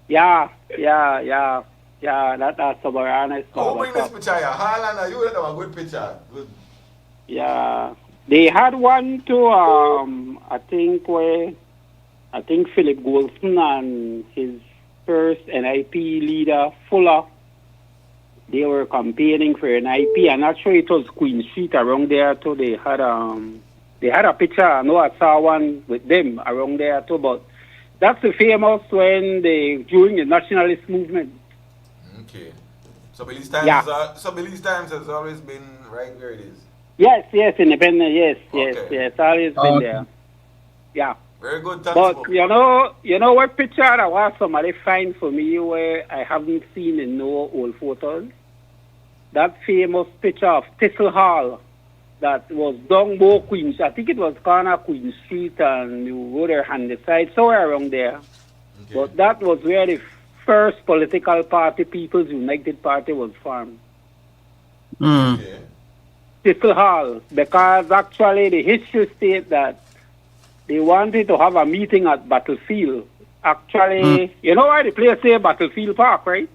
Yeah, that's Soberanes. Who bring this picture here? Harlan, you have a good picture. Good. Yeah. They had one to I think Philip Golson and his first NIP leader Fuller. They were campaigning for NIP. I'm not sure it was Queen Street around there too. They had a picture. I know I saw one with them around there too. But that's the famous when during the nationalist movement. Okay. So Belize Times has always been right where it is. Yes, independent. Yes, always been there. Yeah. Very good. But you know what picture I want somebody find for me where I haven't seen in no old photos? That famous picture of Thistle Hall that was down below Queen. I think it was corner Queen Street and you go there on the side, somewhere around there. Okay. But that was where the first political party, People's United Party, was formed. Okay. Thistle Hall, because actually the history states that they wanted to have a meeting at Battlefield. Actually, you know why the place say Battlefield Park, right?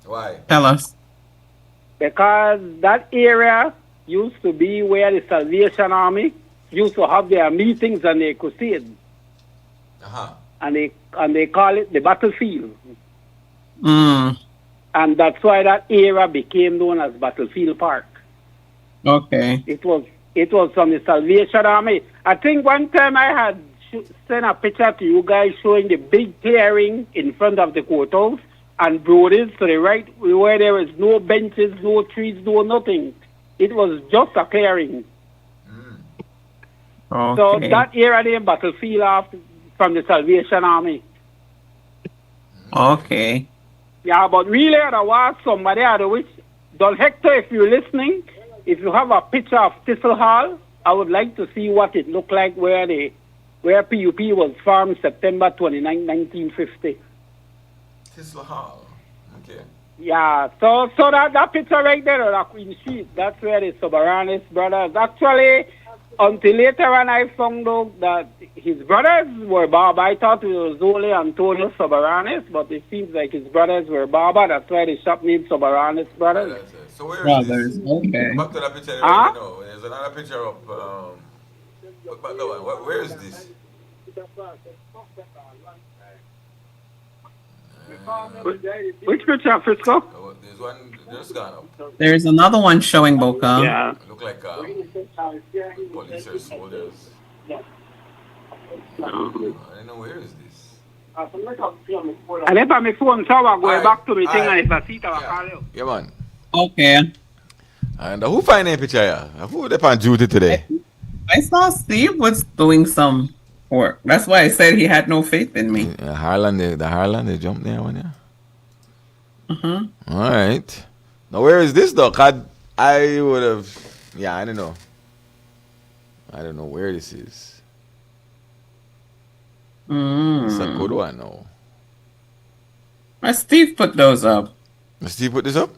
Why? Tell us. Because that area used to be where the Salvation Army used to have their meetings and their crusades. Uh-huh. And they call it the battlefield. Mm. And that's why that area became known as Battlefield Park. Okay. It was from the Salvation Army. I think one time I had sent a picture to you guys showing the big clearing in front of the courthouse and Brody's to the right where there was no benches, no trees, no nothing. It was just a clearing. Okay. So that area named Battlefield from the Salvation Army. Okay. Yeah, but really there was somebody out of which, Don Hector, if you're listening, if you have a picture of Thistle Hall, I would like to see what it looked like where PUP was formed September 29, 1950. Thistle Hall. Okay. Yeah, so that picture right there on Queen Street, that's where the Soberanis brothers, actually, until later on I found out that his brothers were Baba. I thought it was only Antonio Soberanis, but it seems like his brothers were Baba. That's why the shop named Soberanis Brothers. So where is Brothers, this? okay. Back to that picture. Huh? No, there's another picture of. But no, where is this? Which picture, Frisco? Oh, there's one just gone up. There's another one showing Boca. Yeah. Look like police or soldiers. I don't know where is this. I left on my phone, so I'm going back to my thing and if I see it, I'll call you. Yeah, man. Okay. And who find a picture here? Who they on duty today? I saw Steve was doing some work. That's why I said he had no faith in me. Harlan, the Harlan, they jumped there one, yeah. Uh-huh. All right. Now, where is this, though? I would have... Yeah, I don't know. I don't know where this is. It's a good one, though. Steve put those up. Steve put this up?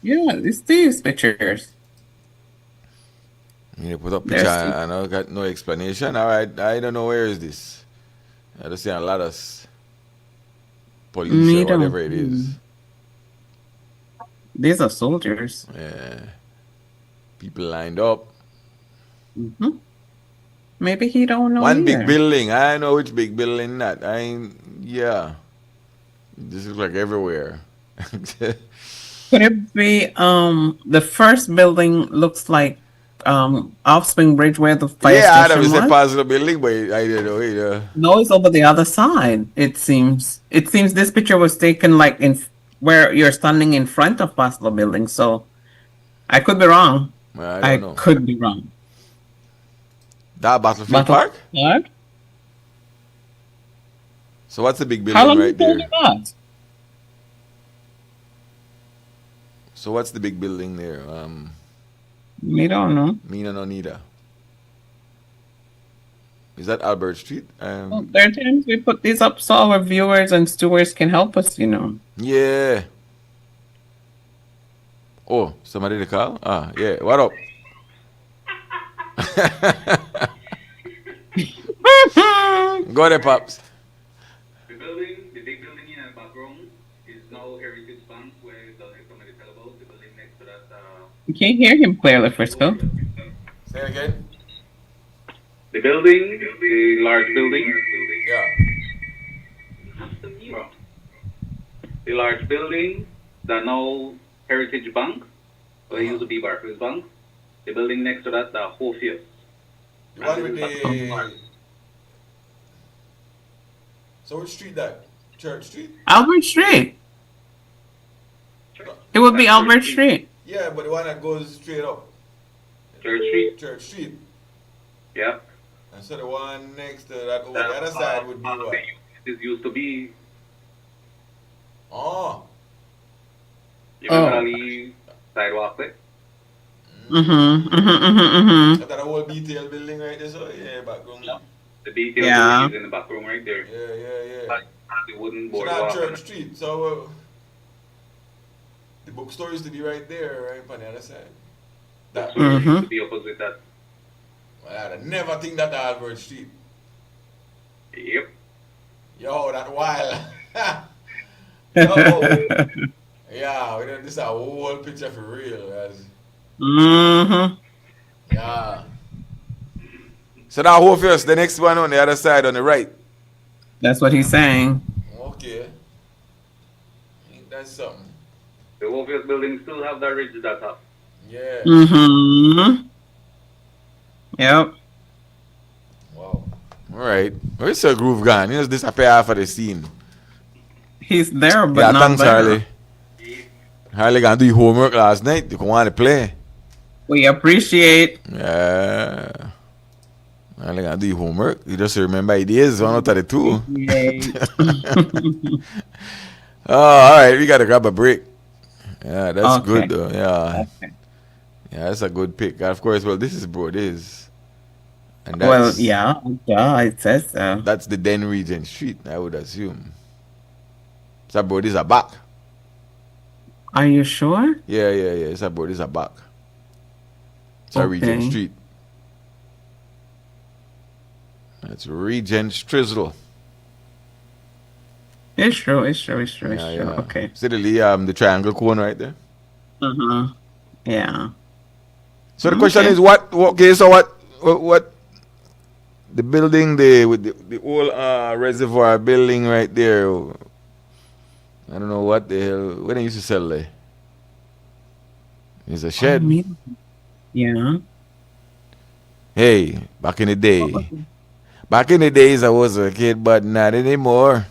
Yeah, it's Steve's pictures. Yeah, put up picture and I got no explanation. All right, I don't know where is this. I just see a lot of police or whatever it is. These are soldiers. Yeah. People lined up. Mm-hmm. Maybe he don't know One either. big building. I know which big building that. Yeah. This is like everywhere. Could it be the first building looks like Offspring Bridge where the fire I station was was? a positive building, but I don't know either. No, it's over the other side. It seems this picture was taken like in where you're standing in front of Possible Building. So I could be wrong. I don't know. Could be wrong. That Battlefield Park? Park? So what's the big How building long right there? that? So what's the big building there? We don't know. Mina no Nida. Is that Albert Street? Well, there are times we put these up so our viewers and stewards can help us, Yeah. Oh, somebody to call? Yeah. What up? Go there, Pops. The big building in the background is now Heritage Bank, where the somebody tell about the building next to that. You can't hear him clearly, Frisco. Say it again. The building, the large building. Yeah. The large building that now Heritage Bank, where it used to be Barclays Bank. The building next to that, the Hofius. The one with the... So which street that? Church Street? Albert Street. It would be Albert Street. Yeah, but the one that goes straight up. Church Street? Church Street. Yeah. And so the one next to that over the other side would be what? This used to be... Oh. You know the sidewalk there? Is that a whole BTL building right there? So yeah, background. The BTL building is in the back room right there. Yeah. The wooden So boardwalk. that Church Street. So the bookstore used to be right there, right on the other side. That used to be opposite that. Well, I'd never think that Albert Street. Yep. Yo, that wild. Yo. Yeah, we don't, this is a whole picture for real, guys. Mm-hmm. Yeah. So now who first? The next one on the other side on the right. That's what he's saying. Okay. Ain't that something? The Wolfius building still have that ridge at the top. Yeah. Mm-hmm. Yep. Wow. Alright. Where's the groove gone? He just disappear off of the scene. He's there, but yeah, not thanks, there. Harley. Harley gonna do your homework last night. You want to play. We appreciate. Yeah. Harley gonna do your homework. You just remember ideas, one out of the two. Oh, alright, we gotta grab a break. Yeah, that's Okay. good though. Yeah. Okay. Yeah, that's a good pick. Of course, well, this is Broad's. And Well, that's, yeah, it says so. that's the Den Regent Street, I would assume. So Broad's are back. Are you sure? Yeah. It's a Broad's are back. It's a Regent Okay. Street. That's Regent Strizzle. It's true. Yeah. Okay. See the triangle cone right there? Uh-huh. Yeah. So the question is what the building with the old reservoir building right there, I don't know what the hell, when they used to sell there. It's a shed. Yeah. Hey, back in the day. Back in the days I was a kid, but not anymore.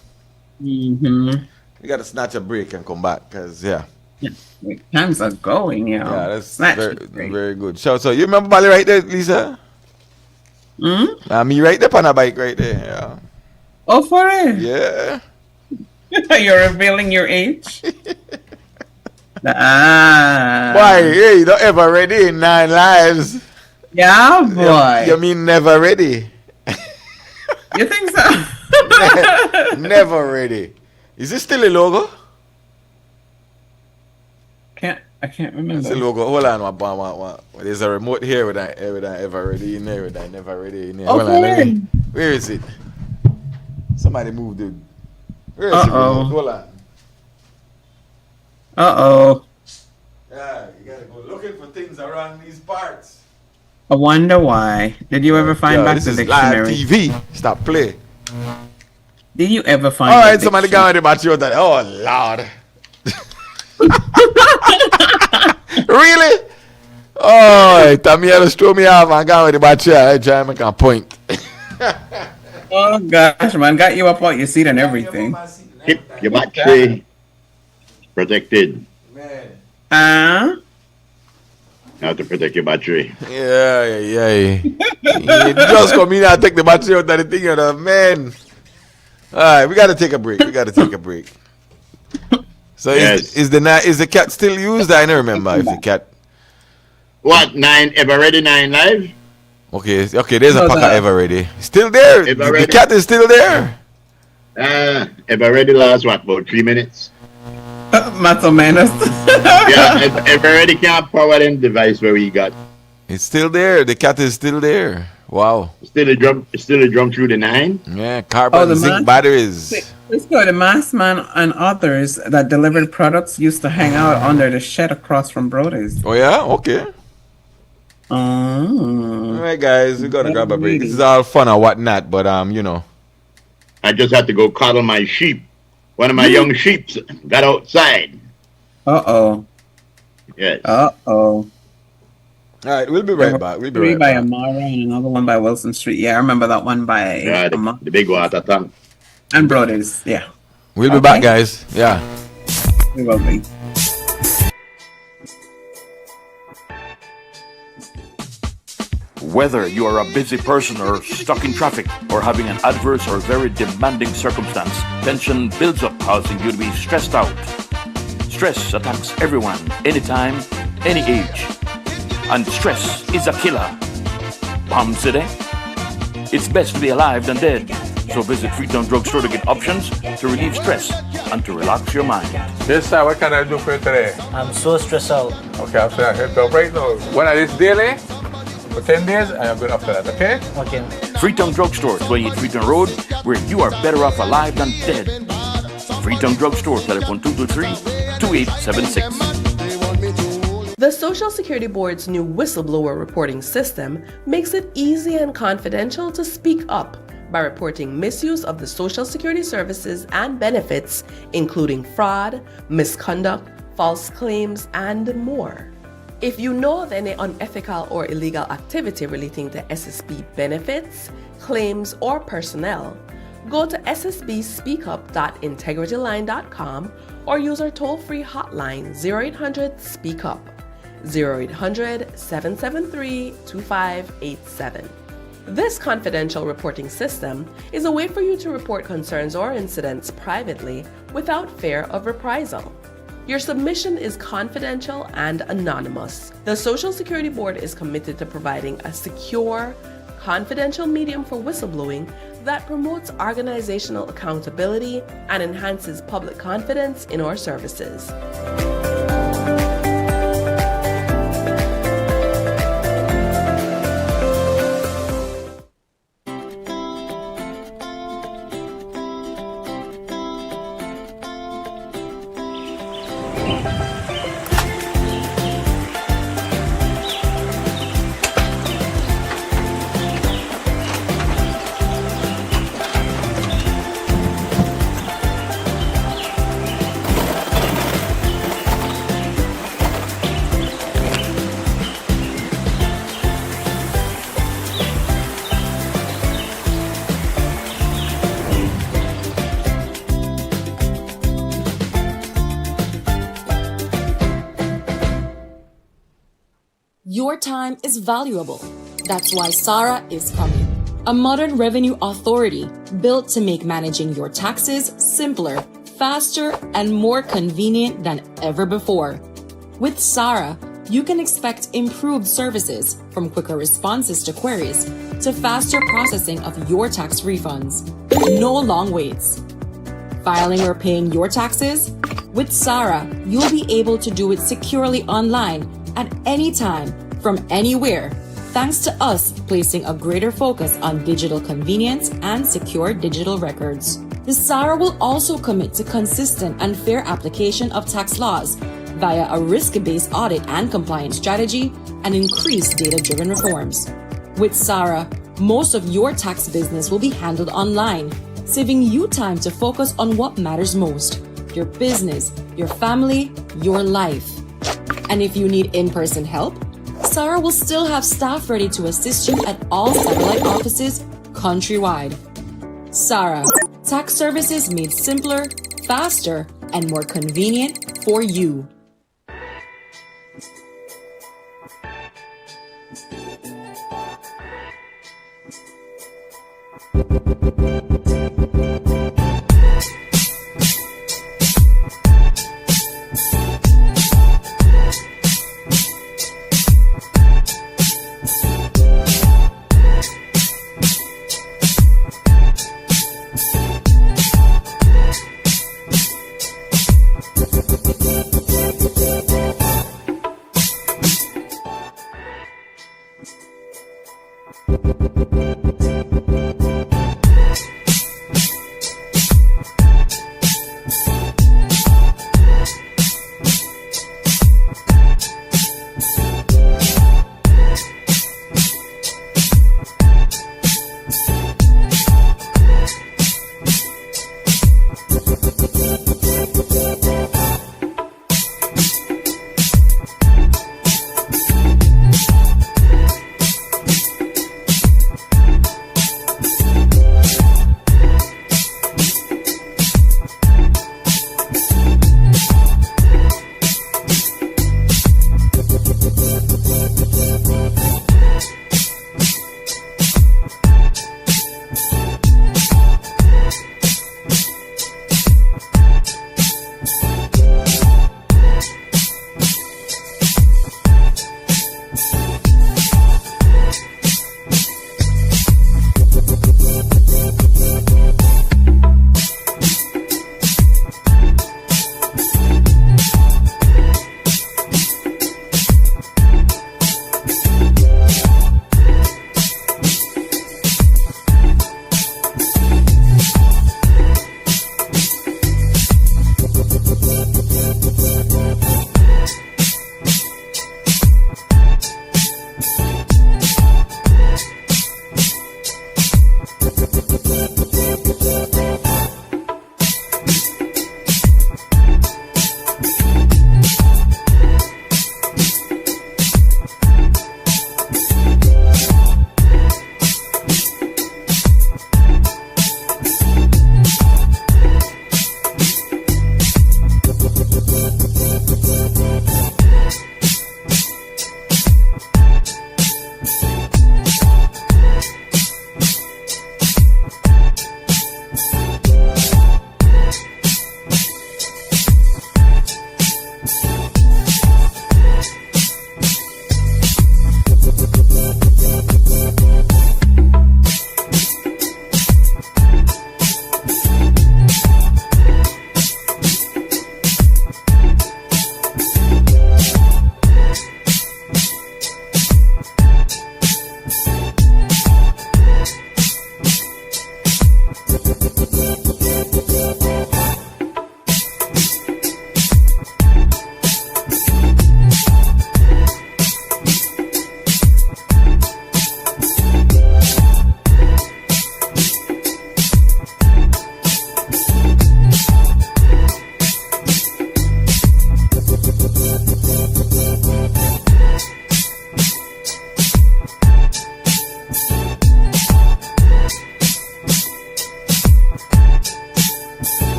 Mm-hmm. We gotta snatch a break and come back, cause Times are going, yeah, that's Snatch very, the break. very good. So you remember Bali right there, Lisa? Me right there on a bike right there. Yeah. Oh, for it? Yeah. You're revealing your age? Ah. Boy, hey, you don't ever ready in 9 lives. Yeah, boy. You mean never ready? You think so? Never ready. Is this still a logo? I can't remember. It's a logo. Hold on, one. There's a remote here with that ever ready in there, with that never ready in there. Hold on, let me. Where is it? Somebody moved it. Where is it? Hold on. Uh-oh. Yeah, you gotta go looking for things around these parts. I wonder why. Did you ever find back this the is dictionary? live TV. Stop play. Did you ever find All the right, somebody got on the battery that. Oh, Lord. Really? Oh, Tommy had to throw me off and got with the battery. I try to make a point. Oh, gosh, man. Got you up on your seat and everything. Keep your battery protected. Man. You have to protect your battery. Yeah. You just come in and take the battery out of the thing, man. All right, we got to take a break. So Yes. is the cat still used? I don't remember if the cat. What, 9 ever ready, 9 live? Okay, there's a packer ever ready. Still there. Ever The ready. cat is still there. Ever ready last, what, about 3 minutes? Más o menos. Yeah, ever ready can't power them device where we got. It's still there. The cat is still there. Wow. Still a drum through the 9? Yeah, carbon zinc batteries. Let's go. The masked man and others that delivered products used to hang out under the shed across from Brody's. Oh yeah, okay. Oh. All right, guys, we gotta grab a break. This is all fun or whatnot, but I just had to go coddle my sheep. One of my young sheep got outside. Uh-oh. Yes. Uh-oh. All right, we'll be right back. Three by Amara and another one by Wilson Street. Yeah, I remember that one by the big water tank. And Brothers. Yeah. We'll be back, guys. Yeah. We will be. Whether you are a busy person or stuck in traffic or having an adverse or very demanding circumstance, tension builds up, causing you to be stressed out. Stress attacks everyone, anytime, any age. And stress is a killer. Palm City? It's best to be alive than dead. So visit Freetown Drugstore to get options to relieve stress and to relax your mind. Yes, sir. What can I do for you today? I'm so stressed out. Okay, I'm saying I help you right now. When I this daily? For 10 days, I am good after that, okay? Okay. Freetown Drugstore, 28 Freetown Road, where you are better off alive than dead. Freetown Drugstore, telephone 223-2876. The Social Security Board's new whistleblower reporting system makes it easy and confidential to speak up by reporting misuse of the Social Security services and benefits, including fraud, misconduct, false claims, and more. If you know of any unethical or illegal activity relating to SSB benefits, claims, or personnel, go to ssbspeakup.integrityline.com or use our toll-free hotline 0800-SPEAK-UP, 0800-773-2587. This confidential reporting system is a way for you to report concerns or incidents privately without fear of reprisal. Your submission is confidential and anonymous. The Social Security Board is committed to providing a secure, confidential medium for whistleblowing that promotes organizational accountability and enhances public confidence in our services. Your time is valuable. That's why SARA is coming. A modern revenue authority built to make managing your taxes simpler, faster, and more convenient than ever before. With SARA, you can expect improved services, from quicker responses to queries to faster processing of your tax refunds. No long waits. Filing or paying your taxes? With SARA, you'll be able to do it securely online at any time, from anywhere, thanks to us placing a greater focus on digital convenience and secure digital records. The SARA will also commit to consistent and fair application of tax laws via a risk-based audit and compliance strategy and increased data-driven reforms. With SARA, most of your tax business will be handled online, saving you time to focus on what matters most: your business, your family, your life. And if you need in-person help, SARA will still have staff ready to assist you at all satellite offices countrywide. SARA, tax services made simpler, faster, and more convenient for you.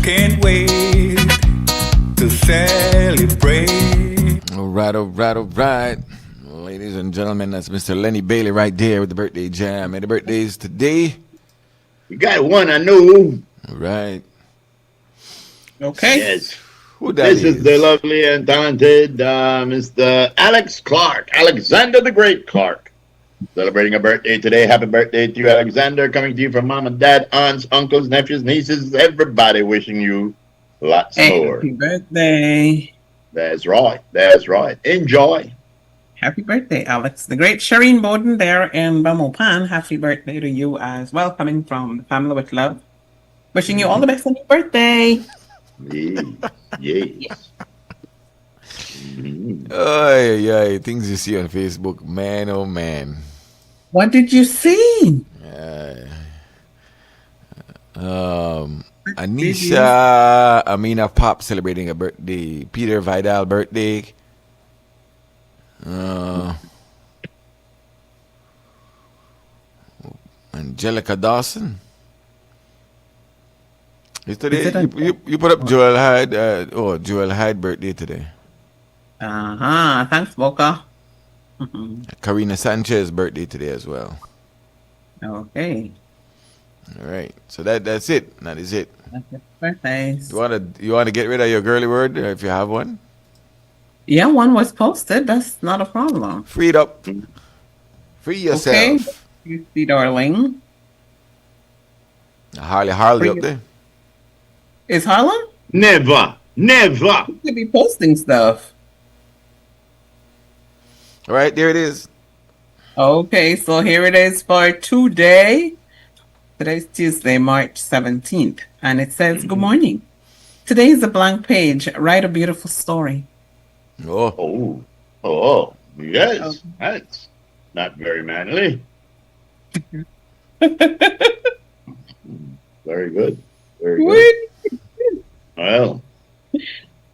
can't wait to celebrate. All right. Ladies and gentlemen, that's Mr. Lenny Bailey right there with the birthday jam. And the birthdays today. We got one, I know. All right. Okay. Yes. Who that This is the lovely and talented Mr. Alex Clark, Alexander the Great Clark. Celebrating a birthday today. Happy birthday to you, Alexander. Coming to you from mom and dad, aunts, uncles, nephews, nieces, everybody wishing you lots more. Happy birthday. That's right. That's right. Enjoy. Happy birthday, Alex. The great Shireen Bowden there in Bamopan. Happy birthday to you as well. Coming from the family with love. Wishing you all the best on your birthday. Yes. Oh, things you see on Facebook, man, oh man. What did you see? Anisha Amina Pop celebrating a birthday. Peter Vidal birthday. Angelica Dawson. Yesterday, you put up Joel Hyde. Joel Hyde birthday today. Thanks, Boca. Karina Sanchez birthday today as well. Okay. All right. So that's it. That is it. Birthdays. You wanna get rid of your girly word if you have one? Yeah, one was posted. That's not a problem. Free it up. Free yourself. Okay. You see, darling. Harley up there. Is Harlem? Never. You could be posting stuff. All right, there it is. Okay, so here it is for today. Today's Tuesday, March 17th. And it says, good morning. Today is a blank page. Write a beautiful story. Oh, yes. That's not very manly. Very good. Very good. Well,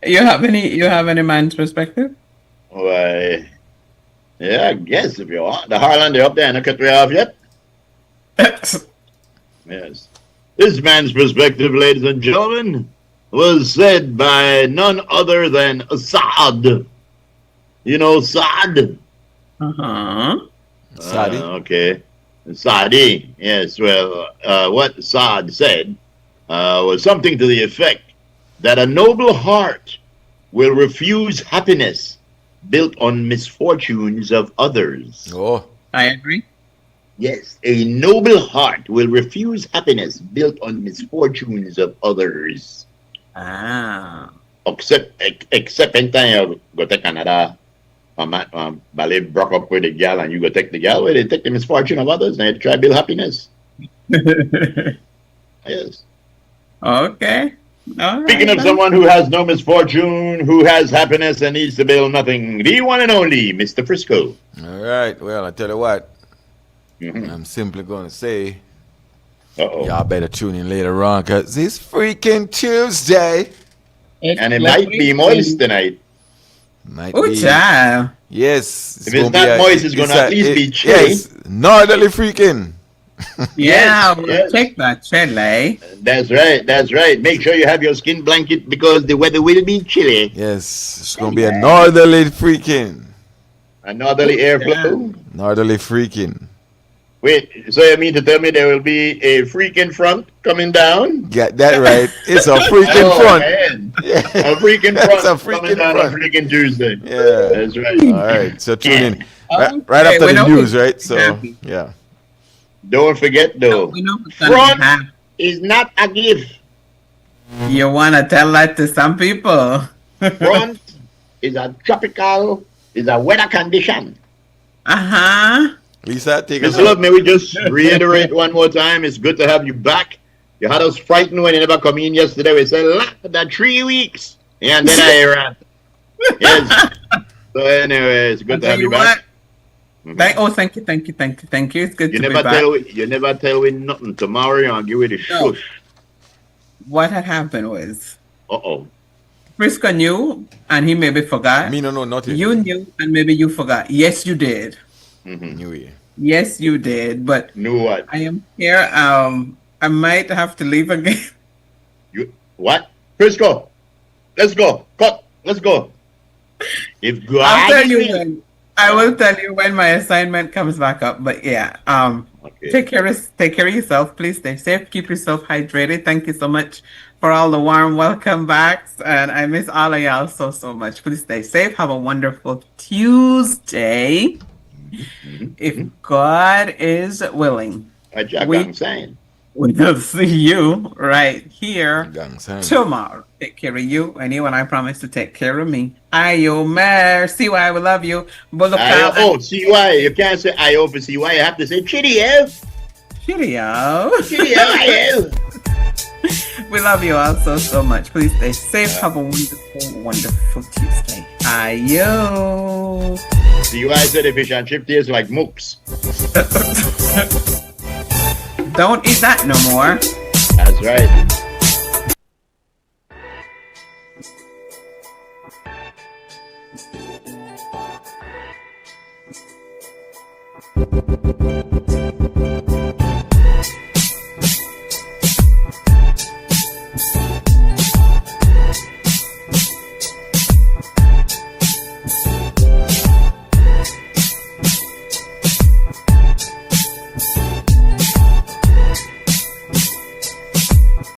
You have any man's perspective? why, yeah, I guess if you want. The Harlander up there, and I cut me off yet? Yes. This man's perspective, ladies and gentlemen, was said by none other than Saad. You know Saad? Saadi? Okay. Saadi. Yes, well, what Saad said was something to the effect that a noble heart will refuse happiness built on misfortunes of others. Oh. I agree. Yes, a noble heart will refuse happiness built on misfortunes of others. Except in time you go to Canada, Ballet broke up with the gal and you go take the gal where they take the misfortune of others and they try to build happiness. Yes. Okay. Speaking of someone who has no misfortune, who has happiness and needs to build nothing, the one and only Mr. Frisco. All right. Well, I tell you what. I'm simply going to say, y'all better tune in later on because it's freaking Tuesday. And it might be moist tonight. Might be. Yes. If it's not moist, it's going to at least be chilly. Yes. Northerly freaking. Yeah, we'll take that chili. That's right. Make sure you have your skin blanket because the weather will be chilly. Yes, it's going to be a northerly freaking. A northerly airflow? Northerly freaking. Wait, so you mean to tell me there will be a freaking front coming down? Get that right. It's a freaking front. Man. A freaking front. It's a freaking coming down front. on freaking Tuesday. Yeah. That's right. All right, so tune in. Right after the news, right? So, yeah. Don't forget though, front is not a gift. You want to tell that to some people? Front is a weather condition. Lisa, take us Mr. Love, may we just reiterate one more time, it's good to have you back. You had us frightened when you never come in yesterday. We said, that 3 weeks. Yeah, and then I ran. Yes. So anyway, it's good to have you back. Thank you. It's good You to never be back. you never tell me nothing. Tomorrow I'll give you the shush. What had happened was, Uh-oh. Frisco knew, and he maybe forgot. Me, no, not yet. You knew, and maybe you forgot. Yes, you did. New Year. Yes, you did. But knew what? I am here. I might have to leave again. What? Frisco, let's go. Cut. Let's go. If God I'll tell is you willing. when. I will tell you when my assignment comes back up. But yeah, take care of yourself. Please stay safe. Keep yourself hydrated. Thank you so much for all the warm welcome backs, and I miss all of y'all so much. Please stay safe. Have a wonderful Tuesday. If God is willing, we'll see you right here tomorrow. Take care of you, and you and I promise to take care of me. Ayo, Mer. CY, we love you. CY. You can't say Ayo for CY. You have to say Cheerio. Cheerio. Cheerio. We love you all so much. Please stay safe. Have a wonderful Tuesday. Ayo. CY said the fish and chip tastes like mooks. Don't eat that no more. That's right.